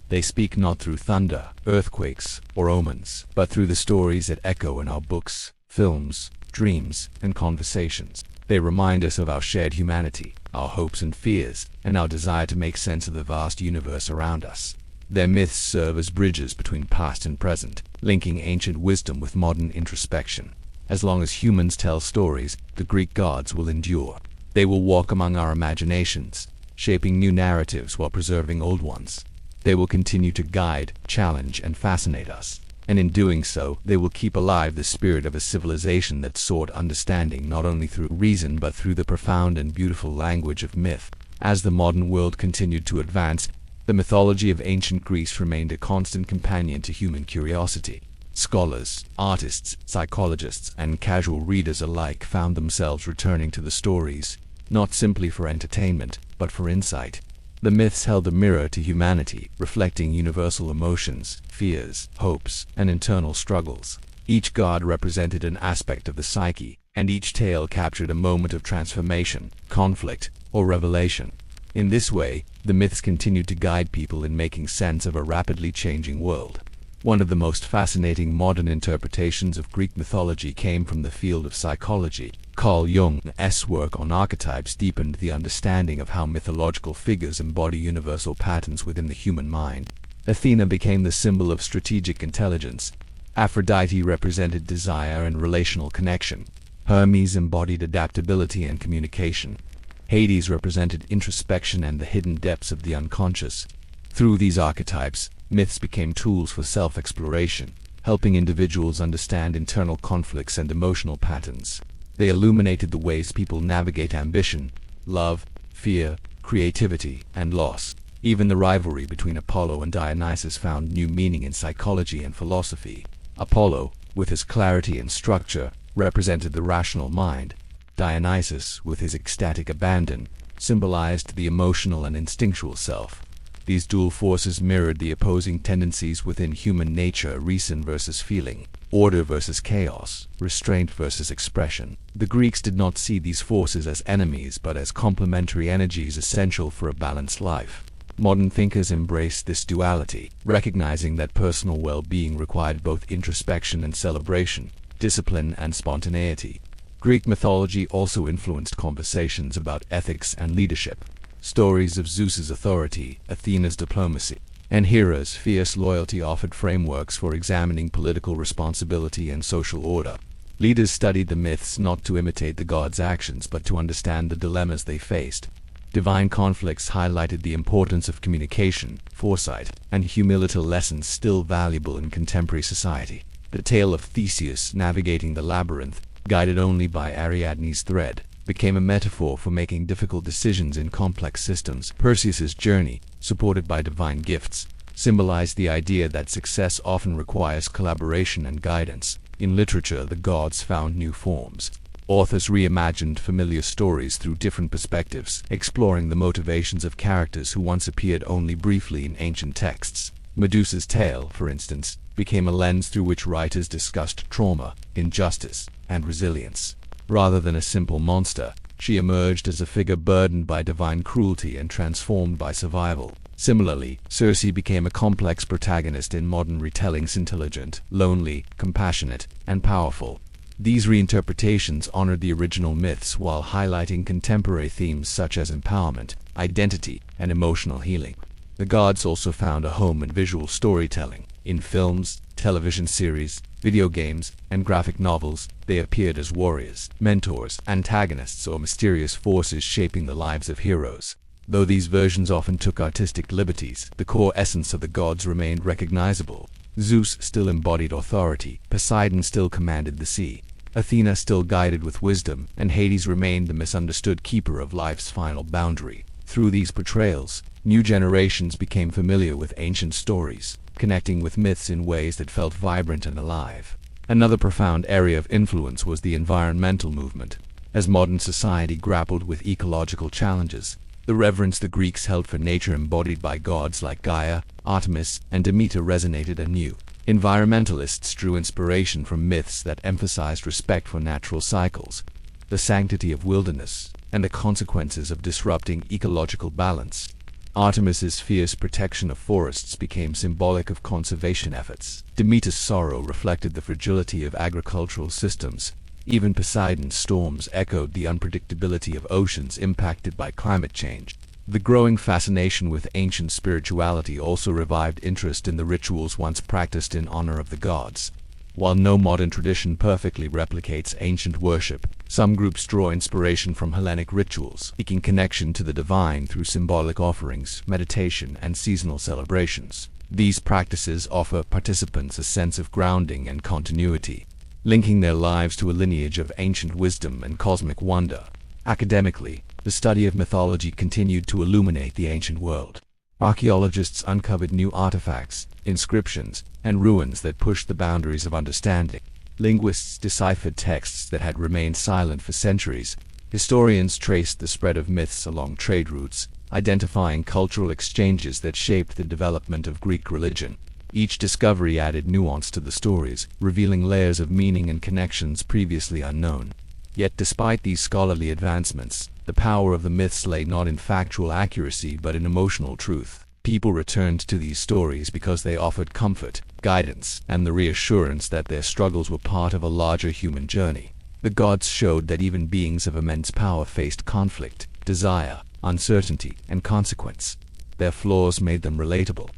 They speak not through thunder, earthquakes, or omens, but through the stories that echo in our books, films, dreams, and conversations. They remind us of our shared humanity, our hopes and fears, and our desire to make sense of the vast universe around us. Their myths serve as bridges between past and present, linking ancient wisdom with modern introspection. As long as humans tell stories, the Greek gods will endure. They will walk among our imaginations, shaping new narratives while preserving old ones. They will continue to guide, challenge, and fascinate us. And in doing so, they will keep alive the spirit of a civilization that sought understanding not only through reason but through the profound and beautiful language of myth. As the modern world continued to advance, the mythology of ancient Greece remained a constant companion to human curiosity. Scholars, artists, psychologists, and casual readers alike found themselves returning to the stories, not simply for entertainment, but for insight. The myths held a mirror to humanity, reflecting universal emotions, fears, hopes, and internal struggles. Each god represented an aspect of the psyche, and each tale captured a moment of transformation, conflict, or revelation. In this way, the myths continued to guide people in making sense of a rapidly changing world. One of the most fascinating modern interpretations of Greek mythology came from the field of psychology. Carl Jung's work on archetypes deepened the understanding of how mythological figures embody universal patterns within the human mind. Athena became the symbol of strategic intelligence. Aphrodite represented desire and relational connection. Hermes embodied adaptability and communication. Hades represented introspection and the hidden depths of the unconscious. Through these archetypes, myths became tools for self-exploration, helping individuals understand internal conflicts and emotional patterns. They illuminated the ways people navigate ambition, love, fear, creativity, and loss. Even the rivalry between Apollo and Dionysus found new meaning in psychology and philosophy. Apollo, with his clarity and structure, represented the rational mind. Dionysus, with his ecstatic abandon, symbolized the emotional and instinctual self. These dual forces mirrored the opposing tendencies within human nature: reason versus feeling, order versus chaos, restraint versus expression. The Greeks did not see these forces as enemies but as complementary energies essential for a balanced life. Modern thinkers embraced this duality, recognizing that personal well-being required both introspection and celebration, discipline and spontaneity. Greek mythology also influenced conversations about ethics and leadership. Stories of Zeus's authority, Athena's diplomacy, and Hera's fierce loyalty offered frameworks for examining political responsibility and social order. Leaders studied the myths not to imitate the gods' actions but to understand the dilemmas they faced. Divine conflicts highlighted the importance of communication, foresight, and humility, lessons still valuable in contemporary society. The tale of Theseus navigating the labyrinth, guided only by Ariadne's thread, became a metaphor for making difficult decisions in complex systems. Perseus's journey, supported by divine gifts, symbolized the idea that success often requires collaboration and guidance. In literature, the gods found new forms. Authors reimagined familiar stories through different perspectives, exploring the motivations of characters who once appeared only briefly in ancient texts. Medusa's tale, for instance, became a lens through which writers discussed trauma, injustice, and resilience. Rather than a simple monster, she emerged as a figure burdened by divine cruelty and transformed by survival. Similarly, Circe became a complex protagonist in modern retellings: intelligent, lonely, compassionate, and powerful. These reinterpretations honored the original myths while highlighting contemporary themes such as empowerment, identity, and emotional healing. The gods also found a home in visual storytelling. In films, television series, video games, and graphic novels, they appeared as warriors, mentors, antagonists, or mysterious forces shaping the lives of heroes. Though these versions often took artistic liberties, the core essence of the gods remained recognizable. Zeus still embodied authority, Poseidon still commanded the sea, Athena still guided with wisdom, and Hades remained the misunderstood keeper of life's final boundary. Through these portrayals, new generations became familiar with ancient stories, connecting with myths in ways that felt vibrant and alive. Another profound area of influence was the environmental movement. As modern society grappled with ecological challenges, the reverence the Greeks held for nature embodied by gods like Gaia, Artemis, and Demeter resonated anew. Environmentalists drew inspiration from myths that emphasized respect for natural cycles, the sanctity of wilderness, and the consequences of disrupting ecological balance. Artemis's fierce protection of forests became symbolic of conservation efforts. Demeter's sorrow reflected the fragility of agricultural systems. Even Poseidon's storms echoed the unpredictability of oceans impacted by climate change. The growing fascination with ancient spirituality also revived interest in the rituals once practiced in honor of the gods. While no modern tradition perfectly replicates ancient worship, some groups draw inspiration from Hellenic rituals, seeking connection to the divine through symbolic offerings, meditation, and seasonal celebrations. These practices offer participants a sense of grounding and continuity, linking their lives to a lineage of ancient wisdom and cosmic wonder. Academically, the study of mythology continued to illuminate the ancient world. Archaeologists uncovered new artifacts, inscriptions, and ruins that pushed the boundaries of understanding. Linguists deciphered texts that had remained silent for centuries. Historians traced the spread of myths along trade routes, identifying cultural exchanges that shaped the development of Greek religion. Each discovery added nuance to the stories, revealing layers of meaning and connections previously unknown. Yet despite these scholarly advancements, the power of the myths lay not in factual accuracy but in emotional truth. People returned to these stories because they offered comfort, guidance, and the reassurance that their struggles were part of a larger human journey. The gods showed that even beings of immense power faced conflict, desire, uncertainty, and consequence. Their flaws made them relatable.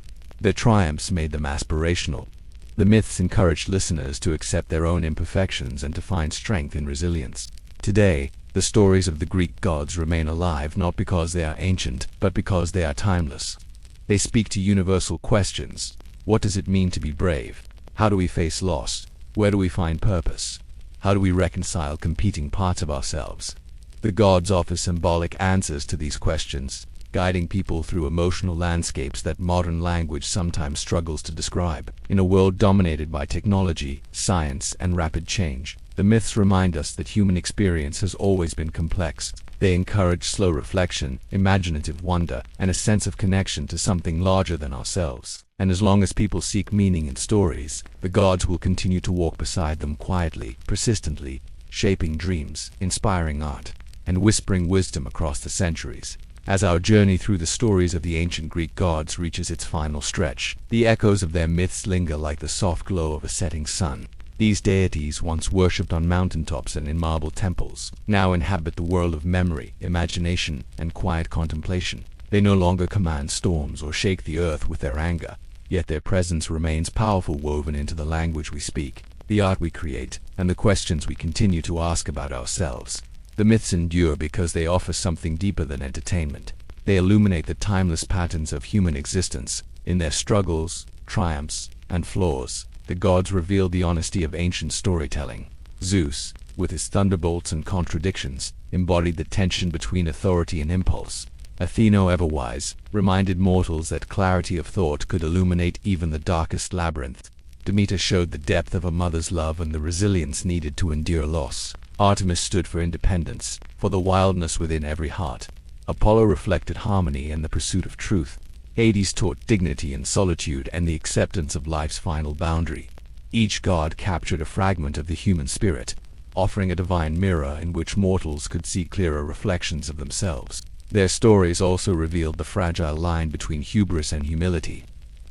Their triumphs made them aspirational. The myths encouraged listeners to accept their own imperfections and to find strength in resilience. Today, the stories of the Greek gods remain alive not because they are ancient, but because they are timeless. They speak to universal questions. What does it mean to be brave? How do we face loss? Where do we find purpose? How do we reconcile competing parts of ourselves? The gods offer symbolic answers to these questions, guiding people through emotional landscapes that modern language sometimes struggles to describe. In a world dominated by technology, science, and rapid change, the myths remind us that human experience has always been complex. They encourage slow reflection, imaginative wonder, and a sense of connection to something larger than ourselves. And as long as people seek meaning in stories, the gods will continue to walk beside them quietly, persistently, shaping dreams, inspiring art, and whispering wisdom across the centuries. As our journey through the stories of the ancient Greek gods reaches its final stretch, the echoes of their myths linger like the soft glow of a setting sun. These deities, once worshipped on mountaintops and in marble temples, now inhabit the world of memory, imagination, and quiet contemplation. They no longer command storms or shake the earth with their anger, yet their presence remains powerful, woven into the language we speak, the art we create, and the questions we continue to ask about ourselves. The myths endure because they offer something deeper than entertainment. They illuminate the timeless patterns of human existence. In their struggles, triumphs, and flaws, the gods reveal the honesty of ancient storytelling. Zeus, with his thunderbolts and contradictions, embodied the tension between authority and impulse. Athena, ever wise, reminded mortals that clarity of thought could illuminate even the darkest labyrinth. Demeter showed the depth of a mother's love and the resilience needed to endure loss. Artemis stood for independence, for the wildness within every heart. Apollo reflected harmony and the pursuit of truth. Hades taught dignity and solitude and the acceptance of life's final boundary. Each god captured a fragment of the human spirit, offering a divine mirror in which mortals could see clearer reflections of themselves. Their stories also revealed the fragile line between hubris and humility.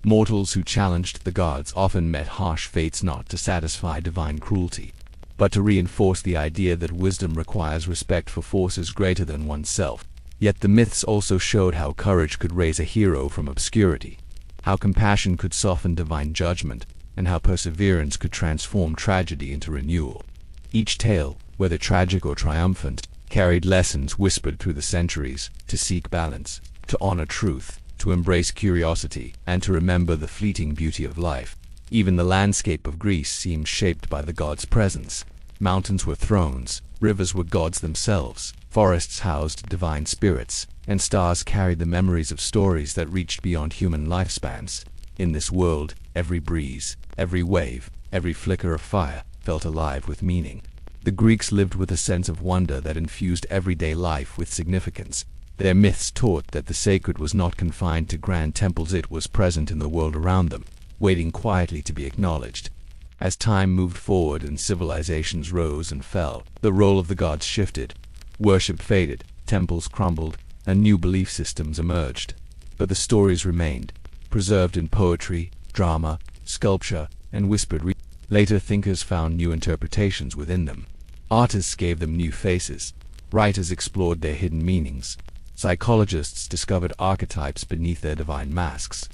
Mortals who challenged the gods often met harsh fates, not to satisfy divine cruelty, but to reinforce the idea that wisdom requires respect for forces greater than oneself. Yet the myths also showed how courage could raise a hero from obscurity, how compassion could soften divine judgment, and how perseverance could transform tragedy into renewal. Each tale, whether tragic or triumphant, carried lessons whispered through the centuries: to seek balance, to honor truth, to embrace curiosity, and to remember the fleeting beauty of life. Even the landscape of Greece seemed shaped by the gods' presence. Mountains were thrones, rivers were gods themselves, forests housed divine spirits, and stars carried the memories of stories that reached beyond human lifespans. In this world, every breeze, every wave, every flicker of fire felt alive with meaning. The Greeks lived with a sense of wonder that infused everyday life with significance. Their myths taught that the sacred was not confined to grand temples, it was present in the world around them, waiting quietly to be acknowledged. As time moved forward and civilizations rose and fell, the role of the gods shifted. Worship faded, temples crumbled, and new belief systems emerged. But the stories remained, preserved in poetry, drama, sculpture, and whispered. Later thinkers found new interpretations within them. Artists gave them new faces. Writers explored their hidden meanings. Psychologists discovered archetypes beneath their divine masks.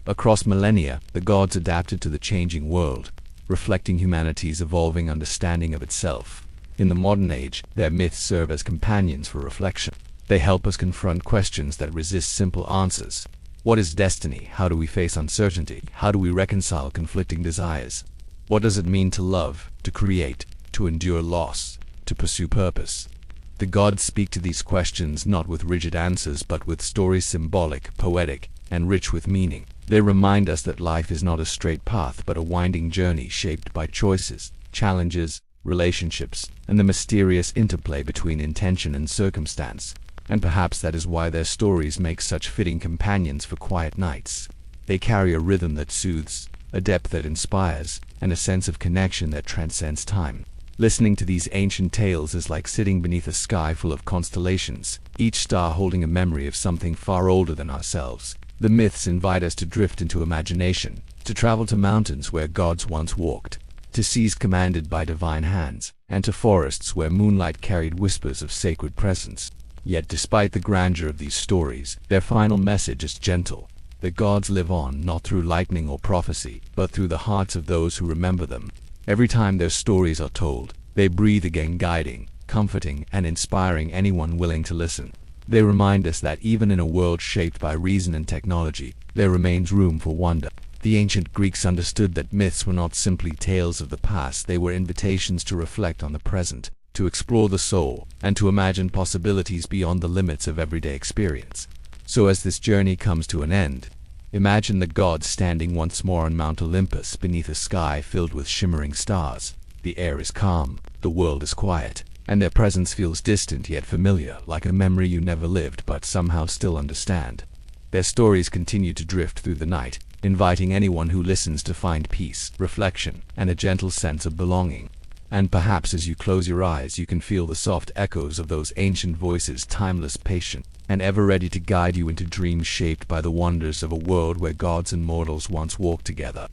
Across millennia, the gods adapted to the changing world, reflecting humanity's evolving understanding of itself. In the modern age, their myths serve as companions for reflection. They help us confront questions that resist simple answers. What is destiny? How do we face uncertainty? How do we reconcile conflicting desires? What does it mean to love, to create, to endure loss, to pursue purpose? The gods speak to these questions not with rigid answers but with stories symbolic, poetic, and rich with meaning. They remind us that life is not a straight path but a winding journey shaped by choices, challenges, relationships, and the mysterious interplay between intention and circumstance. And perhaps that is why their stories make such fitting companions for quiet nights. They carry a rhythm that soothes, a depth that inspires, and a sense of connection that transcends time. Listening to these ancient tales is like sitting beneath a sky full of constellations, each star holding a memory of something far older than ourselves. The myths invite us to drift into imagination, to travel to mountains where gods once walked, to seas commanded by divine hands, and to forests where moonlight carried whispers of sacred presence. Yet despite the grandeur of these stories, their final message is gentle. The gods live on not through lightning or prophecy, but through the hearts of those who remember them. Every time their stories are told, they breathe again, guiding, comforting, and inspiring anyone willing to listen. They remind us that even in a world shaped by reason and technology, there remains room for wonder. The ancient Greeks understood that myths were not simply tales of the past, they were invitations to reflect on the present, to explore the soul, and to imagine possibilities beyond the limits of everyday experience. So as this journey comes to an end, imagine the gods standing once more on Mount Olympus beneath a sky filled with shimmering stars. The air is calm, the world is quiet, and their presence feels distant yet familiar, like a memory you never lived but somehow still understand. Their stories continue to drift through the night, inviting anyone who listens to find peace, reflection, and a gentle sense of belonging. And perhaps as you close your eyes you can feel the soft echoes of those ancient voices, timeless, patient, and ever ready to guide you into dreams shaped by the wonders of a world where gods and mortals once walked together.